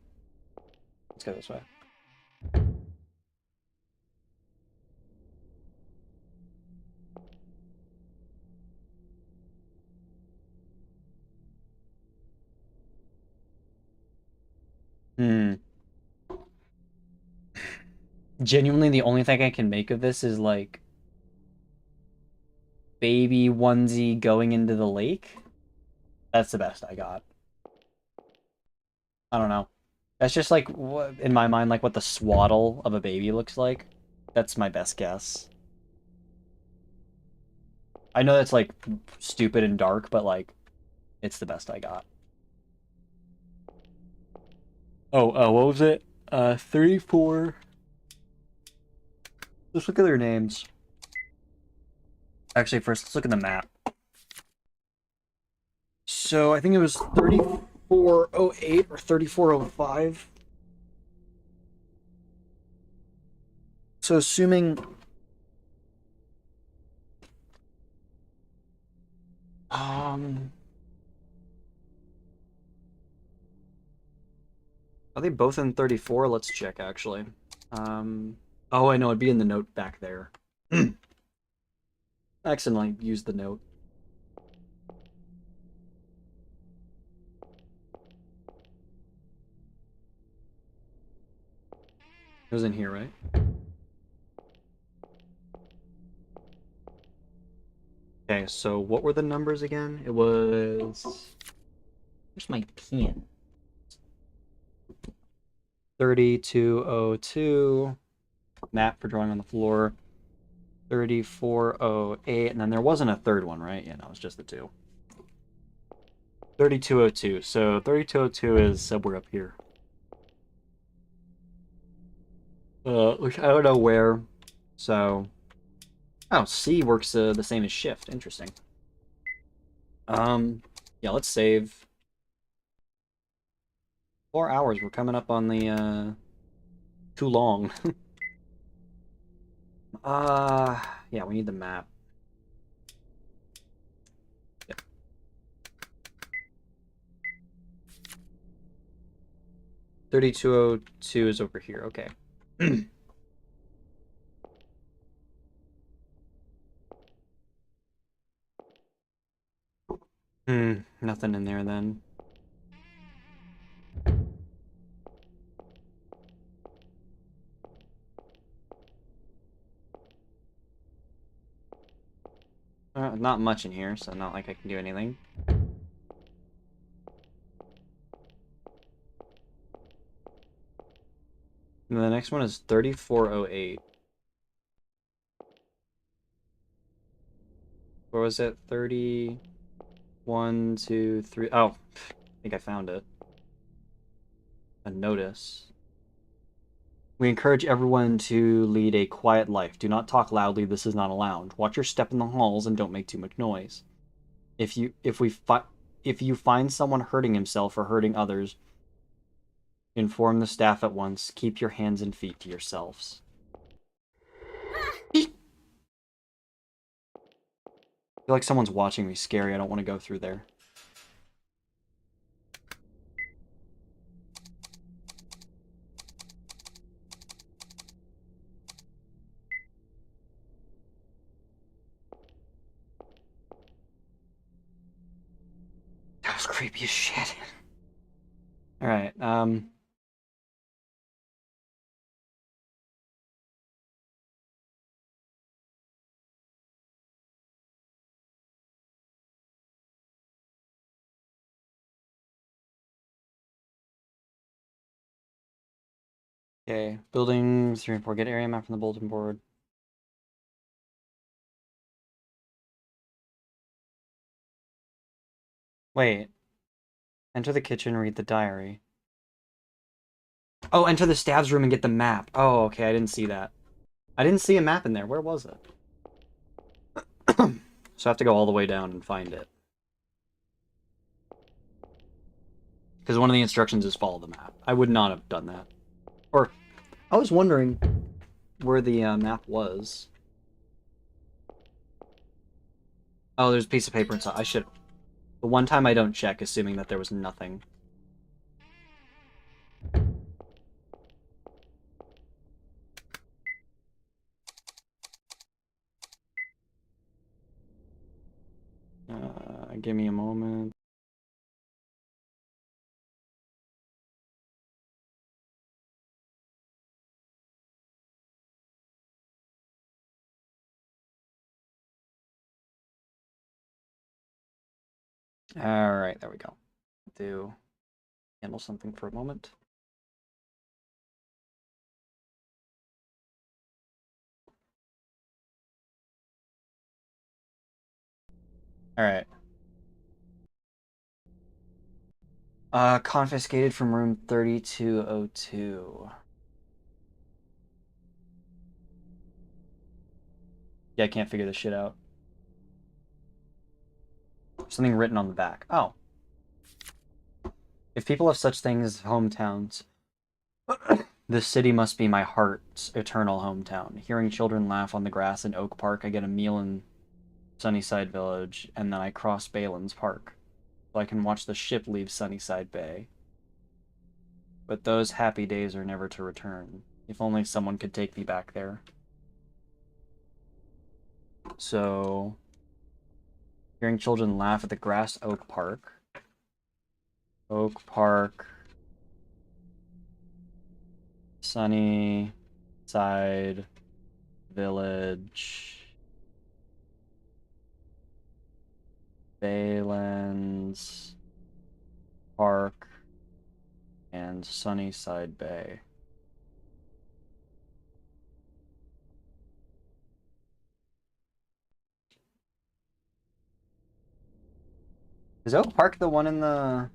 go this way. Genuinely, the only thing I can make of this is, like, baby onesie going into the lake. That's the best I got. I don't know. That's just, like, in my mind, like, what the swaddle of a baby looks like. That's my best guess. I know that's, like, stupid and dark, but, like, it's the best I got. Oh, what was it? 34... Let's look at their names. Actually, first, let's look at the map. So, I think it was 3408 or 3405. So, assuming... Are they both in 34? Let's check, actually. Oh, I know, it'd be in the note back there. I accidentally used the note. It was in here, right? Okay, so what were the numbers again? It was... Where's my pen? 3202. Map for drawing on the floor. 3408. And then there wasn't a third one, right? Yeah, no, it was just the two. 3202. So 3202 is somewhere up here. Which I don't know where. So... Oh, C works the same as shift. Interesting. Yeah, let's save. 4 hours. We're coming up on the, too long. Yeah, we need the map. Yep. $32.02 is over here. Okay. Nothing in there then. Not much in here, so not like I can do anything. And the next one is 3408. What was it? 31, 2, 3. Oh, I think I found it. A notice. We encourage everyone to lead a quiet life. Do not talk loudly. This is not allowed. Watch your step in the halls and don't make too much noise. If you find someone hurting himself or hurting others, inform the staff at once. Keep your hands and feet to yourselves. I feel like someone's watching me. Scary. I don't want to go through there. That was creepy as shit. Alright, okay, building 3 and 4, get area map from the bulletin board. Wait. Enter the kitchen, read the diary. Oh, enter the stabs room and get the map. Oh, okay, I didn't see that. I didn't see a map in there. Where was it? So I have to go all the way down and find it. Because one of the instructions is follow the map. I would not have done that. Or, I was wondering where the map was. Oh, there's a piece of paper inside. I should... The one time I don't check, assuming that there was nothing. Give me a moment. Alright, there we go. Do handle something for a moment. Alright. Confiscated from room 3202. Yeah, I can't figure this shit out. Something written on the back. Oh. If people have such things as hometowns, this city must be my heart's eternal hometown. Hearing children laugh on the grass in Oak Park, I get a meal in Sunnyside Village, and then I cross Balin's Park, so I can watch the ship leave Sunnyside Bay. But those happy days are never to return. If only someone could take me back there. So... Hearing children laugh at the grass Oak Park. Oak Park. Sunnyside Village. Balin's Park. And Sunnyside Bay. Is Oak Park the one in the...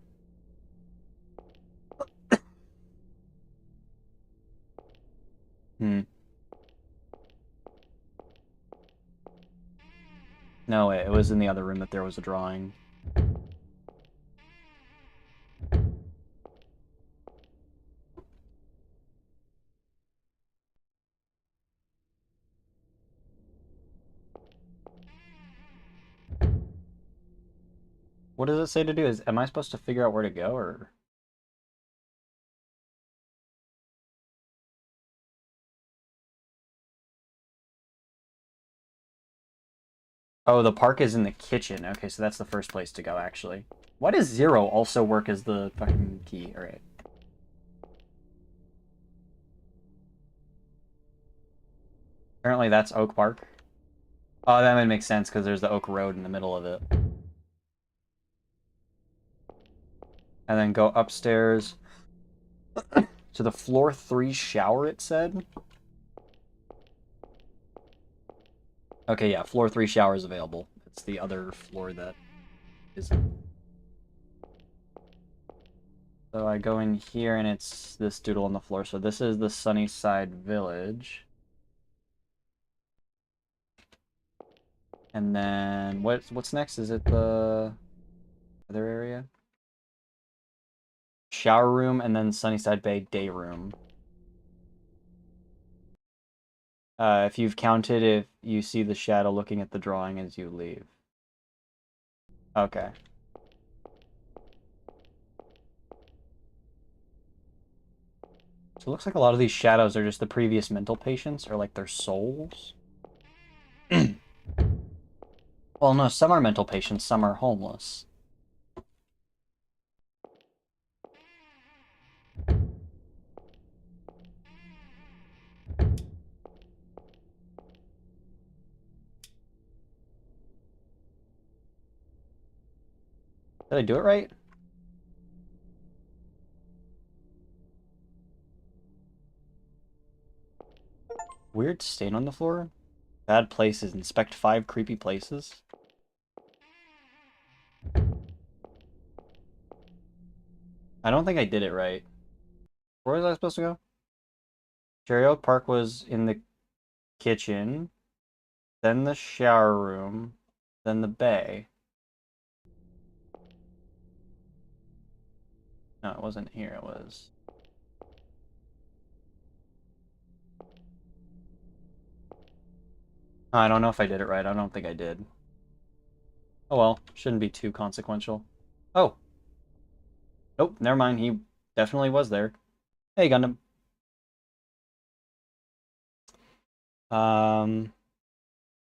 No, wait, it was in the other room that there was a drawing. What does it say to do? Am I supposed to figure out where to go, or... Oh, the park is in the kitchen. Okay, so that's the first place to go, actually. Why does 0 also work as the fucking key? Alright. Apparently that's Oak Park. Oh, that would make sense, because there's the Oak Road in the middle of it. And then go upstairs. So the floor 3 shower, it said? Okay, yeah, floor 3 shower is available. It's the other floor that isn't. So I go in here and it's this doodle on the floor. So this is the Sunnyside Village. And then what's next? Is it the other area? Shower room and then Sunnyside Bay day room. If you've counted, if you see the shadow looking at the drawing as you leave. Okay. So it looks like a lot of these shadows are just the previous mental patients, or like their souls. Well, no, some are mental patients, some are homeless. Did I do it right? Weird stain on the floor. Bad places. Inspect 5 creepy places. I don't think I did it right. Where was I supposed to go? Cherry Oak Park was in the kitchen, then the shower room, then the bay. No, it wasn't here, it was... I don't know if I did it right. I don't think I did. Oh well, shouldn't be too consequential. Oh. Nope, never mind. He definitely was there. Hey, Gundam.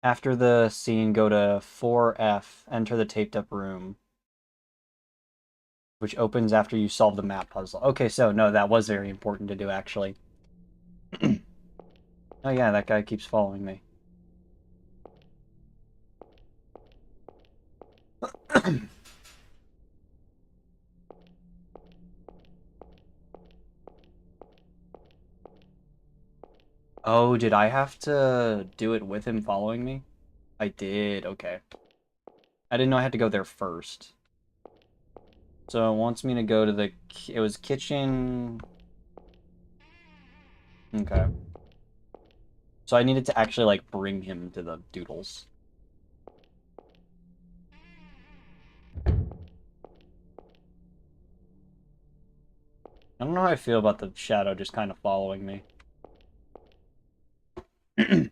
After the scene, go to 4F, enter the taped up room, which opens after you solve the map puzzle. Okay, so no, that was very important to do, actually. Oh yeah, that guy keeps following me. Oh, did I have to do it with him following me? I did, okay. I didn't know I had to go there first. So it wants me to go to the... It was kitchen... Okay. So I needed to actually, like, bring him to the doodles. I don't know how I feel about the shadow just kind of following me. It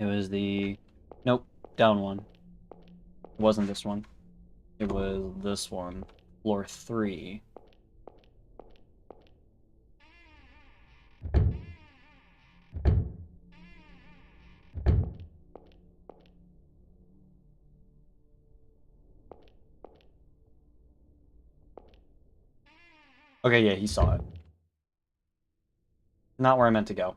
was the... Nope, down one. It wasn't this one. It was this one. Floor 3. Okay, yeah, he saw it. Not where I meant to go.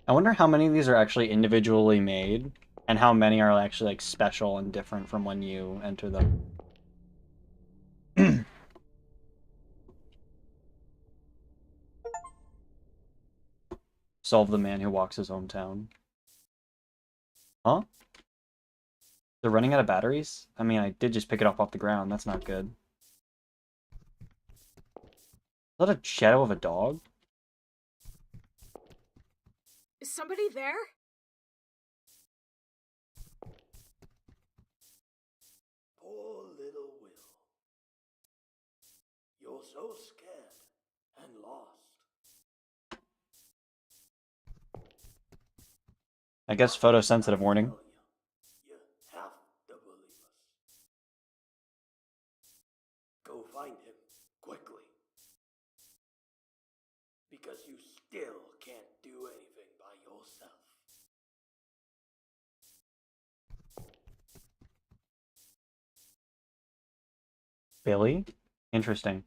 I wonder how many of these are actually individually made, and how many are actually, like, special and different from when you enter them. Solve the man who walks his own town. Huh? They're running out of batteries? I mean, I did just pick it up off the ground. That's not good. Is that a shadow of a dog? Is somebody there? Poor little Will. You're so scared and lost. I guess photosensitive warning. You have to believe us. Go find him quickly. Because you still can't do anything by yourself. Billy? Interesting.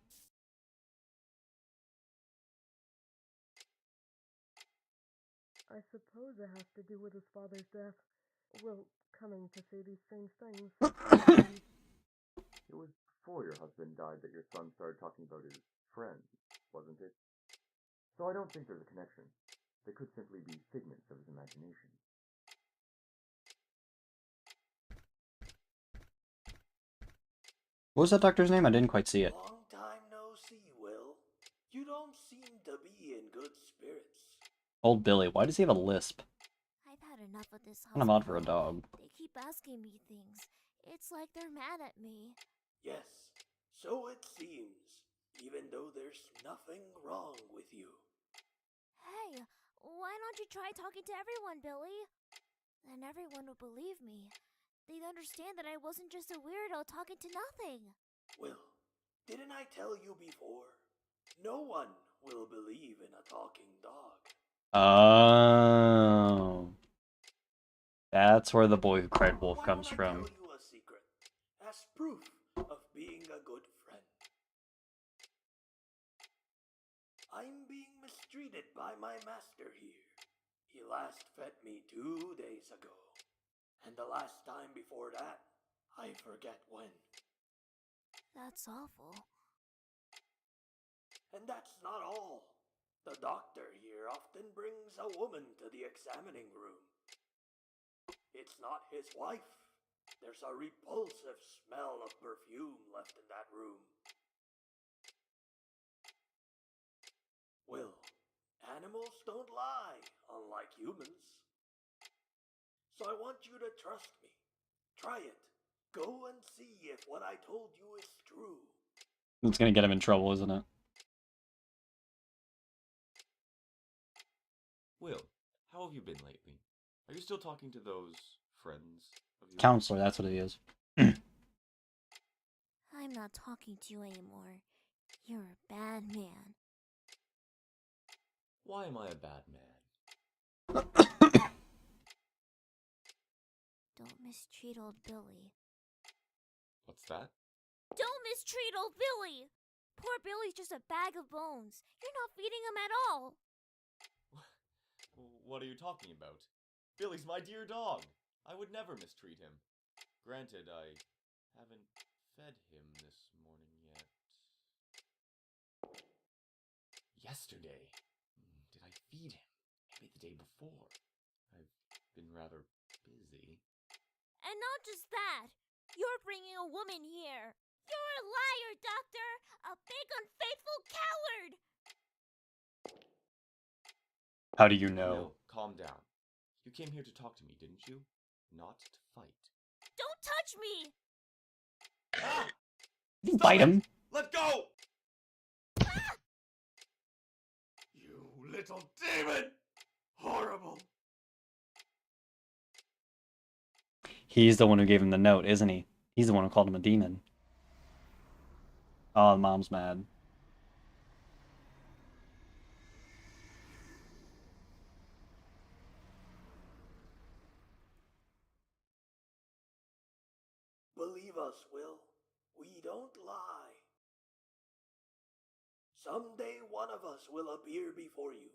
I suppose it has to do with his father's death. Well, coming to say these strange things. It was before your husband died that your son started talking about his friends, wasn't it? So I don't think there's a connection. They could simply be figments of his imagination. What was that doctor's name? I didn't quite see it. Long time no see, Will. You don't seem to be in good spirits. Old Billy. Why does he have a lisp? I've had enough of this Kind of odd for a hospital. dog. They keep asking me things. It's like they're mad at me. Yes, so it seems, even though there's nothing wrong with you. Hey, why don't you try talking to everyone, Billy? Then everyone would believe me. They'd understand that I wasn't just a weirdo talking to nothing. Will, didn't I tell you before? No one will believe in a talking dog. Oh. That's where the boy who cried wolf Why comes don't I from. tell you a secret, as proof of being a good friend? I'm being mistreated by my master here. He last fed me 2 days ago. And the last time before that, I forget when. That's awful. And that's not all. The doctor here often brings a woman to the examining room. It's not his wife. There's a repulsive smell of perfume left in that room. Will, animals don't lie, unlike humans. So I want you to trust me. Try it. Go and see if what I told you is true. It's gonna get him in trouble, isn't it? Will, how have you been lately? Are you still talking to those friends of yours? Counselor, that's what he is. I'm not talking to you anymore. You're a bad man. Why am I a bad man? Don't mistreat old Billy. What's that? Don't mistreat old Billy! Poor Billy's just a bag of bones. You're not feeding him at all. What are you talking about? Billy's my dear dog. I would never mistreat him. Granted, I haven't fed him this morning yet. Yesterday. Did I feed him? Maybe the day before. I've been rather busy. And not just that. You're bringing a woman here. You're a liar, Doctor! A big unfaithful coward! How do you know? Will, calm down. You came here to talk to me, didn't you? Not to fight. Don't touch me! Ah! Did he bite him? Let go! Ah! You little demon! Horrible! He's the one who gave him the note, isn't he? He's the one who called him a demon. Oh, Mom's mad. Believe us, Will. We don't lie. Someday one of us will appear before you.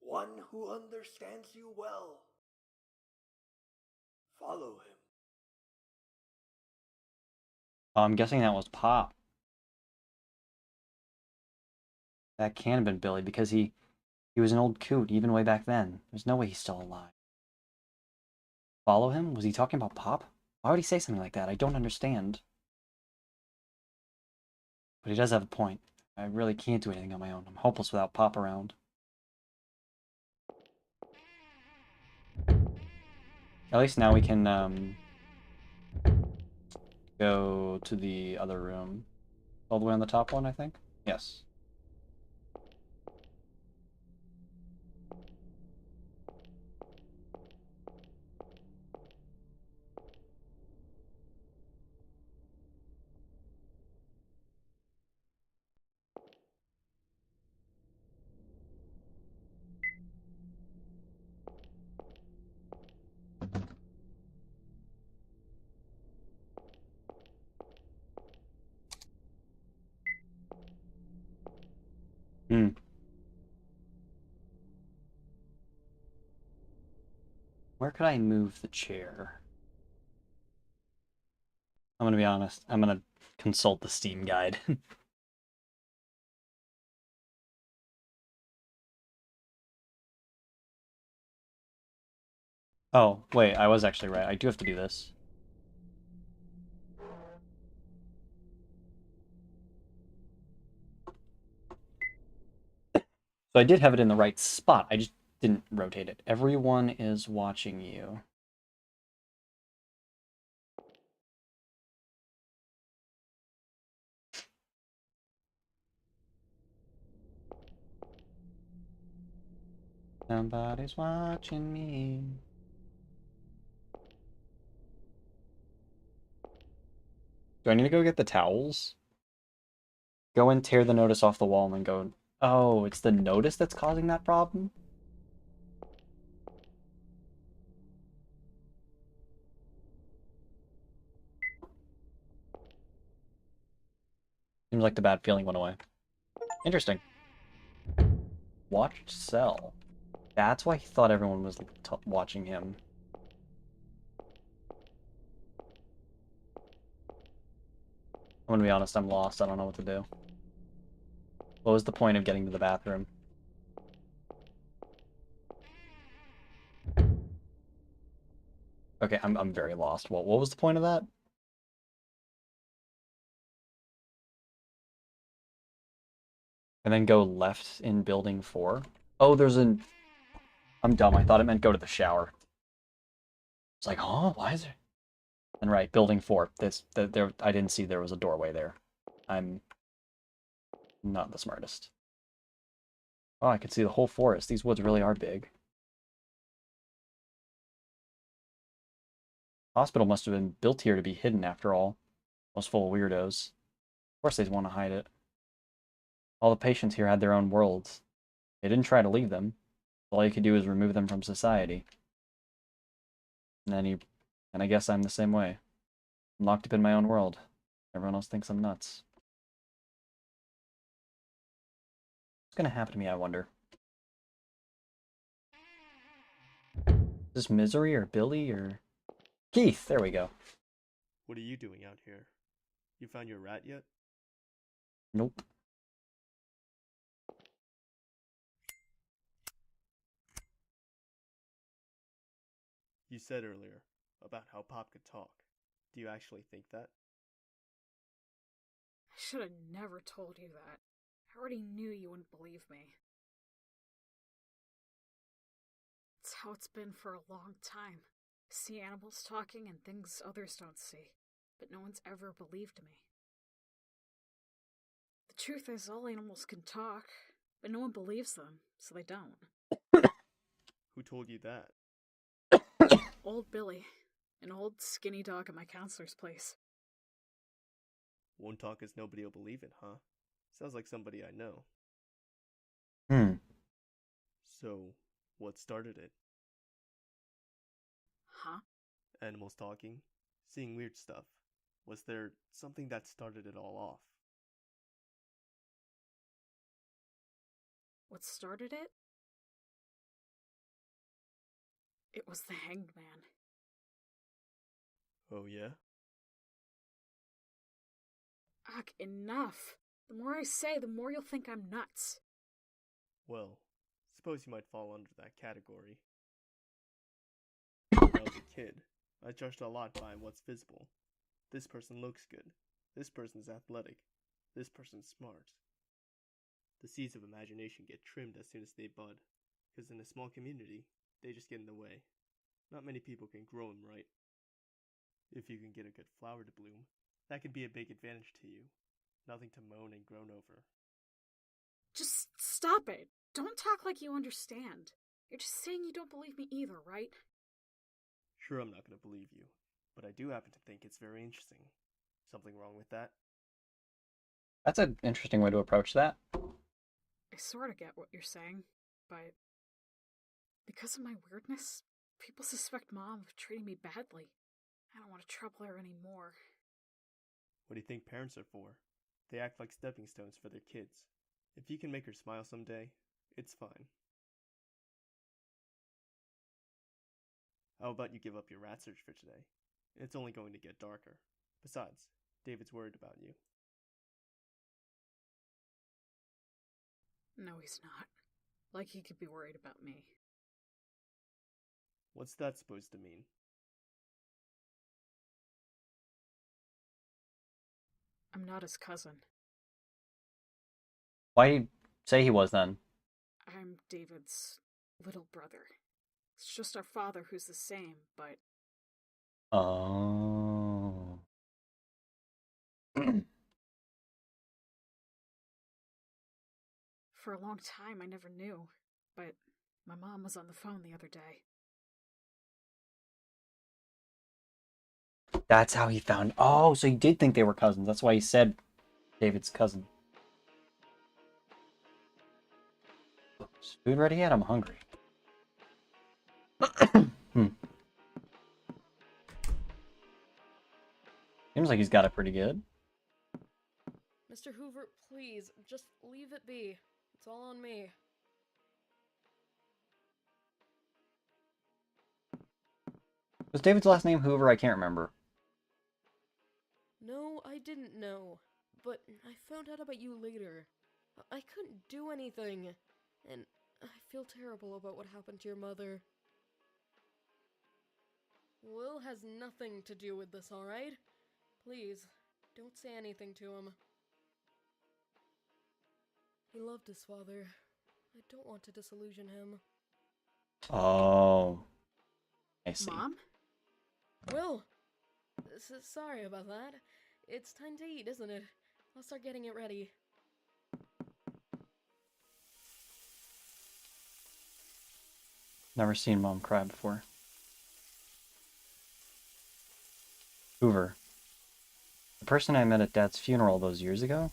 One who understands you well. Follow him. Oh, I'm guessing that was Pop. That can have been Billy because he was an old coot even way back then. There's no way he's still alive. Follow him? Was he talking about Pop? Why would he say something like that? I don't understand. But he does have a point. I really can't do anything on my own. I'm hopeless without Pop around. At least now we can go to the other room. All the way on the top one, I think? Yes. Where could I move the chair? I'm gonna be honest. I'm gonna consult the Steam guide. Oh, wait, I was actually right. I do have to do this. So I did have it in the right spot. I just didn't rotate it. Everyone is watching you. Somebody's watching me. Do I need to go get the towels? Go and tear the notice off the wall and then go... Oh, it's the notice that's causing that problem? Seems like the bad feeling went away. Interesting. Watched cell. That's why he thought everyone was watching him. I'm gonna be honest, I'm lost. I don't know what to do. What was the point of getting to the bathroom? Okay, I'm very lost. What was the point of that? And then go left in building 4? Oh, there's an... I'm dumb. I thought it meant go to the shower. It's like, huh? Why is there... And right, building 4. There. I didn't see there was a doorway there. I'm not the smartest. Oh, I can see the whole forest. These woods really are big. Hospital must have been built here to be hidden after all. Most full of weirdos. Of course they'd want to hide it. All the patients here had their own worlds. They didn't try to leave them. All you could do is remove them from society. And I guess I'm the same way. I'm locked up in my own world. Everyone else thinks I'm nuts. What's gonna happen to me, I wonder? Is this Misery or Billy or... Keith! There we go. What are you doing out here? You found your rat yet? Nope. You said earlier about how Pop could talk. Do you actually think that? I should have never told you that. I already knew you wouldn't believe me. It's how it's been for a long time. I see animals talking and things others don't see, but no one's ever believed me. The truth is, all animals can talk, but no one believes them, so they don't. Who told you that? Old Billy, an old skinny dog at my counselor's place. Won't talk as nobody'll believe it, huh? Sounds like somebody I know. So, what started it? Huh? Animals talking? Seeing weird stuff? Was there something that started it all off? What started it? It was the Hanged Man. Oh yeah? Ugh, enough! The more I say, the more you'll think I'm nuts. Well, suppose you might fall under that category. When I was a kid, I judged a lot by what's visible. This person looks good. This person's athletic. This person's smart. The seeds of imagination get trimmed as soon as they bud, because in a small community, they just get in the way. Not many people can grow them right. If you can get a good flower to bloom, that could be a big advantage to you. Nothing to moan and groan over. Just stop it! Don't talk like you understand. You're just saying you don't believe me either, right? Sure, I'm not going to believe you, but I do happen to think it's very interesting. Something wrong with that? That's an interesting way to approach that. I sort of get what you're saying, but because of my weirdness, people suspect Mom of treating me badly. I don't want to trouble her anymore. What do you think parents are for? They act like stepping stones for their kids. If you can make her smile someday, it's fine. How about you give up your rat search for today? It's only going to get darker. Besides, David's worried about you. No, he's not. Like he could be worried about me. What's that supposed to mean? I'm not his cousin. Why say he was then? I'm David's little brother. It's just our father who's the same, but Oh. for a long time I never knew. But my mom was on the phone the other day. That's how he found. Oh, so he did think they were cousins. That's why he said David's cousin. Is food ready yet? I'm hungry. Seems like he's got it pretty good. Mr. Hoover, please, just leave it be. It's all on me. Was David's last name Hoover? I can't remember. No, I didn't know. But I found out about you later. I couldn't do anything. And I feel terrible about what happened to your mother. Will has nothing to do with this, alright? Please, don't say anything to him. He loved his father. I don't want to disillusion him. Oh. I see. Mom? Will! Sorry about that. It's time to eat, isn't it? I'll start getting it ready. Never seen Mom cry before. Hoover. The person I met at Dad's funeral those years ago?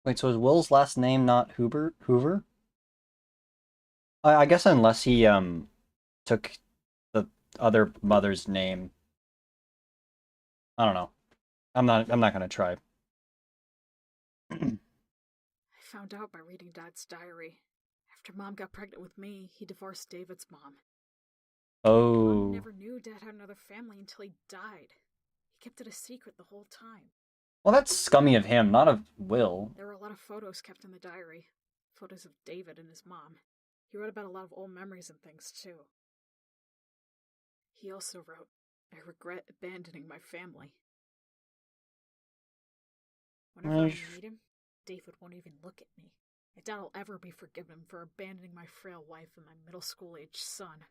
Wait, so is Will's last name not Hoover? I guess unless he took the other mother's name. I don't know. I'm not gonna try. I found out by reading Dad's diary. After Mom got pregnant with me, he divorced David's mom. Oh. Mom never knew Dad had another family until he died. He kept it a secret the whole time. Well, that's scummy of him, not of Will. There were a lot of photos kept in the diary. Photos of David and his mom. He wrote about a lot of old memories and things, too. He also wrote, I regret abandoning my family. Whenever I meet him, David won't even look at me. I doubt I'll ever be forgiven for abandoning my frail wife and my middle school-aged son.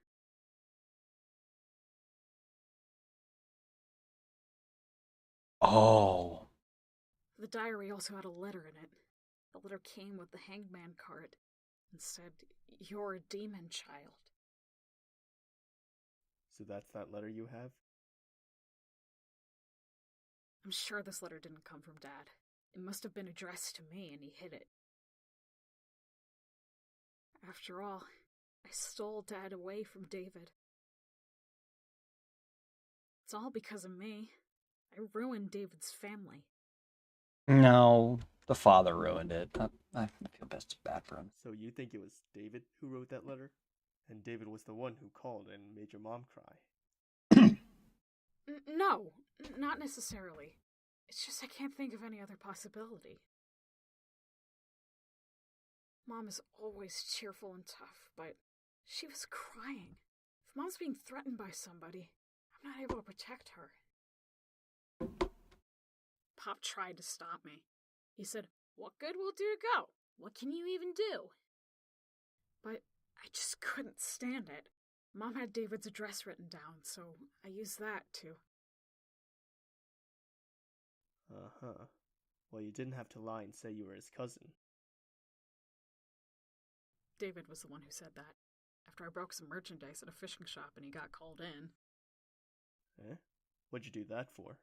Oh. The diary also had a letter in it. The letter came with the hangman card and said, You're a demon child. So that's that letter you have? I'm sure this letter didn't come from Dad. It must have been addressed to me and he hid it. After all, I stole Dad away from David. It's all because of me. I ruined David's family. No, the father ruined it. I feel bad for him. So you think it was David who wrote that letter? And David was the one who called and made your mom cry? No, not necessarily. It's just I can't think of any other possibility. Mom is always cheerful and tough, but she was crying. If Mom's being threatened by somebody, I'm not able to protect her. Pop tried to stop me. He said, What good will it do to go? What can you even do? But I just couldn't stand it. Mom had David's address written down, so I used that too. Uh-huh. Well, you didn't have to lie and say you were his cousin. David was the one who said that. After I broke some merchandise at a fishing shop and he got called in. Eh? What'd you do that for?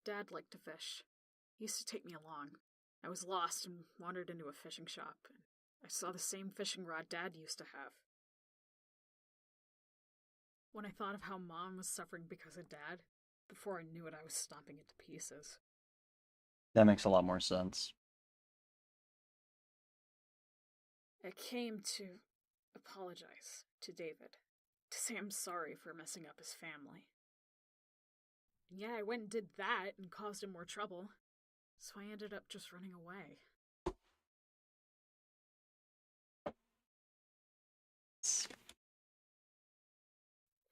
Dad liked to fish. He used to take me along. I was lost and wandered into a fishing shop, and I saw the same fishing rod Dad used to have. When I thought of how Mom was suffering because of Dad, before I knew it, I was stomping it to pieces. That makes a lot more sense. I came to apologize to David, to say I'm sorry for messing up his family. And yeah, I went and did that and caused him more trouble, so I ended up just running away.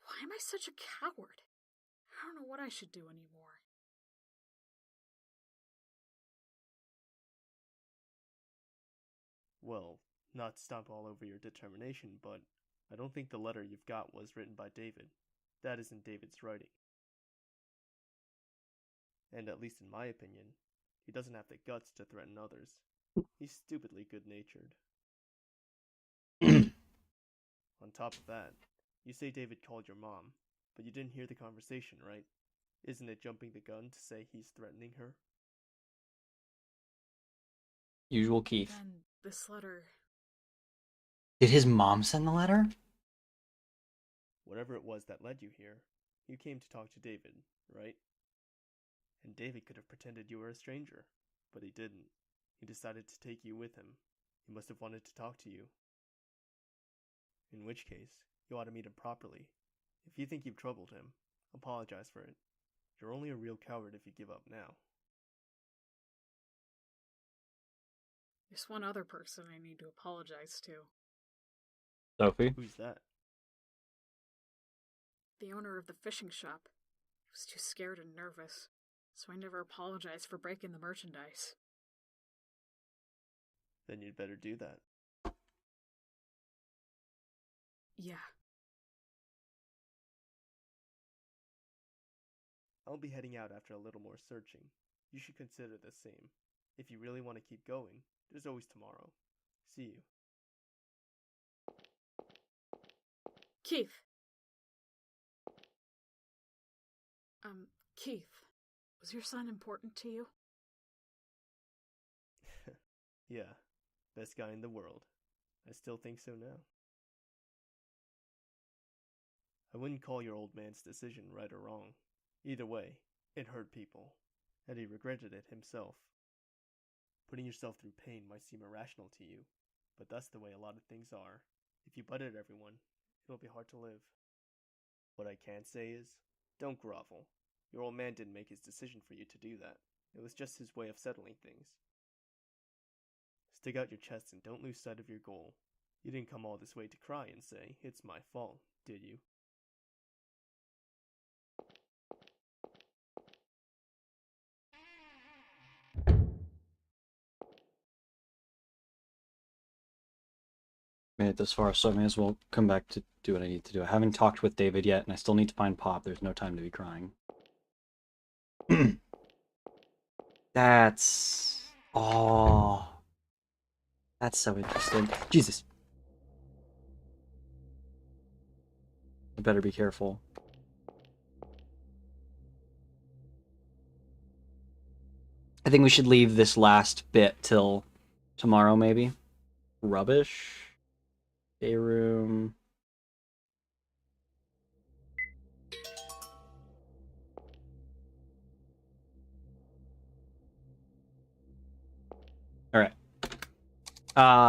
Why am I such a coward? I don't know what I should do anymore. Well, not to stomp all over your determination, but I don't think the letter you've got was written by David. That isn't David's writing. And at least in my opinion, he doesn't have the guts to threaten others. He's stupidly good-natured. On top of that, you say David called your mom, but you didn't hear the conversation, right? Isn't it jumping the gun to say he's threatening her? Usual Keith. Then this letter... Did his mom send the letter? Whatever it was that led you here, you came to talk to David, right? And David could have pretended you were a stranger, but he didn't. He decided to take you with him. He must have wanted to talk to you. In which case, you ought to meet him properly. If you think you've troubled him, apologize for it. You're only a real coward if you give up now. There's one other person I need to apologize to. Sophie? Who's that? The owner of the fishing shop. He was too scared and nervous, so I never apologized for breaking the merchandise. Then you'd better do that. Yeah. I'll be heading out after a little more searching. You should consider the same. If you really want to keep going, there's always tomorrow. See you. Keith. Keith, was your son important to you? Yeah, best guy in the world. I still think so now. I wouldn't call your old man's decision right or wrong. Either way, it hurt people, and he regretted it himself. Putting yourself through pain might seem irrational to you, but that's the way a lot of things are. If you butt at everyone, it'll be hard to live. What I can say is, don't grovel. Your old man didn't make his decision for you to do that. It was just his way of settling things. Stick out your chest and don't lose sight of your goal. You didn't come all this way to cry and say, it's my fault, did you? Made it this far, so I may as well come back to do what I need to do. I haven't talked with David yet, and I still need to find Pop. There's no time to be crying. That's... Oh... That's so interesting. Jesus! I better be careful. I think we should leave this last bit till tomorrow, maybe. Rubbish. Day room. Alright.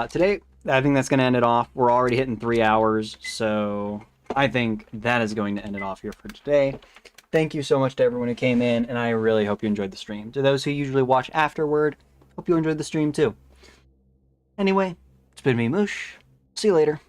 Today, I think that's going to end it off. We're already hitting 3 hours, so I think that is going to end it off here for today. Thank you so much to everyone who came in, and I really hope you enjoyed the stream. To those who usually watch afterward, hope you enjoyed the stream too. Anyway, it's been me, Moosh. See you later.